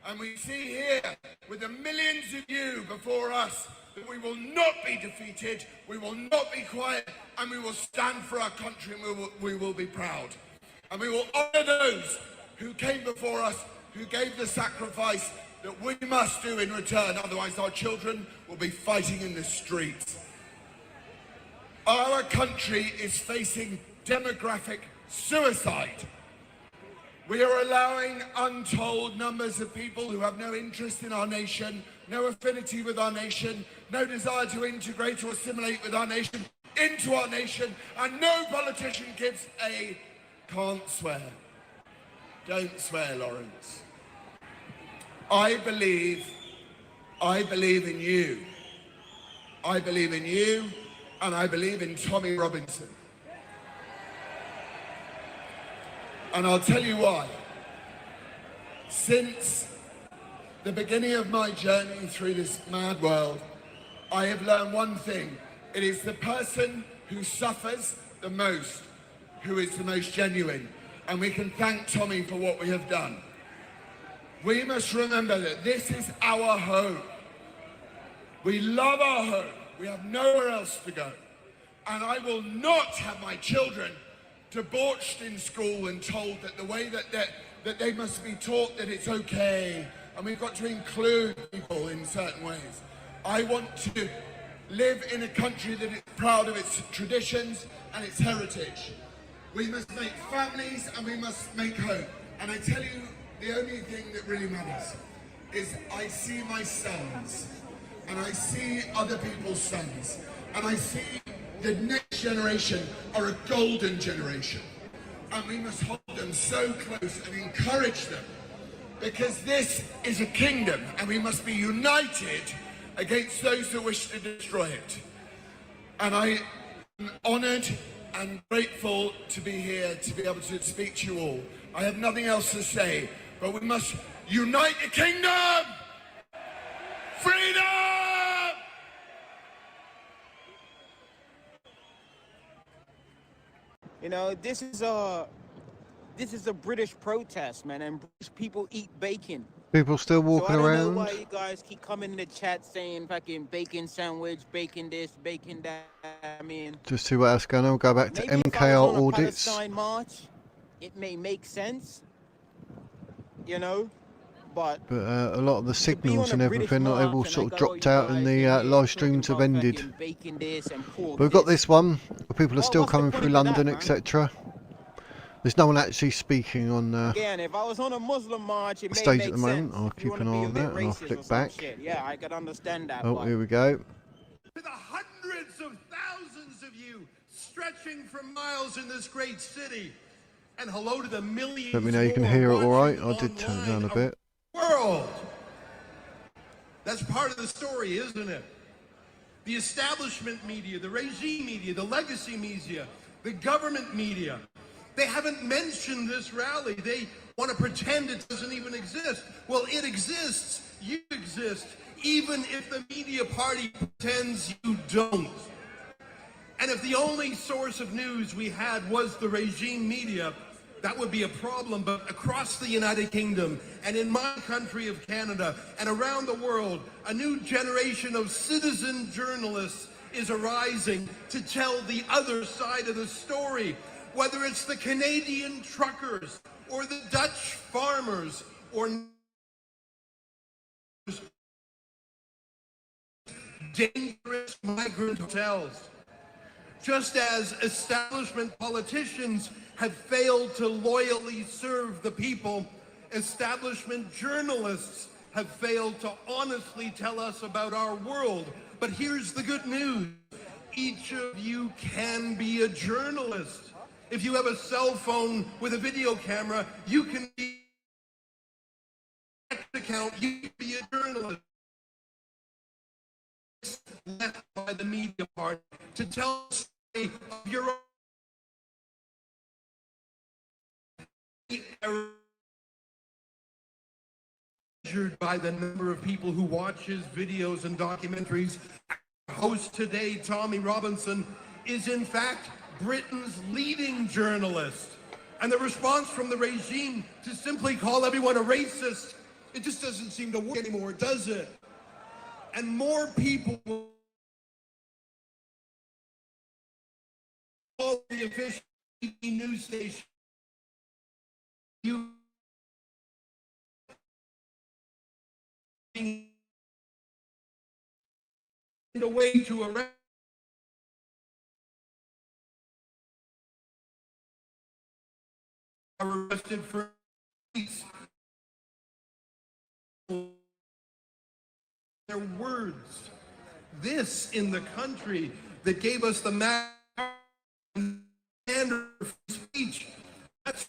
And we see here, with the millions of you before us, that we will not be defeated, we will not be quiet, and we will stand for our country, and we will be proud. And we will honour those who came before us, who gave the sacrifice that we must do in return, otherwise our children will be fighting in the streets. Our country is facing demographic suicide. We are allowing untold numbers of people who have no interest in our nation, no affinity with our nation, no desire to integrate or assimilate with our nation, into our nation, and no politician gives a can't swear. Don't swear, Lawrence. I believe in you. I believe in you, and I believe in Tommy Robinson. And I'll tell you why. Since the beginning of my journey through this mad world, I have learned one thing. It is the person who suffers the most who is the most genuine. And we can thank Tommy for what we have done. We must remember that this is our home. We love our home. We have nowhere else to go. And I will not have my children debauched in school and told that the way that they must be taught that it's okay and we've got to include people in certain ways. I want to live in a country that is proud of its traditions and its heritage. We must make families and we must make hope. And I tell you, the only thing that really matters is I see my sons and I see other people's sons and I see the next generation are a golden generation, and we must hold them so close and encourage them, because this is a kingdom and we must be united against those who wish to destroy it. And I am honoured and grateful to be here, to be able to speak to you all. I have nothing else to say, but we must unite the kingdom! Freedom! You know, this is a British protest, man, and British people eat bacon. People still walking so I don't around. know why you guys keep coming in the chat saying fucking bacon sandwich, bacon this, bacon that. I mean, Just see what else going on. We'll go back to maybe if I MKR was on a audits. Palestine march, it may make sense, you know. But A lot of the signals and British everything, they've all sort of dropped out and the live streams have ended. But we've got this one, where people are still coming through London, etc. There's no one actually speaking on again, if I was on a Muslim march, it the may stage make at the moment. sense. I'll If you keep an wanna eye be a on bit that and I'll racist or flick some back. shit. Yeah, I can understand that. Oh, but here we go. To the hundreds of thousands of you stretching for miles in this great city, and hello to the millions. Let me know you can hear it all right. I did turn it down a bit. World. That's part of the story, isn't it? The establishment media, the regime media, the legacy media, the government media. They haven't mentioned this rally. They want to pretend it doesn't even exist. Well, it exists. You exist, even if the media party pretends you don't. And if the only source of news we had was the regime media, that would be a problem. But across the United Kingdom and in my country of Canada and around the world, a new generation of citizen journalists is arising to tell the other side of the story. whether it's the Canadian truckers or the Dutch farmers or dangerous migrant hotels. Just as establishment politicians have failed to loyally serve the people, establishment journalists have failed to honestly tell us about our world. But here's the good news. Each of you can be a journalist. If you have a cell phone with a video camera, you can be an account, you can be a journalist. Left by the media part to tell the story of your own. Measured by the number of people who watch his videos and documentaries, our host today, Tommy Robinson, is in fact Britain's leading journalist. And the response from the regime to simply call everyone a racist, it just doesn't seem to work anymore, does it? And more people will call the official news station. You a way to arrest are arrested for their words. This in the country that gave us the standard of speech. That's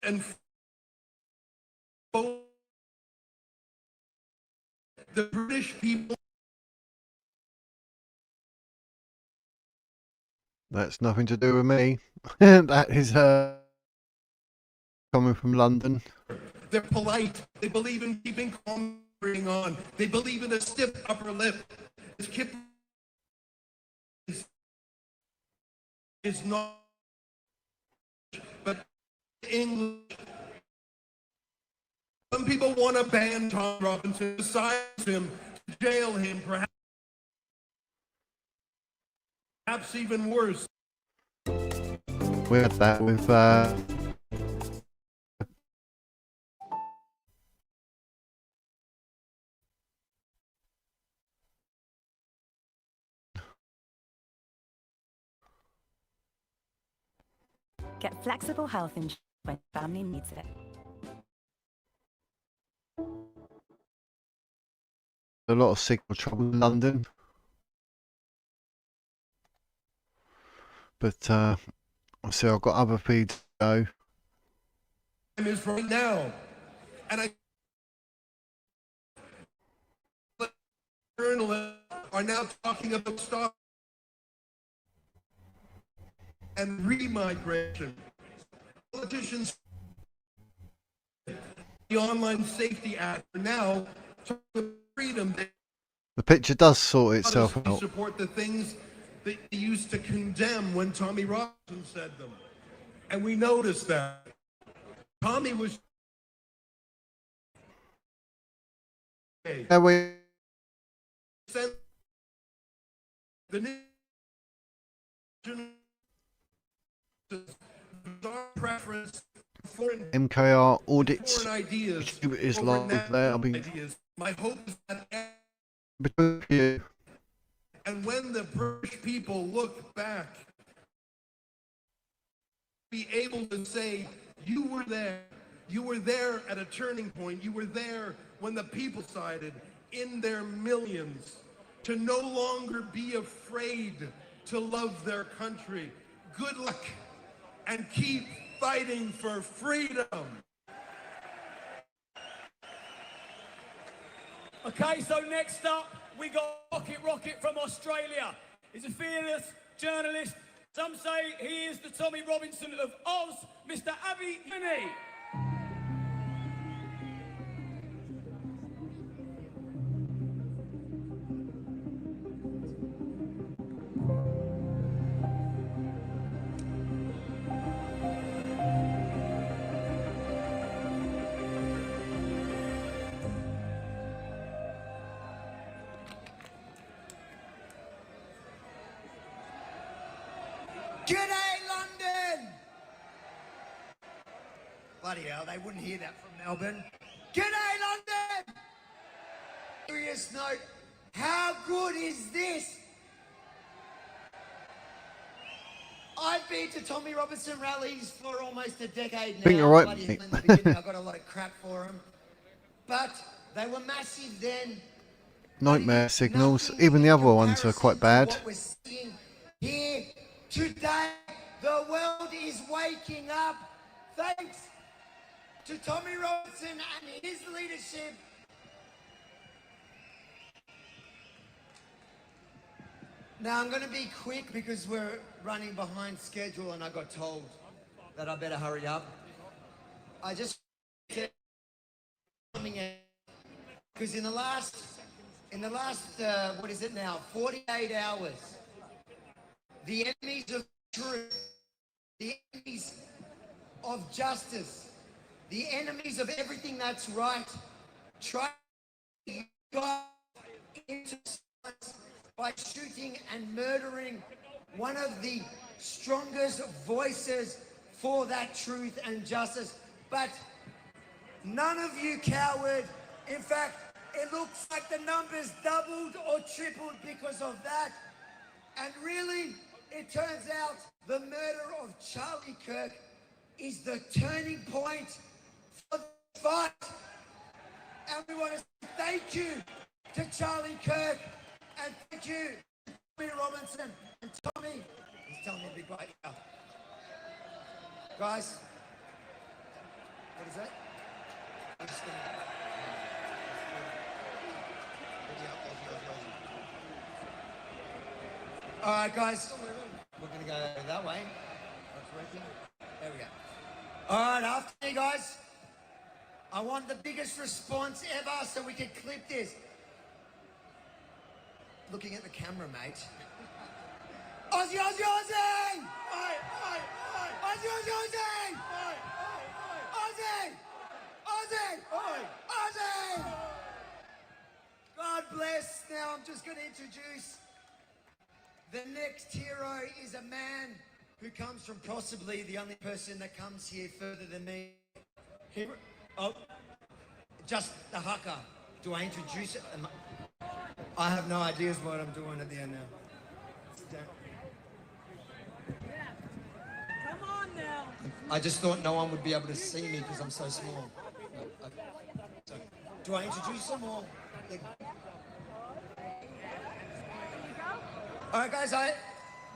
and the British people. That's nothing to do with me. That is coming from London. They're polite. They believe in keeping calm on. They believe in a stiff upper lip. This kid is not, but English. Some people want to ban Tom Robinson, to silence him, to jail him, perhaps even worse. We had that with Get flexible health insurance when family needs it. a lot of signal trouble in London. But so I've got other feeds to go. Is right now, and journalists are now talking about stop and remigration. Politicians, the Online Safety Act, are now talking about freedom. The picture does sort itself We out. support the things that they used to condemn when Tommy Robinson said them, and we noticed that Tommy was. We The preference for MKR audits. foreign ideas YouTube is over live there. I'll be ideas. My hope is that between you. and when the British people look back, be able to say, you were there. You were there at a turning point. You were there when the people decided in their millions to no longer be afraid to love their country. Good luck and keep fighting for freedom. Okay, so next up, we got Rocket from Australia. He's a fearless journalist. Some say he is the Tommy Robinson of Oz, Mr. Avi Yuni. G'day, London! Bloody hell, they wouldn't hear that from Melbourne. G'day, London! Serious note, how good is this? I've been to Tommy Robinson rallies for almost a decade now. I think you're right, Bloody mate. hell, in the beginning I got a lot of crap for them. But they were massive then. Nightmare signals. Even the other ones are quite bad. What we're seeing here today, the world is waking up thanks to Tommy Robinson and his leadership. Now I'm going to be quick because we're running behind schedule and I got told that I better hurry up. I just coming in because in the last what is it now, 48 hours, the enemies of truth, the enemies of justice, the enemies of everything that's right, try to go into silence by shooting and murdering one of the strongest voices for that truth and justice. But none of you coward. In fact, it looks like the numbers doubled or tripled because of that. And really, it turns out the murder of Charlie Kirk is the turning point for the fight. And we want to say thank you to Charlie Kirk and thank you to Tommy Robinson. And Tommy, he's telling me to be quiet now. Guys, what is that? I'm just gonna... All right, guys, we're going to go that way. That's working. There we go. All right, after you guys, I want the biggest response ever so we can clip this. Looking at the camera, mate. Aussie, Aussie, Aussie! Oi, oi, oi! Aussie, Aussie, Aussie! Oi, oi, Aussie! Aussie! Oi, Aussie! God bless. Now I'm just going to introduce the next hero. Is a man who comes from possibly the only person that comes here further than me. Just the haka. Do I introduce it? I have no idea what I'm doing at the end now. Come on now. I just thought no one would be able to see me because I'm so small. So, do I introduce them or? All right, guys,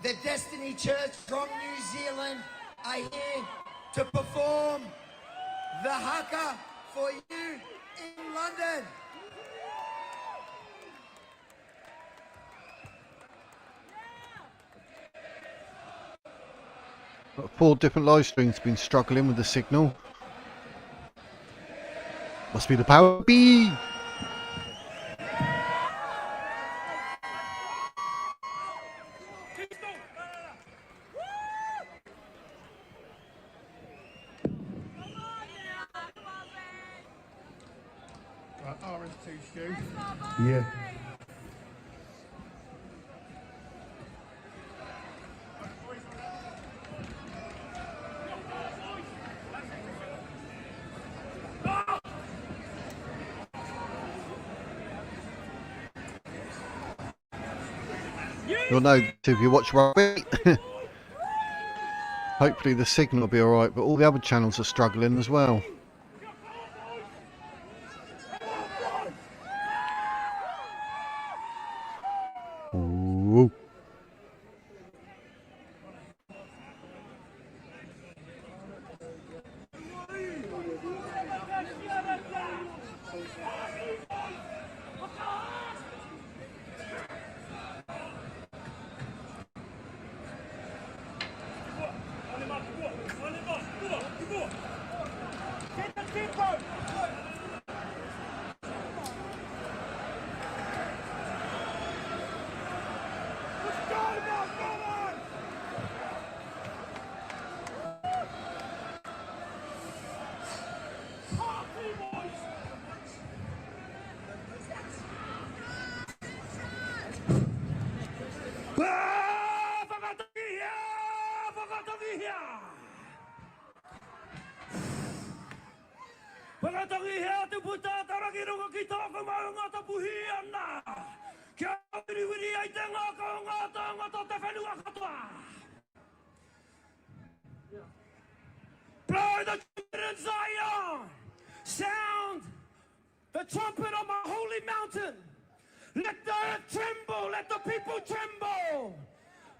the Destiny Church from New Zealand are here to perform the haka for you in London. Got 4 different live streams been struggling with the signal. Must be the power B. RS2 Stu. Yeah. You'll know if you watch rugby. Hopefully the signal will be alright, but all the other channels are struggling as well. Ooh. Blow the trumpet in Zion. Sound the trumpet on my holy mountain. Let the earth tremble. Let the people tremble.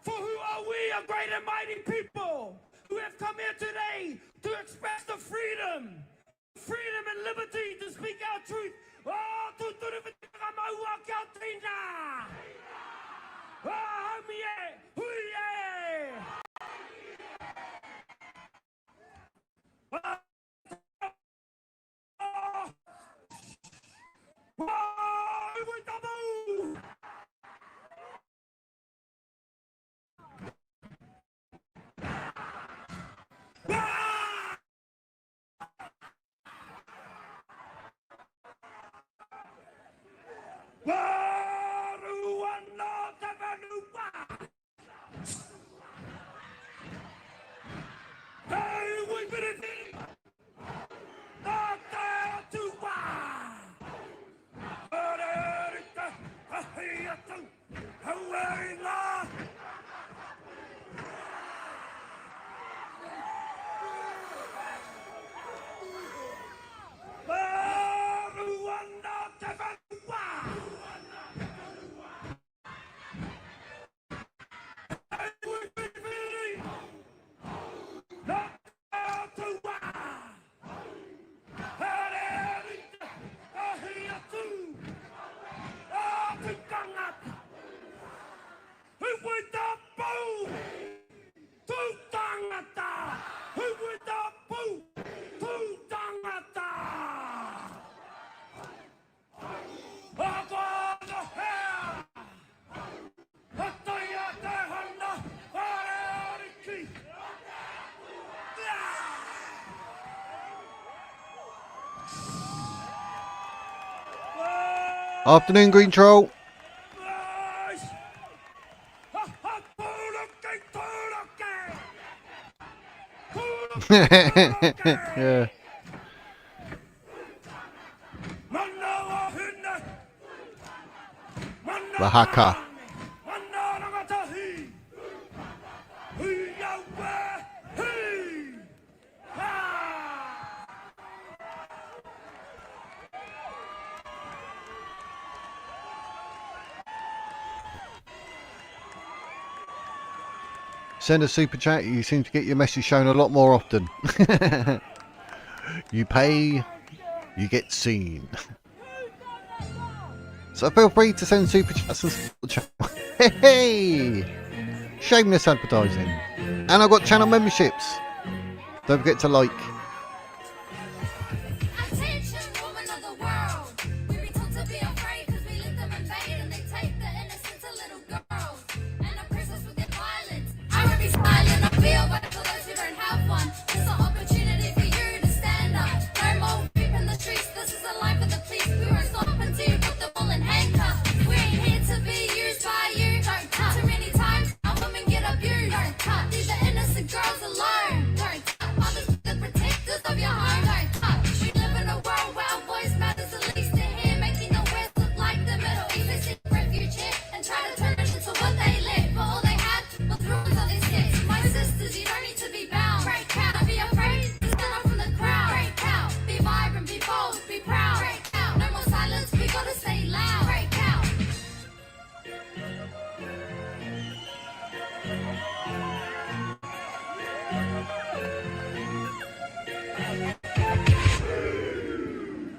For who are we, a great and mighty people, who have come here today to express the freedom and liberty to speak our truth. Oh, to the Afternoon, Green Troll. Yeah. Bahaka. Send a super chat, you seem to get your message shown a lot more often. You pay, you get seen. So feel free to send super chats and support the channel. Hey! Shameless advertising. And I've got channel memberships. Don't forget to like.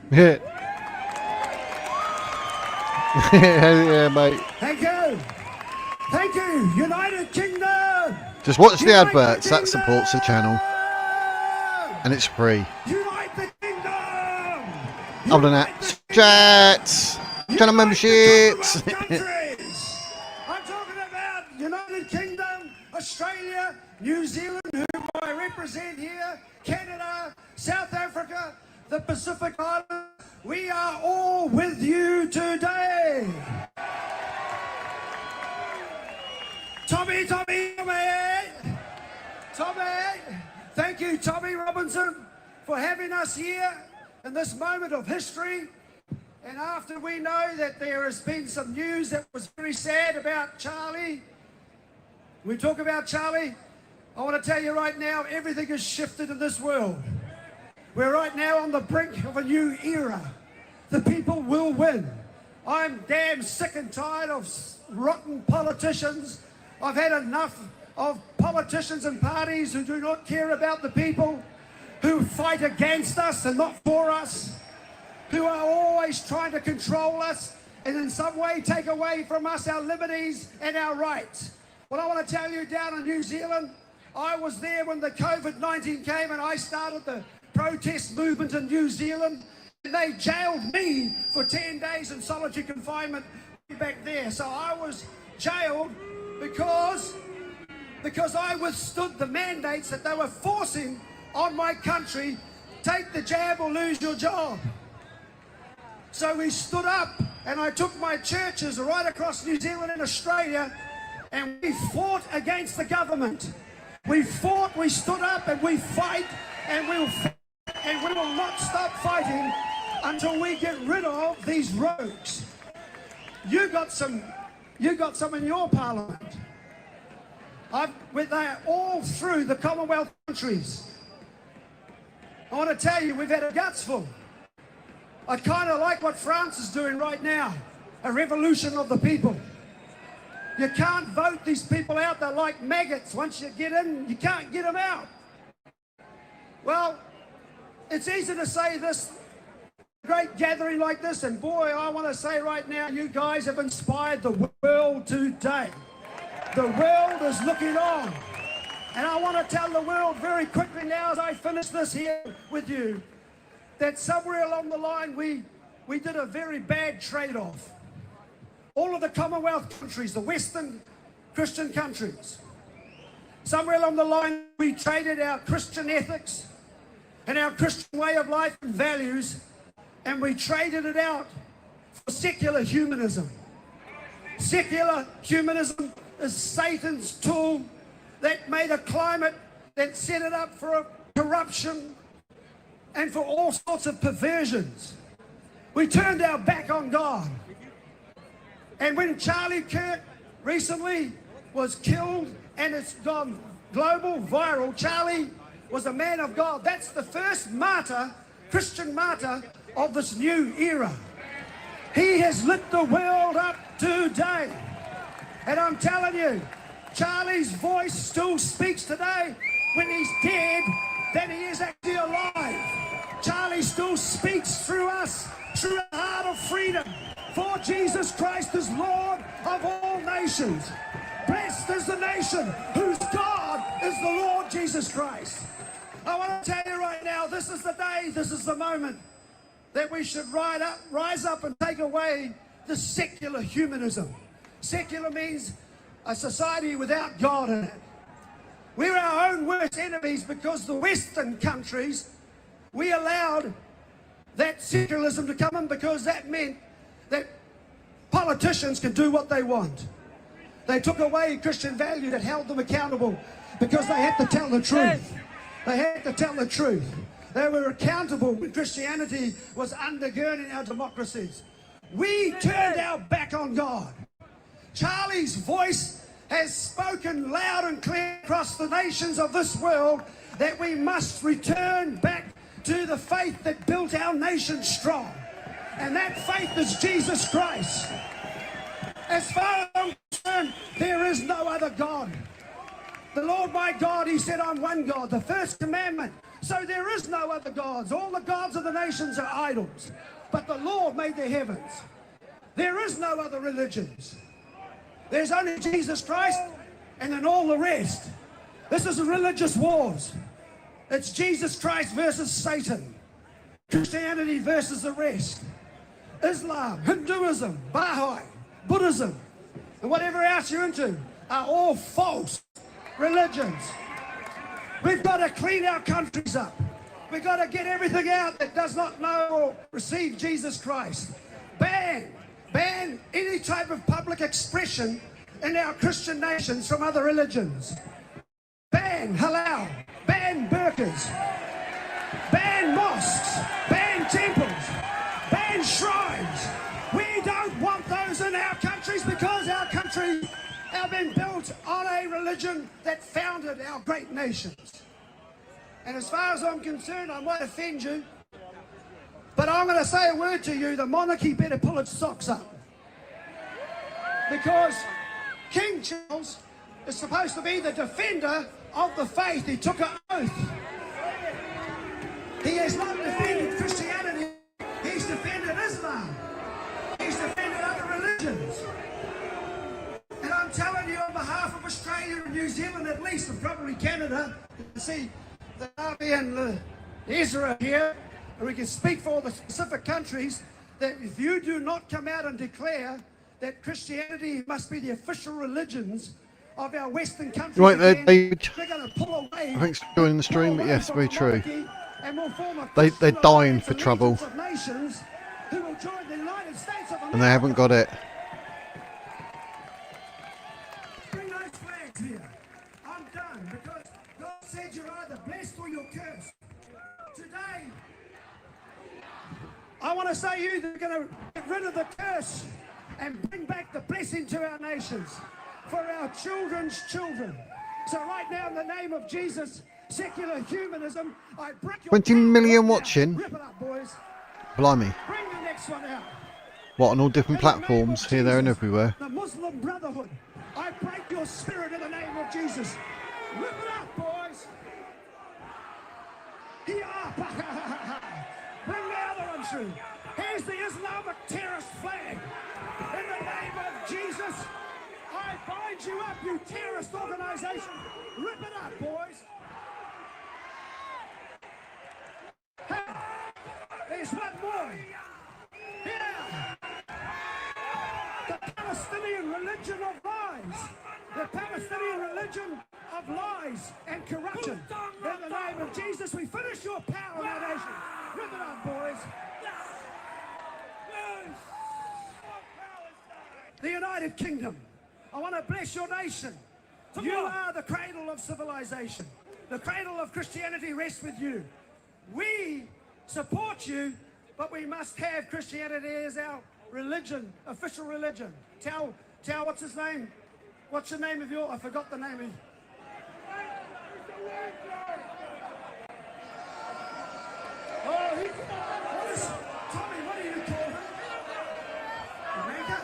Yeah. Yeah, mate. Thank you. Thank you, United Kingdom. Just watch the adverts, that supports the channel. And it's free. United Kingdom. Other than that, chats, channel memberships. I'm talking about United Kingdom, Australia, New Zealand, whom I represent here, Canada, South Africa, the Pacific Islands. We are all with you today. Tommy, thank you, Tommy Robinson, for having us here in this moment of history, and after we know that there has been some news that was very sad about Charlie, we talk about Charlie, I want to tell you right now, everything has shifted in this world. We're right now on the brink of a new era. The people will win. I'm damn sick and tired of rotten politicians. I've had enough of politicians and parties who do not care about the people, who fight against us and not for us, who are always trying to control us and in some way take away from us our liberties and our rights. Well, I want to tell you, down in New Zealand, I was there when the COVID-19 came and I started the protest movement in New Zealand. They jailed me for 10 days in solitary confinement back there. So I was jailed because I withstood the mandates that they were forcing on my country. Take the jab or lose your job. So we stood up, and I took my churches right across New Zealand and Australia, and we fought against the government. We fought, we stood up, and we fight, and we will not stop fighting until we get rid of these rogues. You got some in your parliament. They're all through the Commonwealth countries. I want to tell you, we've had a gutsful. I kind of like what France is doing right now, a revolution of the people. You can't vote these people out. They're like maggots. Once you get in, you can't get them out. Well, it's easy to say this, great gathering like this, and boy, I want to say right now, you guys have inspired the world today. The world is looking on. And I want to tell the world very quickly now as I finish this here with you, that somewhere along the line we did a very bad trade-off. All of the Commonwealth countries, the Western Christian countries, somewhere along the line we traded our Christian ethics and our Christian way of life and values, and we traded it out for secular humanism. Secular humanism is Satan's tool that made a climate that set it up for corruption and for all sorts of perversions. We turned our back on God. And when Charlie Kirk recently was killed and it's gone global, viral, Charlie was a man of God. That's the first martyr, Christian martyr of this new era. He has lit the world up today. And I'm telling you, Charlie's voice still speaks today when he's dead than he is actually alive. Charlie still speaks through us, through a heart of freedom. For Jesus Christ is Lord of all nations. Blessed is the nation whose God is the Lord Jesus Christ. I want to tell you right now, this is the day, this is the moment that we should rise up and take away the secular humanism. Secular means a society without God in it. We're our own worst enemies because the Western countries, we allowed that secularism to come in because that meant that politicians can do what they want. They took away Christian value that held them accountable because they had to tell the truth. They had to tell the truth. They were accountable when Christianity was undergirding our democracies. We turned our back on God. Charlie's voice has spoken loud and clear across the nations of this world that we must return back to the faith that built our nation strong. And that faith is Jesus Christ. As far as I'm concerned, there is no other God. The Lord my God, he said, I'm one God, the first commandment. So there is no other gods. All the gods of the nations are idols. But the Lord made the heavens. There is no other religions. There's only Jesus Christ and then all the rest. This is religious wars. It's Jesus Christ versus Satan. Christianity versus the rest. Islam, Hinduism, Baha'i, Buddhism, and whatever else you're into are all false religions. We've got to clean our countries up. We've got to get everything out that does not know or receive Jesus Christ. Ban any type of public expression in our Christian nations from other religions. Ban halal, ban burqas, ban ban mosques, ban temples, ban shrines. We don't want those in our countries because our country have been built on a religion that founded our great nations. And as far as I'm concerned, I might offend you, but I'm going to say a word to you. The monarchy better pull its socks up. Because King Charles is supposed to be the defender of the faith. He took an oath. He has not defended Christianity. He's defended Islam. He's defended other religions. And I'm telling you on behalf of Australia and New Zealand at least, and probably Canada, you see the Army and Israel here, and we can speak for the specific countries, that if you do not come out and declare that Christianity must be the official religions of our Western countries, Right there, David. they're going to pull away. Thanks for joining the stream, but yes, very true. And we'll form a They're dying for trouble, of nations who will join the United States of America. and they haven't got it. Bring those flags here. I'm done, because God said you're either blessed or you're cursed. Today, I want to say you, they're going to get rid of the curse and bring back the blessing to our nations for our children's children. So right now, in the name of Jesus, secular humanism, I break your 20 million watching. Rip it up, boys. Blimey. Bring the next one out. What, on all different platforms, here, there and everywhere. The Muslim Brotherhood, I break your spirit in the name of Jesus. Rip it up, boys. Bring the other one through. Here's the Islamic terrorist flag. In the name of Jesus, I bind you up, you terrorist organization. Rip it up, boys. Hey, there's one more. Here. The Palestinian religion of lies. The Palestinian religion of lies and corruption. In the name of Jesus, we finish your power in our nation. Rip it up, boys. The United Kingdom, I want to bless your nation. You are the cradle of civilization. The cradle of Christianity rests with you. We support you, but we must have Christianity as our religion, official religion. Tell, what's his name? What's the name of your, I forgot the name of. Oh, what is, Tommy, what do you call him? America?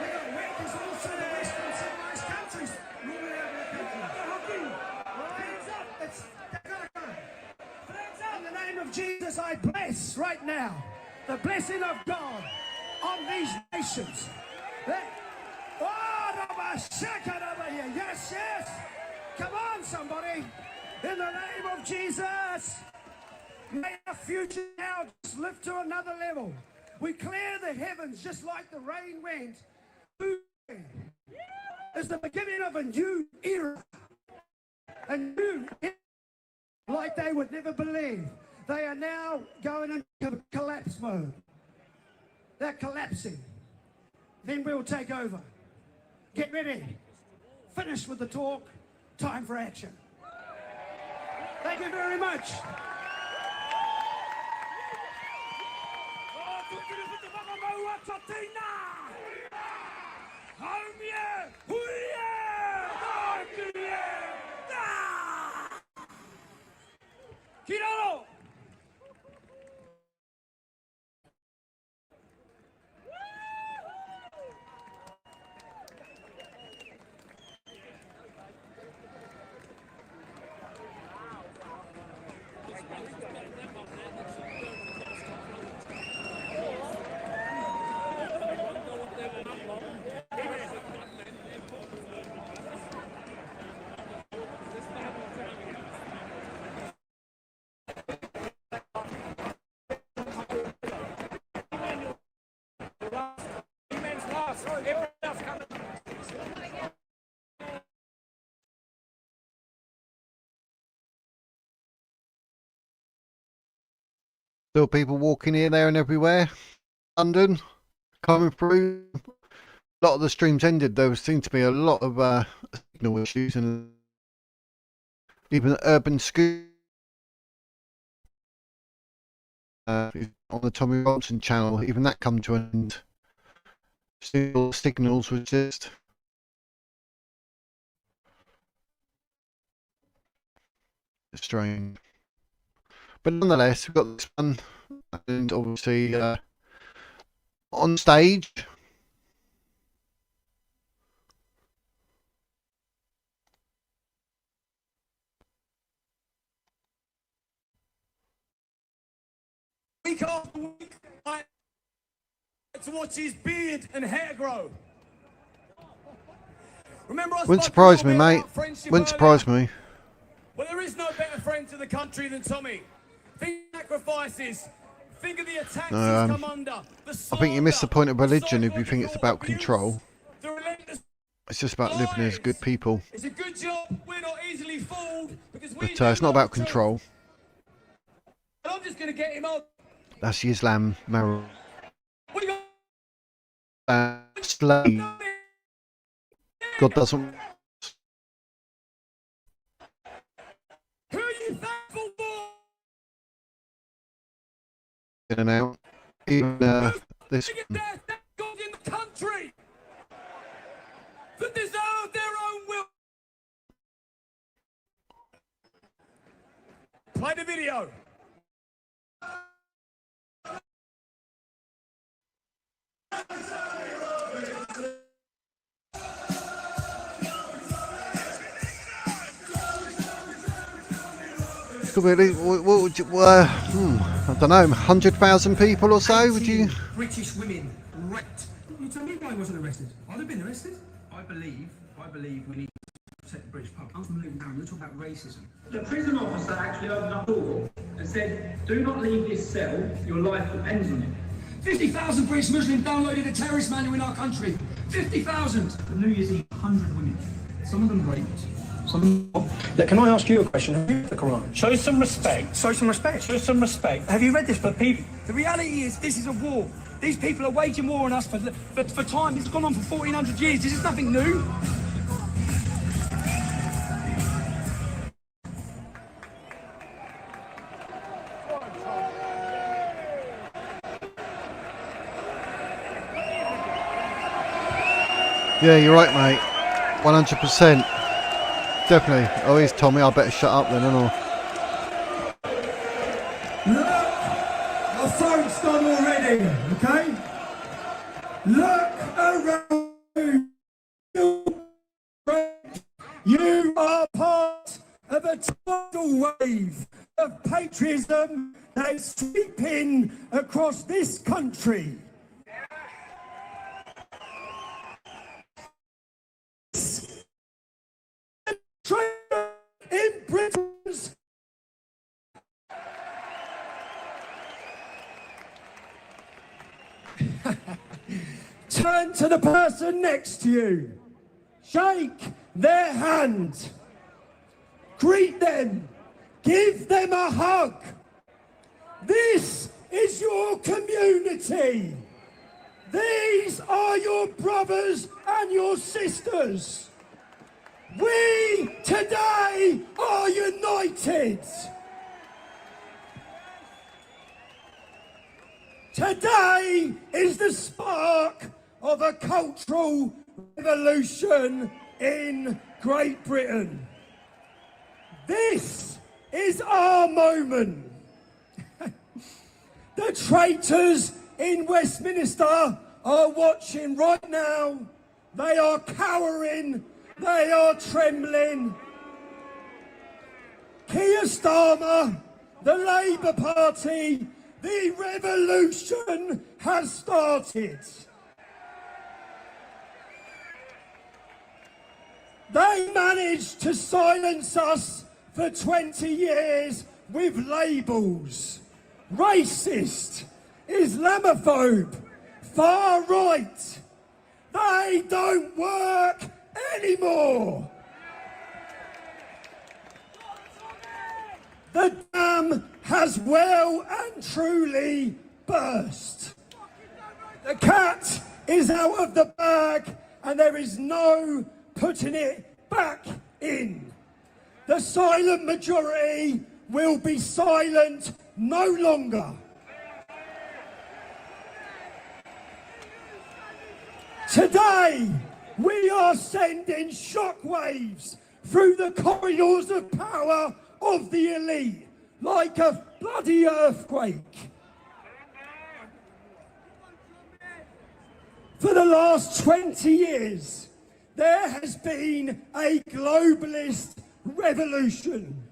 We got Americans all through the Western civilized countries ruling out our country. Right? It's, they've got to go. In the name of Jesus, I bless right now the blessing of God on these nations. Yes, yes. Come on, somebody. In the name of Jesus. May our future now just lift to another level. We clear the heavens just like the rain went. It's the beginning of a new era. A new era like they would never believe. They are now going into collapse mode. They're collapsing. Then we'll take over. Get ready. Finish with the talk. Time for action. Thank you very much. Still people walking here, there and everywhere. London, coming through. A lot of the streams ended. There seemed to be a lot of signal issues and even the urban scoop on the Tommy Robinson channel, even that come to an end. Still, signals was just strange. But nonetheless, we've got this one, and obviously on stage. Week after week, I had to watch his beard and hair grow. Remember, I Wouldn't spoke surprise a me, little bit mate. about friendship Wouldn't earlier? surprise me. Well, there is no better friend to the country than Tommy. Think of the sacrifices. Think of the attacks he's come under. I think you miss the point of religion if you think it's about control. It's just about living as good people. It's a good job. We're not easily fooled because we But it's not about control. I'm just going to get him on. That's the Islam marrow. What do you got? Slave. God doesn't. Who are you thankful for? In and out. Even this. God in the country that deserve their own will. Play the video. Really, what would you, I don't know, 100,000 people or so, would you? British women raped. You tell me why he wasn't arrested. I'd have been arrested. I believe we need to protect the British public. I'm from Luton Town, you're talking about racism. The prison officer actually opened up the door and said, do not leave this cell, your life depends on it. 50,000 British Muslims downloaded a terrorist manual in our country. 50,000! The New Year's Eve, 100 women. Some of them raped. Can I ask you a question? Have you read the Quran? Show some respect. Show some respect. Show some respect. Have you read this for people? The reality is, this is a war. These people are waging war on us for time. It's gone on for 1,400 years. This is nothing new. Yeah, you're right, mate. 100%. Definitely. Oh, here's Tommy. I better shut up then, don't I? Look, our phone's done already, okay? Look around you. You are part of a tidal wave of patriotism that is sweeping across this country. In Britain's turn to the person next to you, shake their hand, greet them, give them a hug. This is your community. These are your brothers and your sisters. We today are united. Today is the spark of a cultural revolution in Great Britain. This is our moment. The traitors in Westminster are watching right now. They are cowering. They are trembling. Keir Starmer, the Labour Party, the revolution has started. They managed to silence us for 20 years with labels. Racist, Islamophobe, far right. They don't work anymore. The dam has well and truly burst. The cat is out of the bag and there is no putting it back in. The silent majority will be silent no longer. Today, we are sending shockwaves through the corridors of power of the elite, like a bloody earthquake. For the last 20 years, there has been a globalist revolution.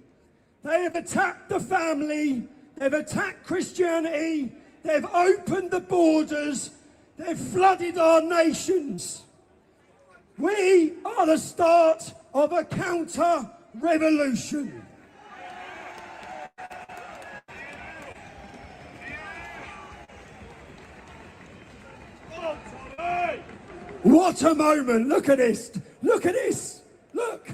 They have attacked the family, they've attacked Christianity, they've opened the borders, they've flooded our nations. We are the start of a counter-revolution. What a moment! Look at this! Look at this! Look!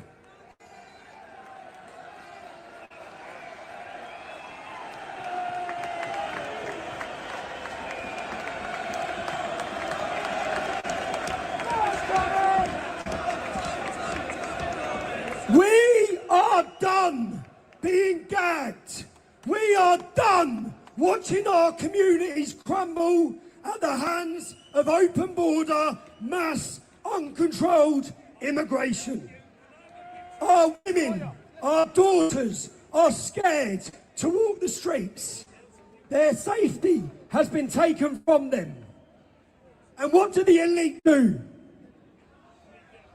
We are done being gagged. We are done watching our communities crumble at the hands of open border, mass, uncontrolled immigration. Our women, our daughters are scared to walk the streets. Their safety has been taken from them. And what do the elite do?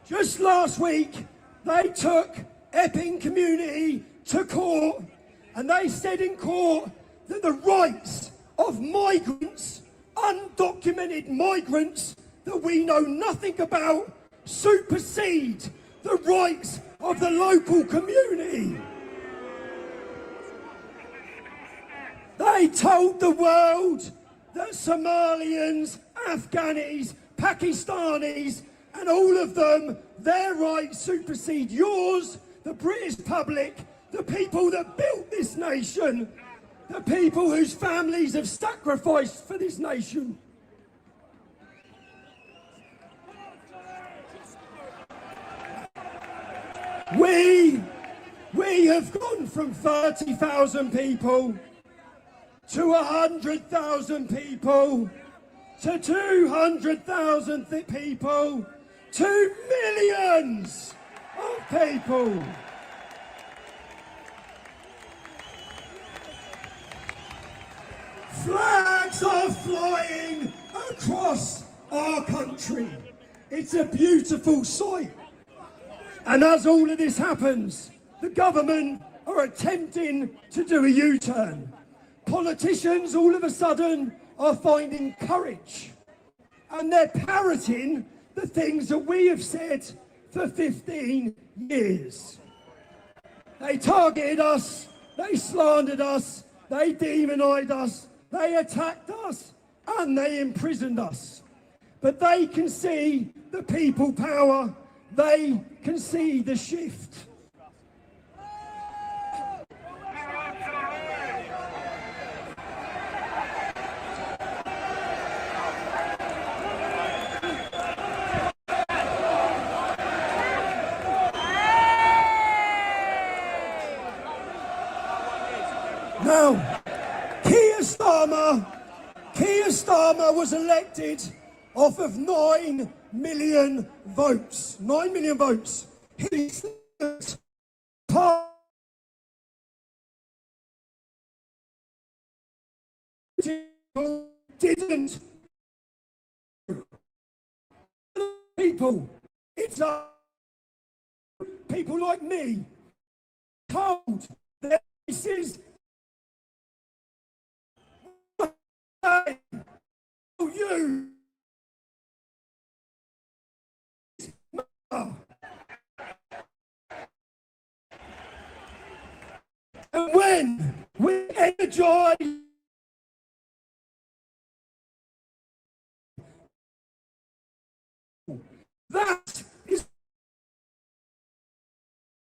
Just last week, they took Epping community to court, and they said in court that the rights of migrants, undocumented migrants that we know nothing about, supersede the rights of the local community. They told the world that Somalians, Afghanis, Pakistanis, and all of them, their rights supersede yours, the British public, the people that built this nation, the people whose families have sacrificed for this nation. We have gone from 30,000 people to 100,000 people to 200,000 people to millions of people. Flags are flying across our country. It's a beautiful sight. And as all of this happens, the government are attempting to do a U-turn. Politicians all of a sudden are finding courage. And they're parroting the things that we have said for 15 years. They targeted us, they slandered us, they demonised us, they attacked us, and they imprisoned us. But they can see the people power, they can see the shift. Now, Keir Starmer was elected off of 9 million votes. 9 million votes. He didn't. People, it's people like me told that this is you. And when we energize that is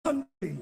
country.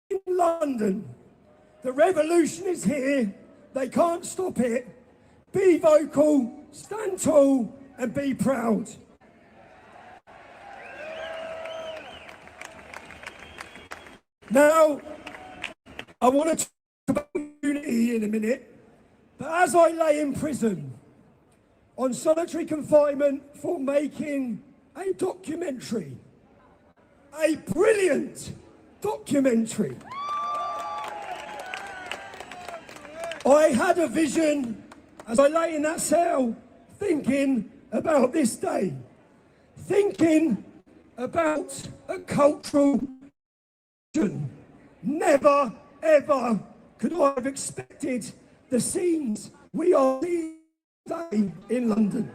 In London, the revolution is here. They can't stop it. Be vocal, stand tall, and be proud. Now, I want to talk about unity in a minute, but as I lay in prison on solitary confinement for making a documentary, a brilliant documentary, I had a vision as I lay in that cell thinking about this day, thinking about a cultural revolution. Never, ever could I have expected the scenes we are seeing today in London.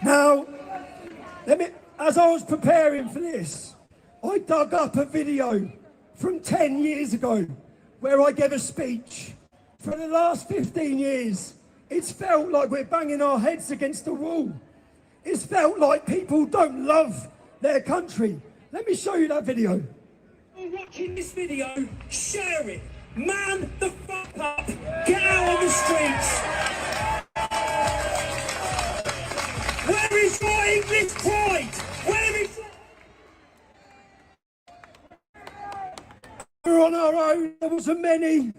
Now, as I was preparing for this, I dug up a video from 10 years ago where I gave a speech. For the last 15 years, it's felt like we're banging our heads against the wall. It's felt like people don't love their country. Let me show you that video. If you're watching this video, share it. Man the fuck up. Get out on the streets. Where is your English pride? Where is your... We're on our own, there wasn't many.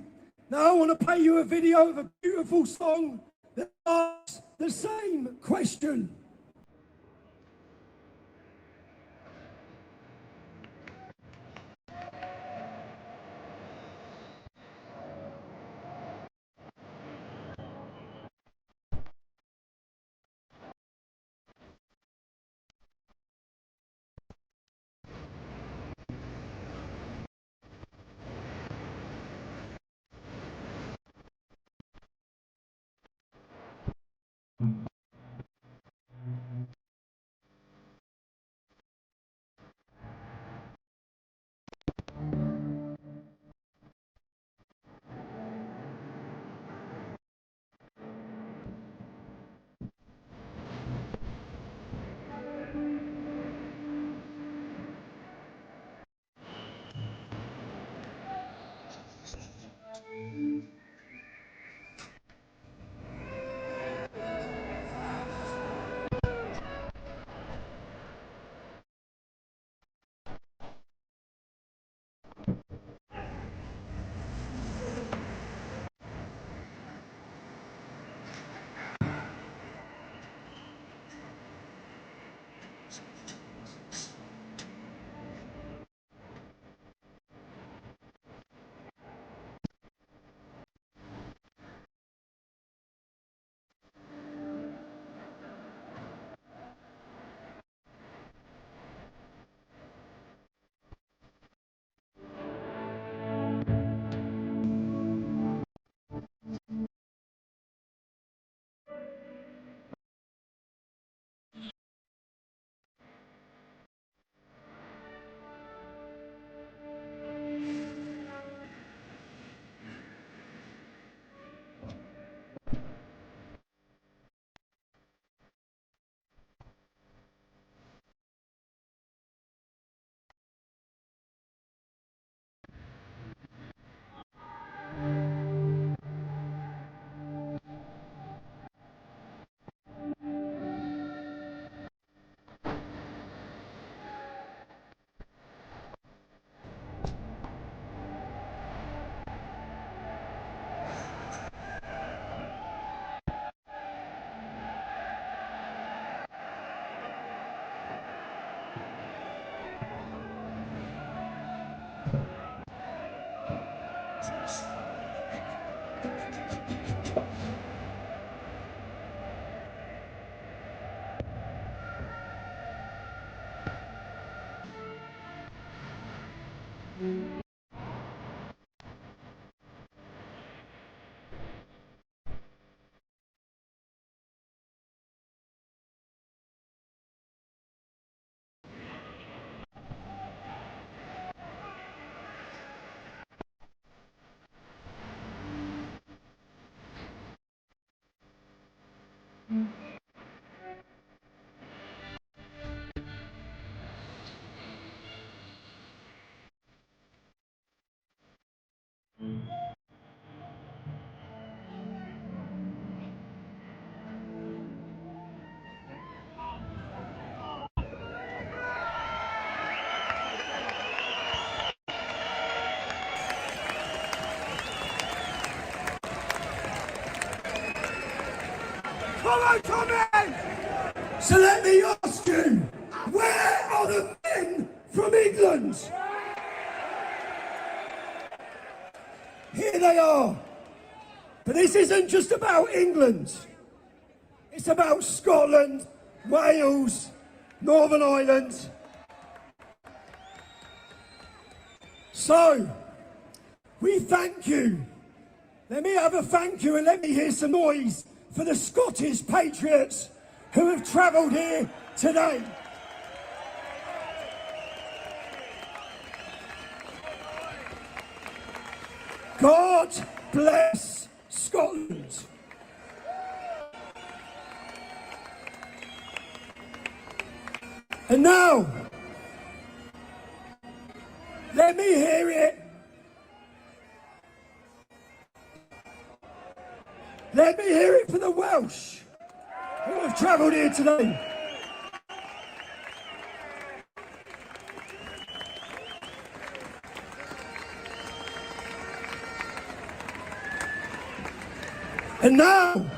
Now I want to play you a video of a beautiful song that asks the same question. Come on, Tommy! So let me ask you, where are the men from England? Here they are. But this isn't just about England. It's about Scotland, Wales, Northern Ireland. So, we thank you. Let me have a thank you and let me hear some noise for the Scottish patriots who have travelled here today. God bless Scotland. And now, let me hear it. Let me hear it for the Welsh who have travelled here today. And now,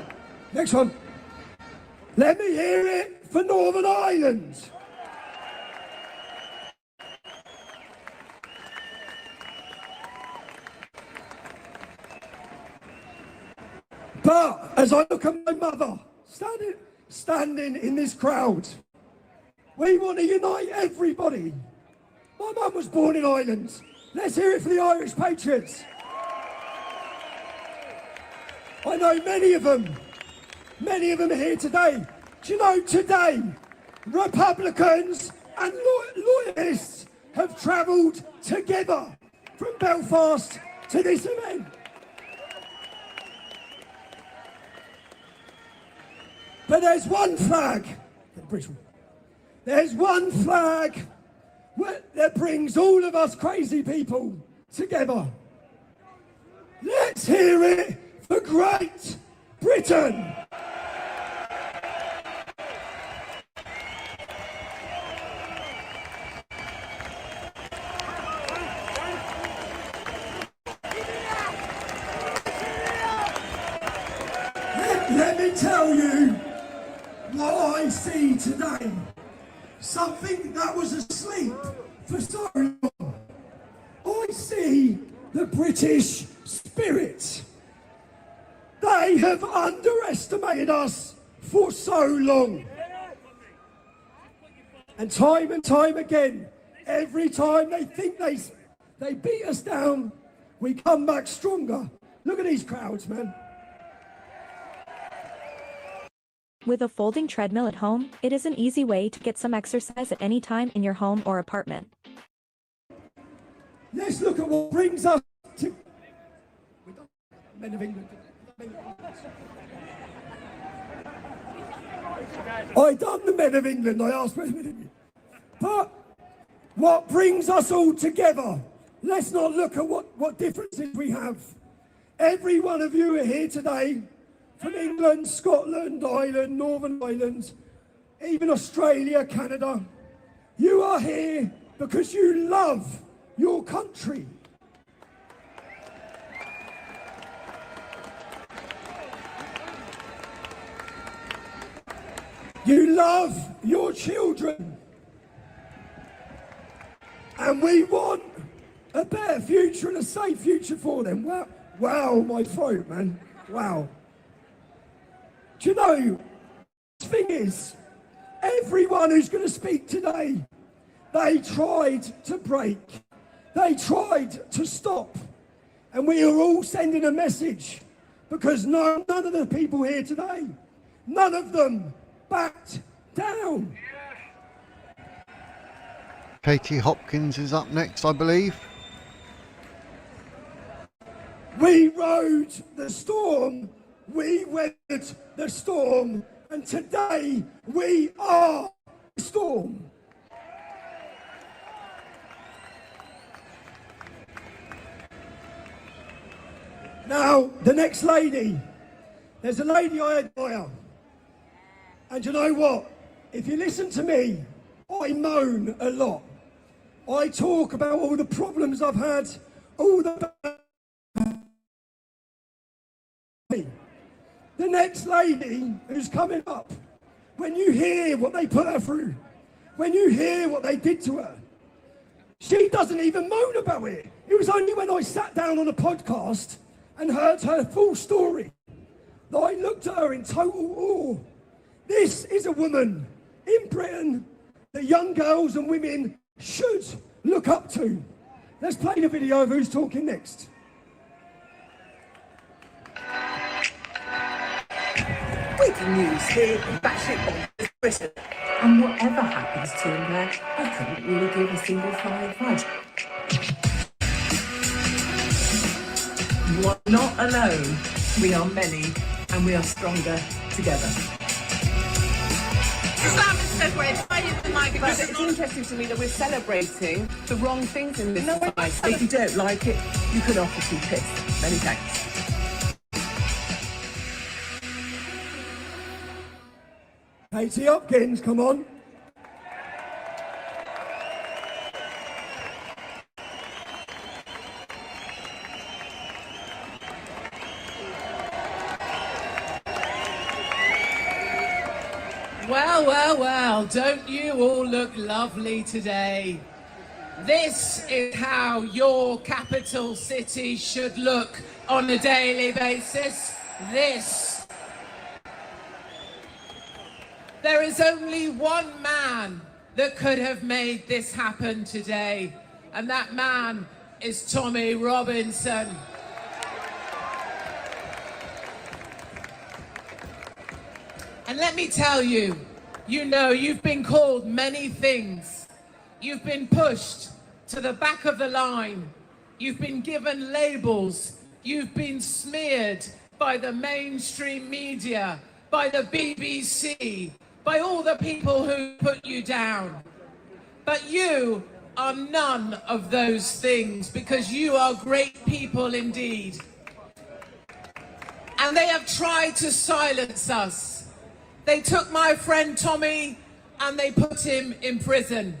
next one. Let me hear it for Northern Ireland. But as I look at my mother standing in this crowd, we want to unite everybody. My mum was born in Ireland. Let's hear it for the Irish patriots. I know many of them are here today. Do you know today, Republicans and loyalists have travelled together from Belfast to this event. But there's one flag, there's one flag that brings all of us crazy people together. Let's hear it for Great Britain. Let me tell you what I see today. Something that was asleep for so long. I see the British spirit. They have underestimated us for so long. And time again, every time they think they beat us down, we come back stronger. Look at these crowds, man. With a folding treadmill at home, it is an easy way to get some exercise at any time in your home or apartment. Let's look at what brings us to Men of England. I done the Men of England, I asked Men of England. But what brings us all together? Let's not look at what differences we have. Every one of you are here today from England, Scotland, Ireland, Northern Ireland, even Australia, Canada. You are here because you love your country. You love your children. And we want a better future and a safe future for them. Wow, wow, my throat, man. Wow. Do you know, the thing is, everyone who's going to speak today, they tried to break. They tried to stop. And we are all sending a message because none of the people here today, none of them backed down. Katie Hopkins is up next, I believe. We rode the storm, we weathered the storm, and today we are the storm. Now, the next lady, there's a lady I admire. And you know what? If you listen to me, I moan a lot. I talk about all the problems I've had, all the... The next lady who's coming up, when you hear what they put her through, when you hear what they did to her, she doesn't even moan about it. It was only when I sat down on a podcast and heard her full story that I looked at her in total awe. This is a woman in Britain that young girls and women should look up to. Let's play the video of who's talking next. Breaking news here in batshit bonkers Britain. And whatever happens to him there, I couldn't really give a single flying fudge. You are not alone. We are many, and we are stronger together. But it's interesting to me that we're celebrating the wrong things in this society. If you don't like it, you can offer to piss. Many thanks. Katie Hopkins, come on. Well, well, well, don't you all look lovely today? This is how your capital city should look on a daily basis. This. There is only one man that could have made this happen today, and that man is Tommy Robinson. And let me tell you, you know, you've been called many things. You've been pushed to the back of the line. You've been given labels. You've been smeared by the mainstream media, by the BBC, by all the people who put you down. But you are none of those things because you are great people indeed. And they have tried to silence us. They took my friend Tommy and they put him in prison.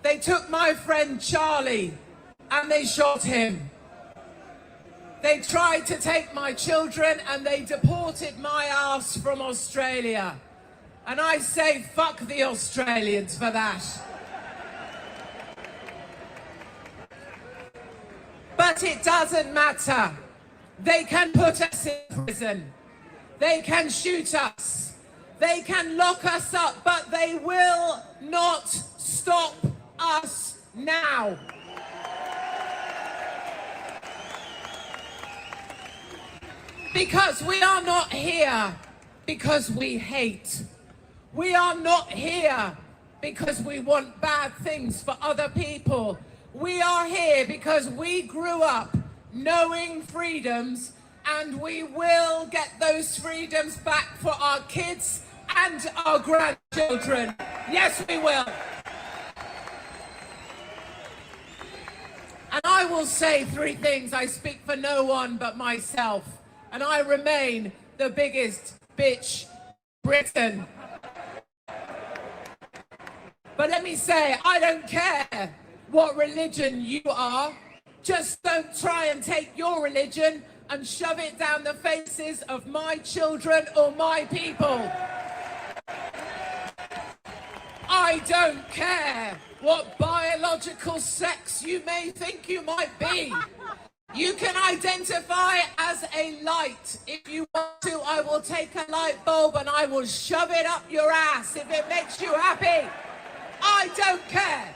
They took my friend Charlie and they shot him. They tried to take my children and they deported my ass from Australia. And I say fuck the Australians for that. But it doesn't matter. They can put us in prison. They can shoot us. They can lock us up, but they will not stop us now. Because we are not here because we hate. We are not here because we want bad things for other people. We are here because we grew up knowing freedoms, and we will get those freedoms back for our kids and our grandchildren. Yes, we will. And I will say three things. I speak for no one but myself. And I remain the biggest bitch in Britain. But let me say, I don't care what religion you are. Just don't try and take your religion and shove it down the faces of my children or my people. I don't care. what biological sex you may think you might be. You can identify as a light. If you want to, I will take a light bulb and I will shove it up your ass if it makes you happy. I don't care.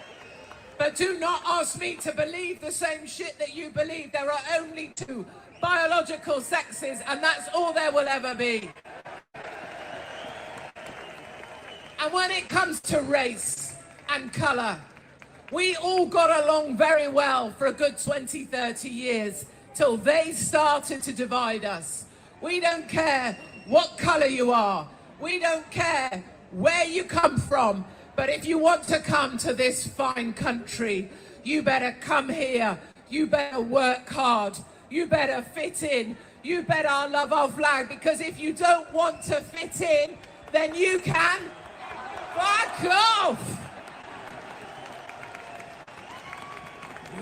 But do not ask me to believe the same shit that you believe. There are only two biological sexes, and that's all there will ever be. And when it comes to race and colour, we all got along very well for a good 20, 30 years till they started to divide us. We don't care what colour you are. We don't care where you come from. But if you want to come to this fine country, you better come here. You better work hard. You better fit in. You better love our flag, because if you don't want to fit in, then you can fuck off.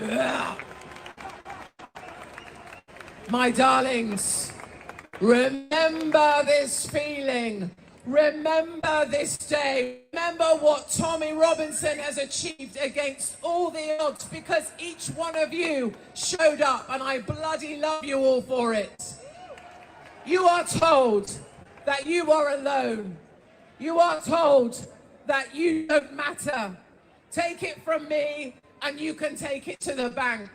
Yeah. My darlings, remember this feeling. Remember this day. Remember what Tommy Robinson has achieved against all the odds, because each one of you showed up, and I bloody love you all for it. You are told that you are alone. You are told that you don't matter. Take it from me, and you can take it to the bank.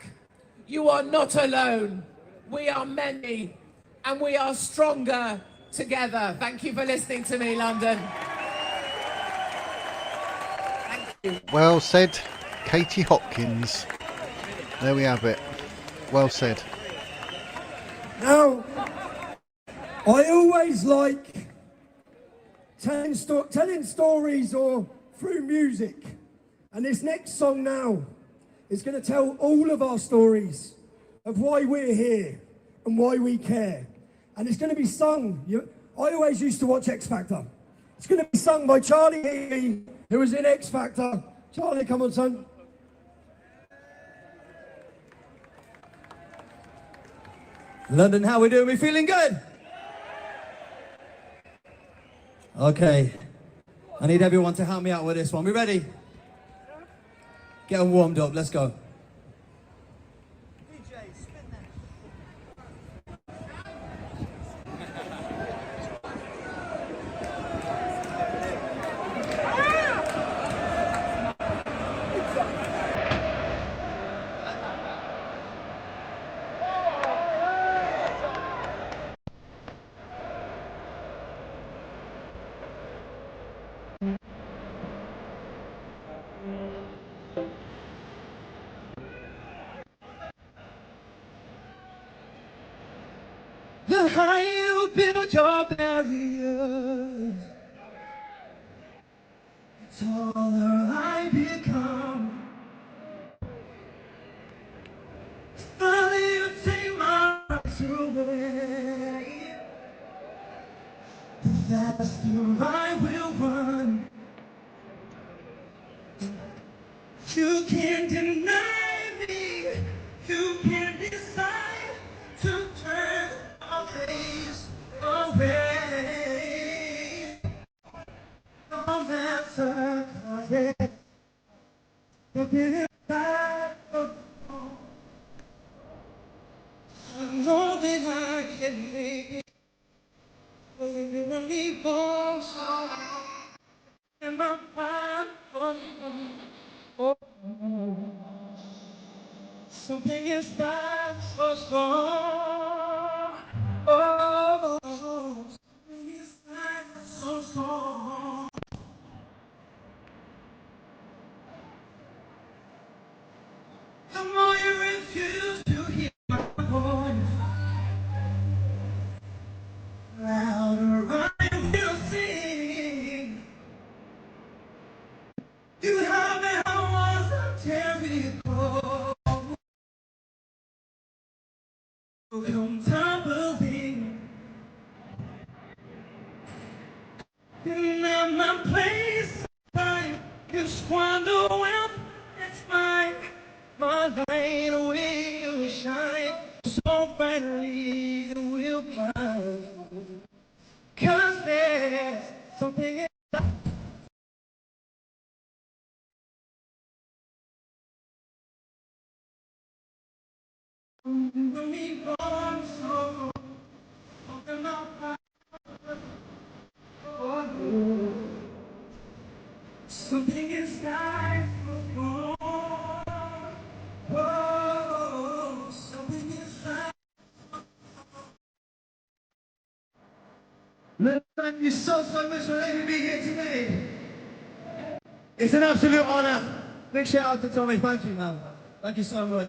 You are not alone. We are many, and we are stronger together. Thank you for listening to me, London. Thank you. Well said, Katie Hopkins. There we have it. Well said. Now, I always like telling stories or through music. And this next song now is going to tell all of our stories of why we're here and why we care. And it's going to be sung. I always used to watch X Factor. It's going to be sung by Charlie Healy, who was in X Factor. Charlie, come on, son. London, how we doing? We feeling good? Okay. I need everyone to help me out with this one. We ready? Get them warmed up. Let's go. The higher you build your barriers, the taller I become. The farther you take my rights away, the faster I will run. You can't deny me, you can't decide to turn our face away. No matter what, the bigger side of the wall, I know that I can make it. But we really fall so and my mind oh, something is not so strong. Oh, something is not so strong. The more you refuse to hear my voice, louder I will sing. You have me, I was a terrible. Come tumbling, you're not my place. Time you squander wealth, it's mine. My light will shine so brightly it will burn. 'Cause there's something Something inside. Whoa, something inside. Look, thank you so much for letting me be here today. It's an absolute honour. Big shout out to Tommy. Thank you, man. Thank you so much.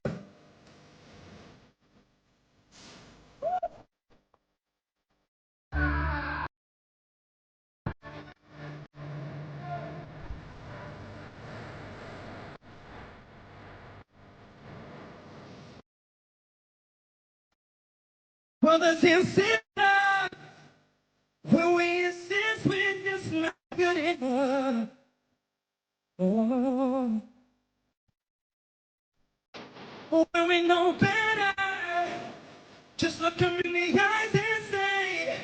Brothers and sisters, when we insist we're just not good enough. Oh, when we know better, just look them in the eyes and say,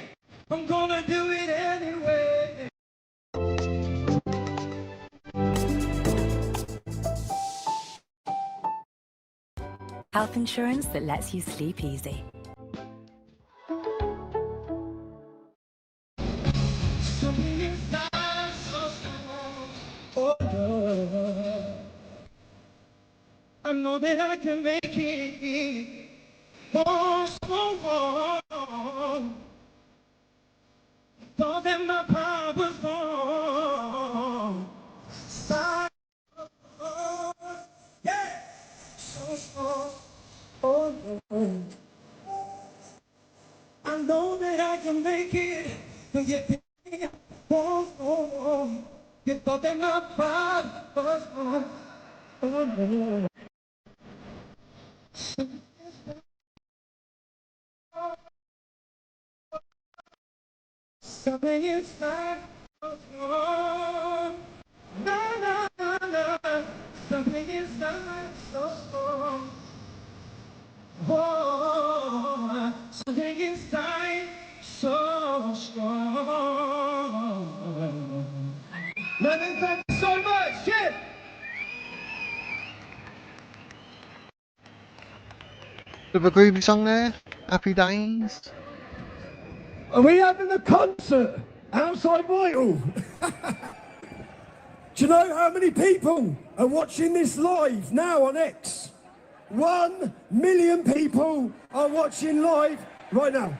I'm gonna do it anyway. Health insurance that lets you sleep easy. Something inside so strong. Oh, no. I know that I can make it. Oh, so wrong. Thought that my power was gone. Side, yeah, so strong. Oh, no. I know that I can make it. And yet, oh, you thought that my power was gone. Oh, no. Something inside was wrong. No, no, no, no. Something inside so strong. Oh, something inside so strong. Lennon, thank you so much. Shit. Bit of a groovy song there. Happy Days. Are we having a concert outside Whitehall? Do you know how many people are watching this live now on X? 1 million people are watching live right now.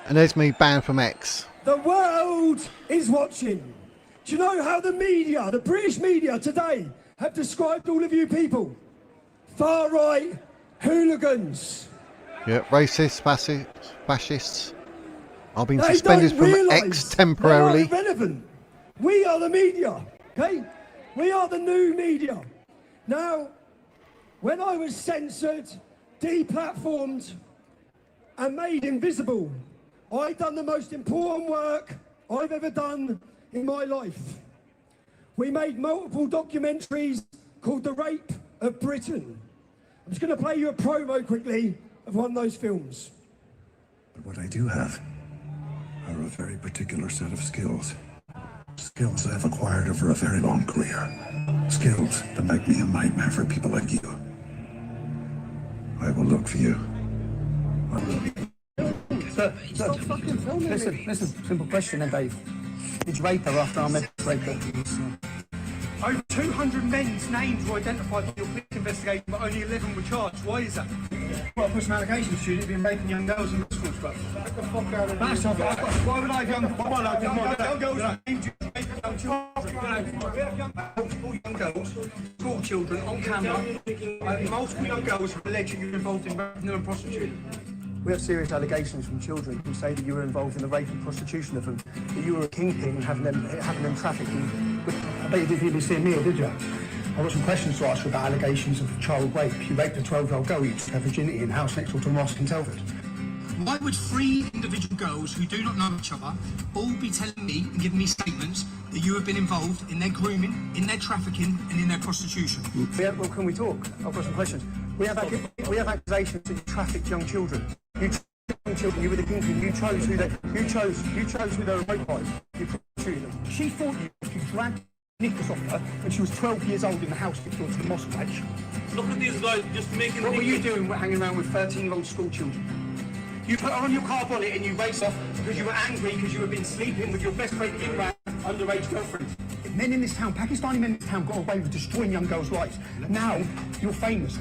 And there's me banned from X. The world is watching. Do you know how the media, the British media today, have described all of you people? Far-right hooligans. Yeah, racist, fascists. I've been They suspended don't from realise X temporarily. They are irrelevant. We are the media, okay? We are the new media. Now, when I was censored, deplatformed, and made invisible, I done the most important work I've ever done in my life. We made multiple documentaries called The Rape of Britain. I'm just going to play you a promo quickly of one of those films. But what I do have are a very particular set of skills. Skills I've acquired over a very long career. Skills that make me a nightmare for people like you. I will look for you. Sir, listen, simple question then, Dave. Did you rape her after I met rape her? Over 200 men's names were identified in your police investigation, but only 11 were charged. Why is that? Well, I put some allegations to you. You've been raping young girls in schools, but get the fuck out of That's not why would I have young girls? young girls, school children on camera. Multiple young girls have alleged you're involved in raping them and prostituting. We have serious allegations from children who say that you were involved in the rape and prostitution of them, that you were a kingpin and having them trafficked. I bet you didn't even see me, did you? I've got some questions to ask you about allegations of child rape. You raped a 12-year-old girl, you took her virginity in a house next door to Mosque in Telford. Why would 3 individual girls who do not know each other all be telling me and giving me statements that you have been involved in their grooming, in their trafficking and in their prostitution? Well, can we talk? I've got some questions. We have accusations that you trafficked young children. You trafficked young children, you were the kingpin, you chose who they were raped by. You prostituted them. She fought you, she dragged Nicholas off her when she was 12 years old in the house next door to the mosque page. Look at these guys just making. What were you doing hanging around with 13-year-old school children? You put her on your car bonnet and you race off because you were angry because you had been sleeping with your best friend Imran, underage girlfriend. If men in this town, Pakistani men in this town, got away with destroying young girls' lives, now you're famous.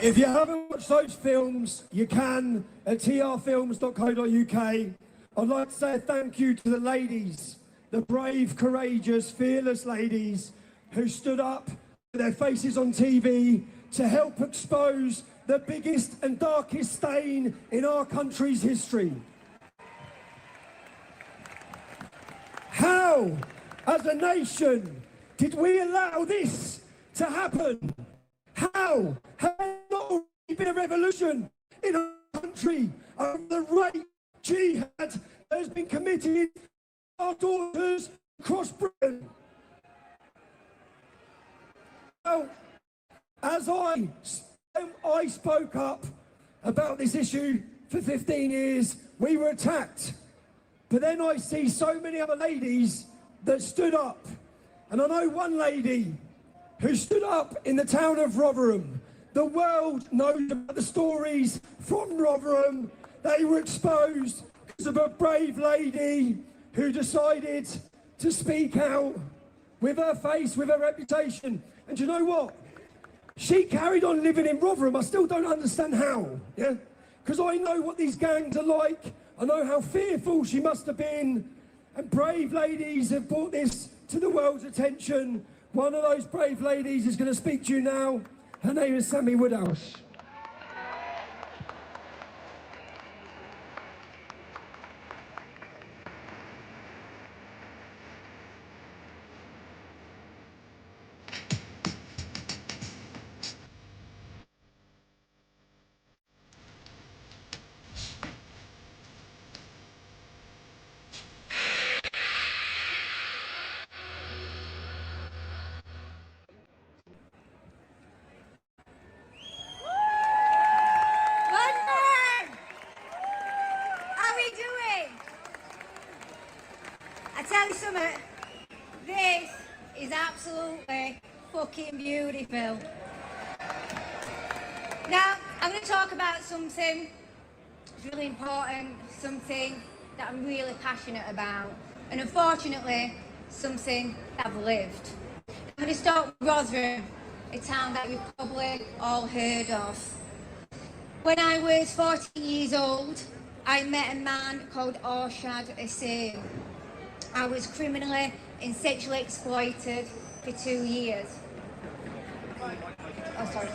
If you haven't watched those films, you can at trfilms.co.uk. I'd like to say thank you to the ladies, the brave, courageous, fearless ladies who stood up with their faces on TV to help expose the biggest and darkest stain in our country's history. How, as a nation, did we allow this to happen? How has there not already been a revolution in our country of the rape jihad that has been committed to our daughters across Britain? Well, as I spoke up about this issue for 15 years, we were attacked. But then I see so many other ladies that stood up. And I know one lady who stood up in the town of Rotherham. The world knows about the stories from Rotherham. They were exposed because of a brave lady who decided to speak out with her face, with her reputation. And you know what? She carried on living in Rotherham. I still don't understand how, yeah? Because I know what these gangs are like. I know how fearful she must have been. And brave ladies have brought this to the world's attention. One of those brave ladies is going to speak to you now. Her name is Sammy Woodhouse. This is absolutely fucking beautiful. Now, I'm going to talk about something really important, something that I'm really passionate about, and unfortunately, something that I've lived. I'm going to start with Rotherham, a town that you've probably all heard of. When I was 14 years old, I met a man called Arshad Hussain. I was criminally and sexually exploited for 2 years. Oh, sorry.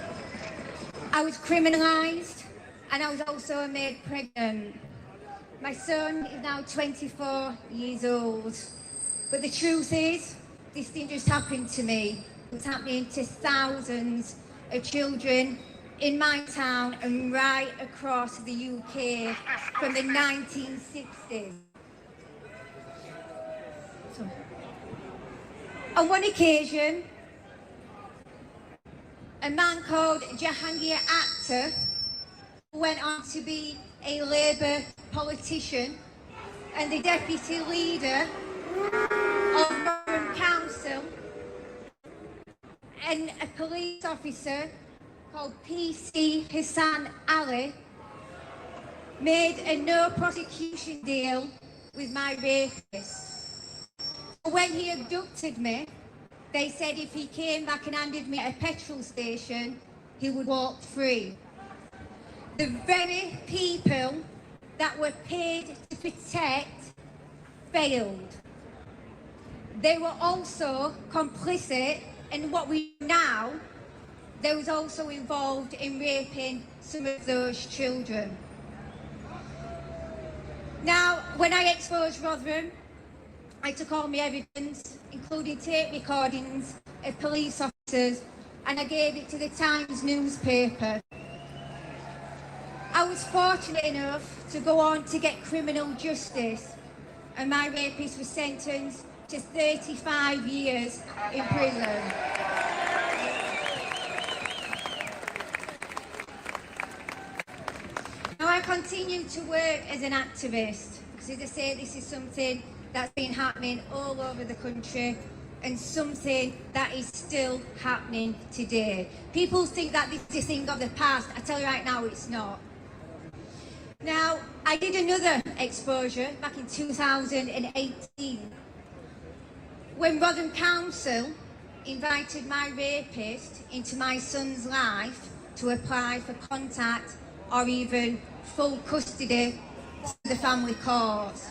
I was criminalised and I was also made pregnant. My son is now 24 years old. But the truth is, this didn't just happen to me. It's happening to thousands of children in my town and right across the UK from the 1960s. On one occasion, a man called Jahangir Akhtar went on to be a Labour politician and the deputy leader of Rotherham Council, and a police officer called PC Hassan Ali made a no prosecution deal with my rapist. When he abducted me, they said if he came back and handed me at a petrol station, he would walk free. The very people that were paid to protect failed. They were also complicit in what we now, they was also involved in raping some of those children. Now, when I exposed Rotherham, I took all my evidence, including tape recordings of police officers, and I gave it to the Times newspaper. I was fortunate enough to go on to get criminal justice, and my rapist was sentenced to 35 years in prison. Now, I continue to work as an activist because, as I say, this is something that's been happening all over the country and something that is still happening today. People think that this is a thing of the past. I tell you right now, it's not. Now, I did another exposure back in 2018 when Rotherham Council invited my rapist into my son's life to apply for contact or even full custody to the family courts.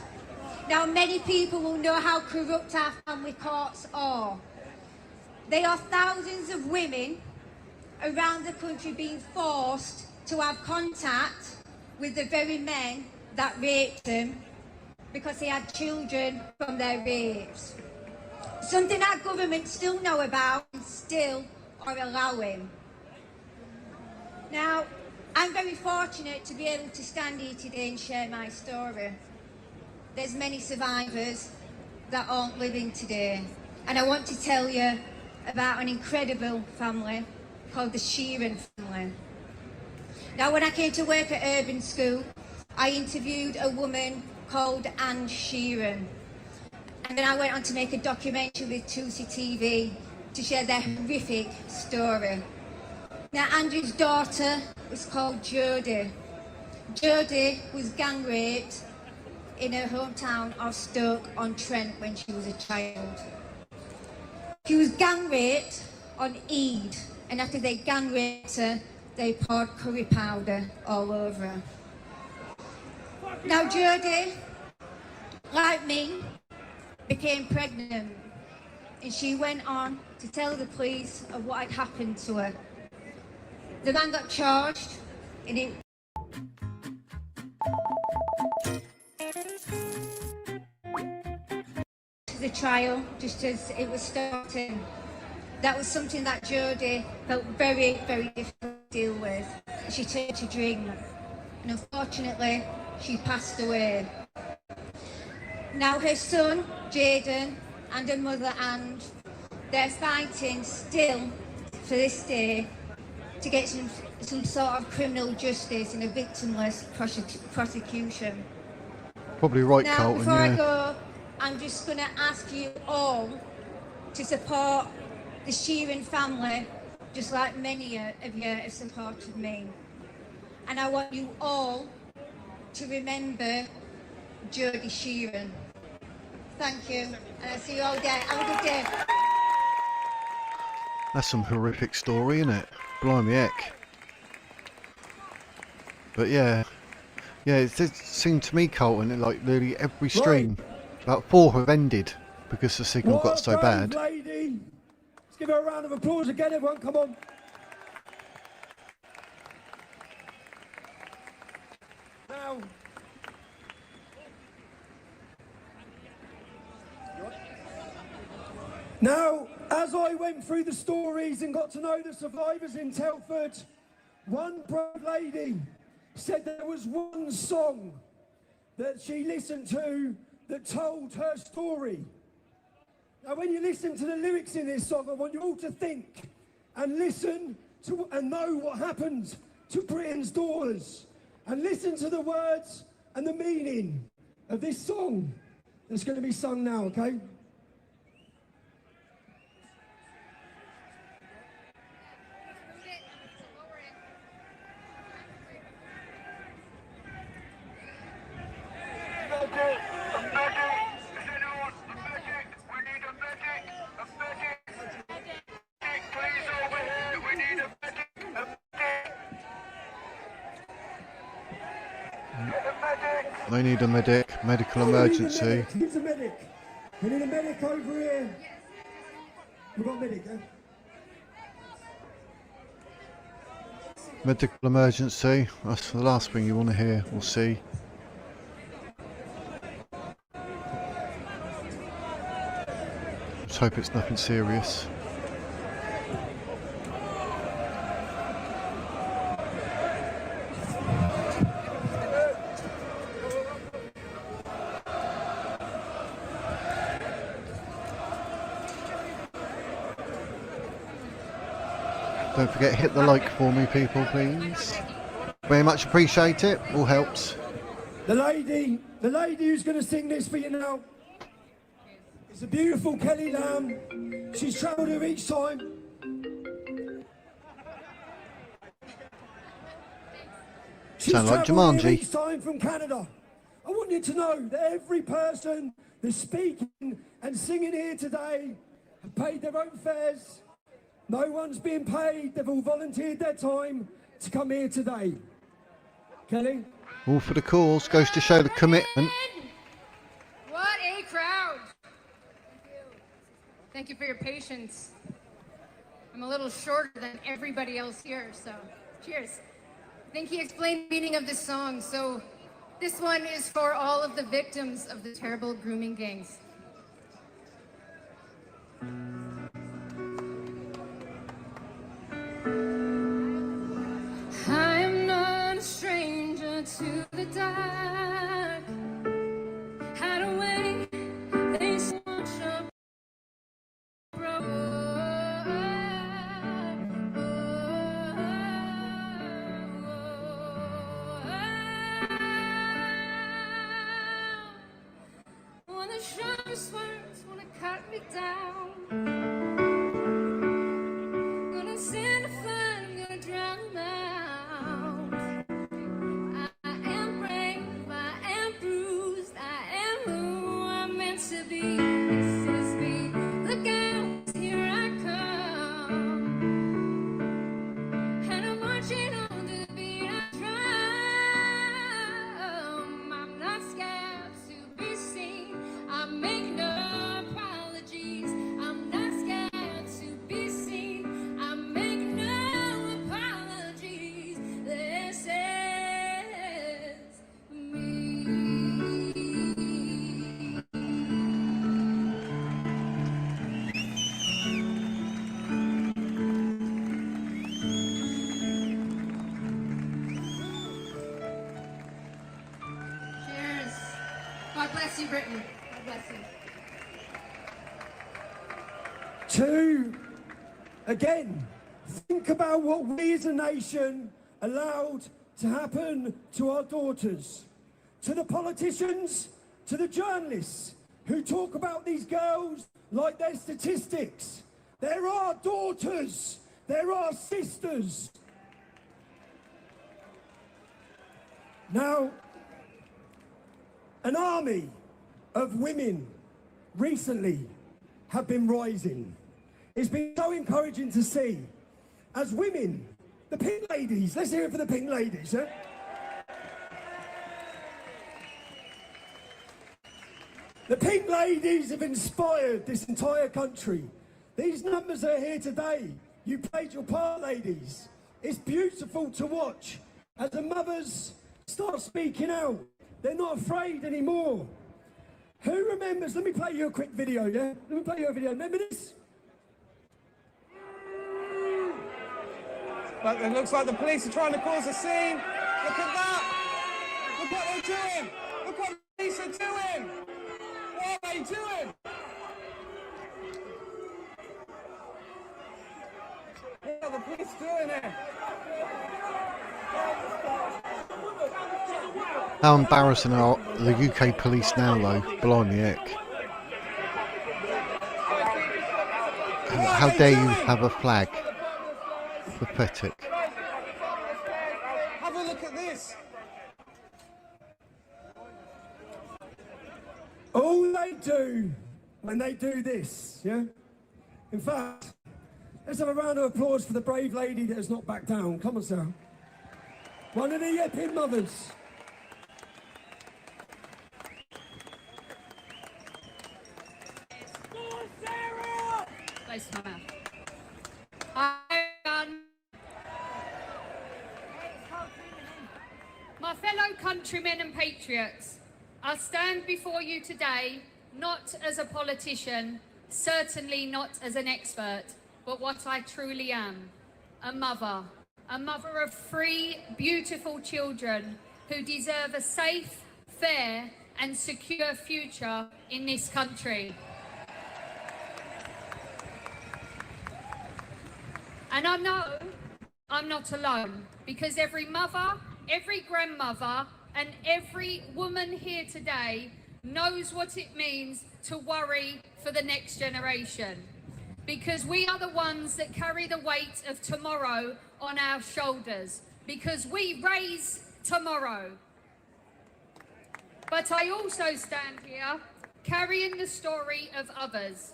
Now, many people will know how corrupt our family courts are. They are thousands of women around the country being forced to have contact with the very men that raped them because they had children from their rapes. Something our government still know about and still are allowing. Now, I'm very fortunate to be able to stand here today and share my story. There's many survivors that aren't living today. And I want to tell you about an incredible family called the Sheeran family. Now, when I came to work at Urban School, I interviewed a woman called Anne Sheeran. And then I went on to make a documentary with 2C TV to share their horrific story. Now, Andrew's daughter was called Jodie. Jodie was gang raped in her hometown of Stoke-on-Trent when she was a child. She was gang raped on Eid, and after they gang raped her, they poured curry powder all over her. Now, Jodie, like me, became pregnant, and she went on to tell the police of what had happened to her. The man got charged, and it the trial just as it was starting. That was something that Jodie felt very, very difficult to deal with. She turned to drink, and unfortunately, she passed away. Now her son, Jaden, and her mother, Anne, they're fighting still for this day to get some sort of criminal justice and a victimless prosecution. Probably right, now, Colton, before yeah. I go, I'm just going to ask you all to support the Sheeran family, just like many of you have supported me. And I want you all to remember Jodie Sheeran. Thank you, and I'll see you all day. Have a good day. That's some horrific story, isn't it? Blimey heck. But yeah, it did seem to me, Colton, like nearly every stream, about 4 have ended because the signal got so bad. Lady. Let's give her a round of applause again, everyone, come on. Now, as I went through the stories and got to know the survivors in Telford, one brave lady said there was one song that she listened to that told her story. Now, when you listen to the lyrics in this song, I want you all to think and listen to and know what happened to Britain's daughters, and listen to the words and the meaning of this song that's going to be sung now, okay? They need a medical emergency. Here's a medic. We need a medic over here. We've got a medic, yeah? Medical emergency. That's the last thing you want to hear or see. Let's hope it's nothing serious. Don't forget, hit the like for me, people, please. Very much appreciate it. All helps. The lady who's going to sing this for you now is a beautiful Kelly Lamb. She's travelled here each time. She's Sound like travelled here Jumanji. each time from Canada. I want you to know that every person that's speaking and singing here today have paid their own fares. No one's being paid. They've all volunteered their time to come here today. Kelly? All for the cause. Goes to show the commitment. What a crowd! Thank you for your patience. I'm a little shorter than everybody else here, so cheers. I think he explained the meaning of this song, so this one is for all of the victims of the terrible grooming gangs. I am not a stranger to the dark. Had a way they swatch up. When the sharpest words wanna cut me down, gonna send a flood, I'm gonna drown them out. I am brave, I am bruised, I am who I'm meant to be. This is me. Look out, here I come, and I'm marching on the beat I drum. I'm not scared to be seen. I make no apologies. I'm not scared to be seen. I make no apologies. This is me. Cheers. God bless you, Britain. God bless you. To, again, think about what we as a nation allowed to happen to our daughters. To the politicians, to the journalists who talk about these girls like they're statistics. They're our daughters. They're our sisters. Now, an army of women recently have been rising. It's been so encouraging to see. As women, the pink ladies, let's hear it for the pink ladies, yeah? The pink ladies have inspired this entire country. These numbers are here today. You played your part, ladies. It's beautiful to watch as the mothers start speaking out. They're not afraid anymore. Who remembers? Let me play you a quick video, yeah? Let me play you a video. Remember this? But it looks like the police are trying to cause a scene. Look at that. Look what they're doing. Look what the police are doing. What are they doing? What are the police doing here? How embarrassing are the UK police now, though? Blimey heck. How dare you have a flag? Pathetic. Have a look at this. All they do when they do this, yeah? In fact, let's have a round of applause for the brave lady that has not backed down. Come on, Sarah. One of the yipping mothers. Close to my mouth. Hi, my fellow countrymen and patriots, I stand before you today not as a politician, certainly not as an expert, but what I truly am, a mother of 3 beautiful children who deserve a safe, fair and secure future in this country. And I know I'm not alone, because every mother, every grandmother and every woman here today knows what it means to worry for the next generation. Because we are the ones that carry the weight of tomorrow on our shoulders. Because we raise tomorrow. But I also stand here carrying the story of others.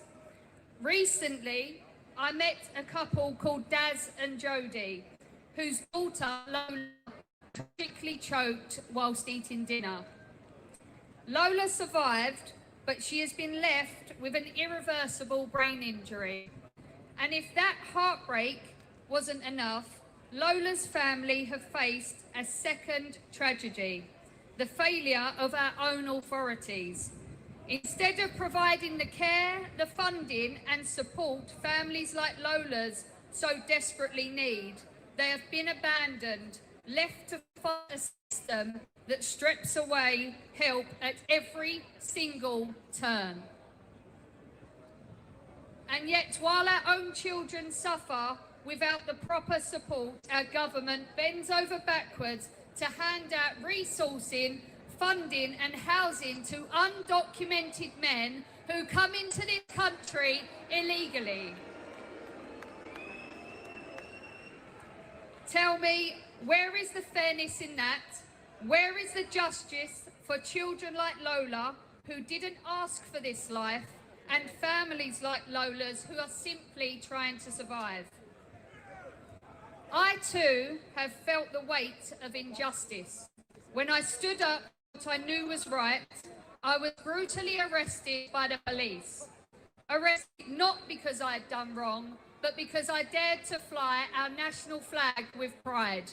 Recently, I met a couple called Daz and Jodie, whose daughter, Lola, tragically choked whilst eating dinner. Lola survived, but she has been left with an irreversible brain injury. And if that heartbreak wasn't enough, Lola's family have faced a second tragedy, the failure of our own authorities. Instead of providing the care, the funding and support families like Lola's so desperately need, they have been abandoned, left to fight a system that strips away help at every single turn. And yet, while our own children suffer without the proper support, our government bends over backwards to hand out resourcing, funding and housing to undocumented men who come into this country illegally. Tell me, where is the fairness in that? Where is the justice for children like Lola who didn't ask for this life and families like Lola's who are simply trying to survive? I too have felt the weight of injustice. When I stood up for what I knew was right, I was brutally arrested by the police. Arrested not because I had done wrong, but because I dared to fly our national flag with pride.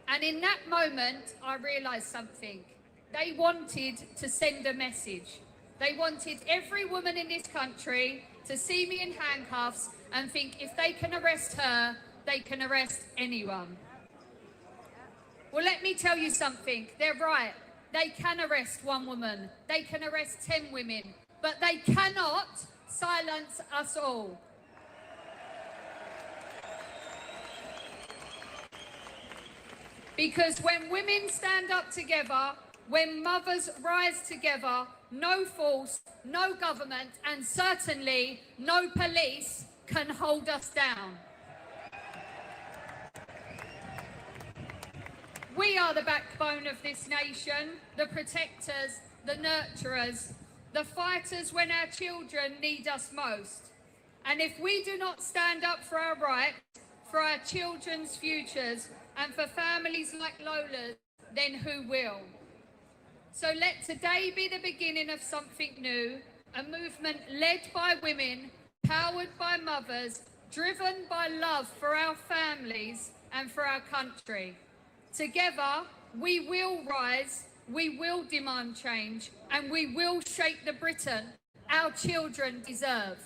And in that moment, I realised something. They wanted to send a message. They wanted every woman in this country to see me in handcuffs and think if they can arrest her, they can arrest anyone. Well, let me tell you something. They're right. They can arrest one woman. They can arrest 10 women. But they cannot silence us all. Because when women stand up together, when mothers rise together, no force, no government, and certainly no police can hold us down. We are the backbone of this nation, the protectors, the nurturers, the fighters when our children need us most. And if we do not stand up for our rights, for our children's futures, and for families like Lola's, then who will? So let today be the beginning of something new, a movement led by women, powered by mothers, driven by love for our families and for our country. Together, we will rise, we will demand change, and we will shape the Britain our children deserve.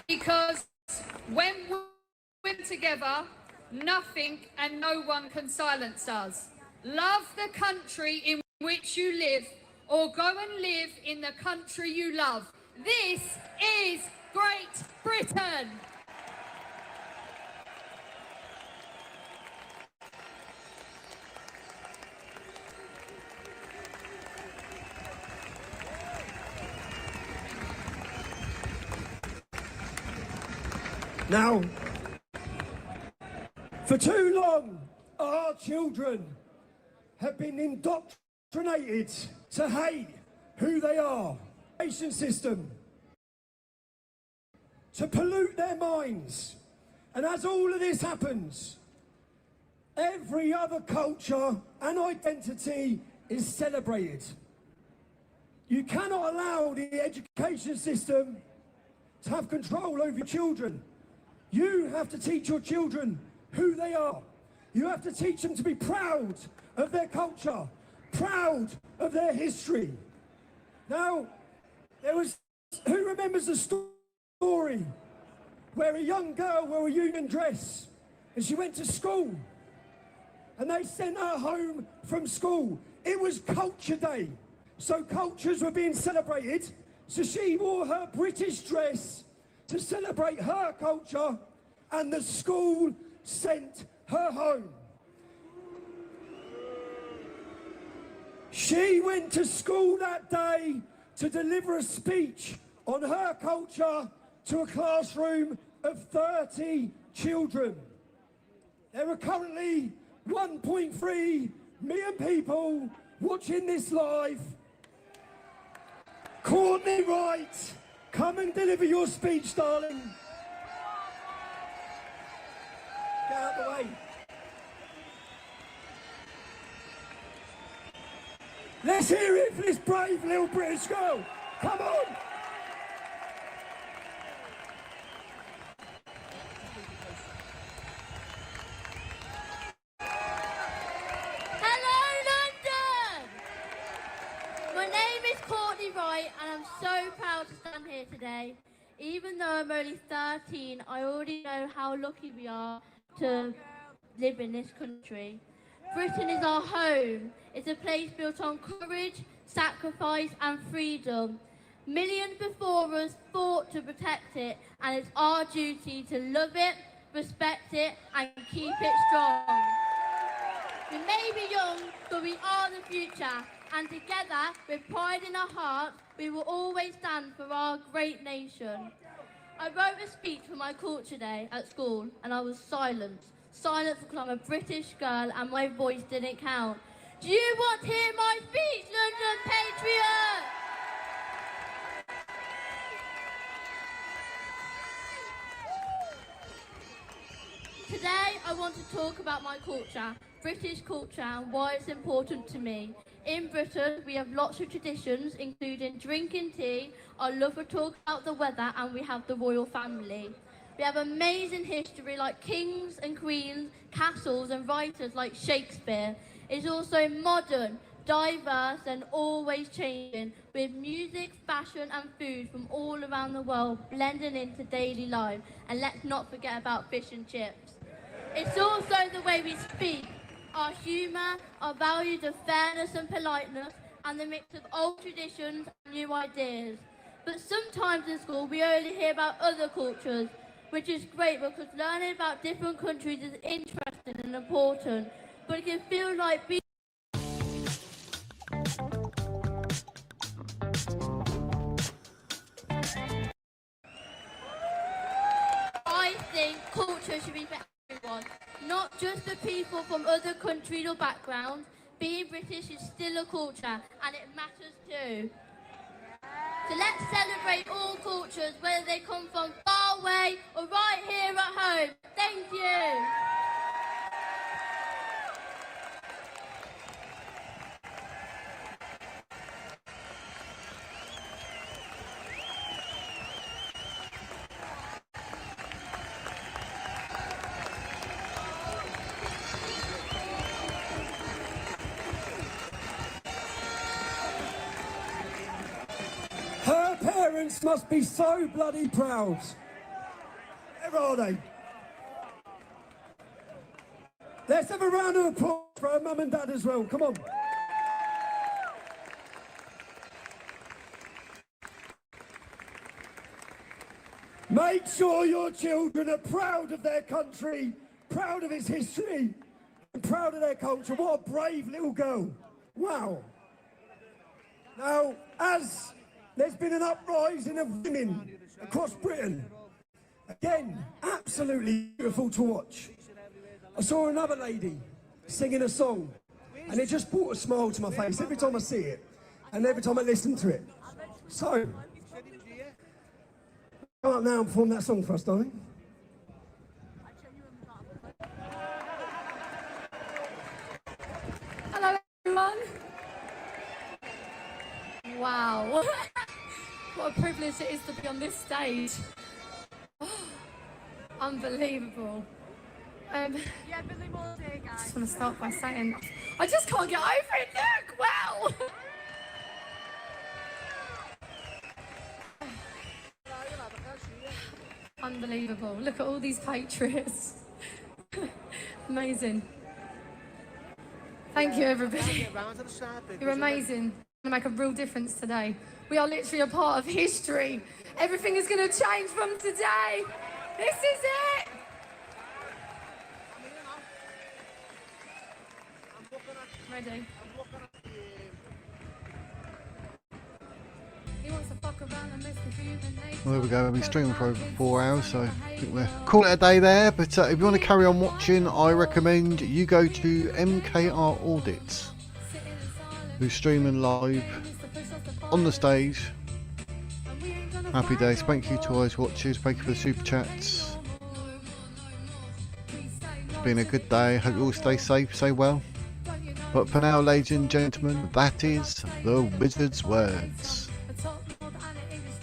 Because when we're together, nothing and no one can silence us. Love the country in which you live, or go and live in the country you love. This is Great Britain. Now, for too long, our children have been indoctrinated to hate who they are. Education system to pollute their minds. And as all of this happens, every other culture and identity is celebrated. You cannot allow the education system to have control over your children. You have to teach your children who they are. You have to teach them to be proud of their culture, proud of their history. Now, who remembers the story where a young girl wore a union dress and she went to school and they sent her home from school? It was Culture Day, so cultures were being celebrated. So she wore her British dress to celebrate her culture, and the school sent her home. She went to school that day to deliver a speech on her culture to a classroom of 30 children. There are currently 1.3 million people watching this live. Courtney Wright, come and deliver your speech, darling. Get out of the way. Let's hear it for this brave little British girl. Come on. And I'm so proud to stand here today. Even though I'm only 13, I already know how lucky we are to live in this country. Britain is our home. It's a place built on courage, sacrifice and freedom. Millions before us fought to protect it, and it's our duty to love it, respect it and keep it strong. We may be young, but we are the future. And together, with pride in our hearts, we will always stand for our great nation. I wrote a speech for my culture day at school, and I was silent. Silent because I'm a British girl and my voice didn't count. Do you want to hear my speech, London Patriot? Today, I want to talk about my culture, British culture, and why it's important to me. In Britain, we have lots of traditions, including drinking tea, our love for talking about the weather, and we have the royal family. We have amazing history like kings and queens, castles, and writers like Shakespeare. It's also modern, diverse, and always changing, with music, fashion, and food from all around the world blending into daily life. And let's not forget about fish and chips. It's also the way we speak, our humour, our values of fairness and politeness, and the mix of old traditions and new ideas. But sometimes in school we only hear about other cultures, which is great because learning about different countries is interesting and important, but it can feel like being... I think culture should be for everyone, not just the people from other countries or backgrounds. Being British is still a culture, and it matters too. So let's celebrate all cultures, whether they come from far away or right here at home. Thank you. Her parents must be so bloody proud. Where are they? Let's have a round of applause for her mum and dad as well. Come on. Make sure your children are proud of their country, proud of its history, and proud of their culture. What a brave little girl. Wow. Now, as there's been an uprising of women across Britain, again, absolutely beautiful to watch. I saw another lady singing a song, and it just brought a smile to my face every time I see it, and every time I listen to it. So, come up now and perform that song for us, darling. Hello, everyone. Wow. What a privilege it is to be on this stage. Oh, unbelievable. I just want to start by saying, I just can't get over it. Look, wow. Unbelievable. Look at all these patriots. Amazing. Thank you, everybody. You're amazing. to make a real difference today. We are literally a part of history. Everything is going to change from today. This is it. Ready? He wants to fuck around and mess with human nature. Well, there we go. I've been streaming for over 4 hours, so I think we're calling it a day there. But if you want to carry on watching, I recommend you go to MKR Audits, who's streaming live on the stage. Happy days. Thank you to all those watchers. Thank you for the super chats. It's been a good day. Hope you all stay safe, stay well. But for now, ladies and gentlemen, that is the Wizard's words.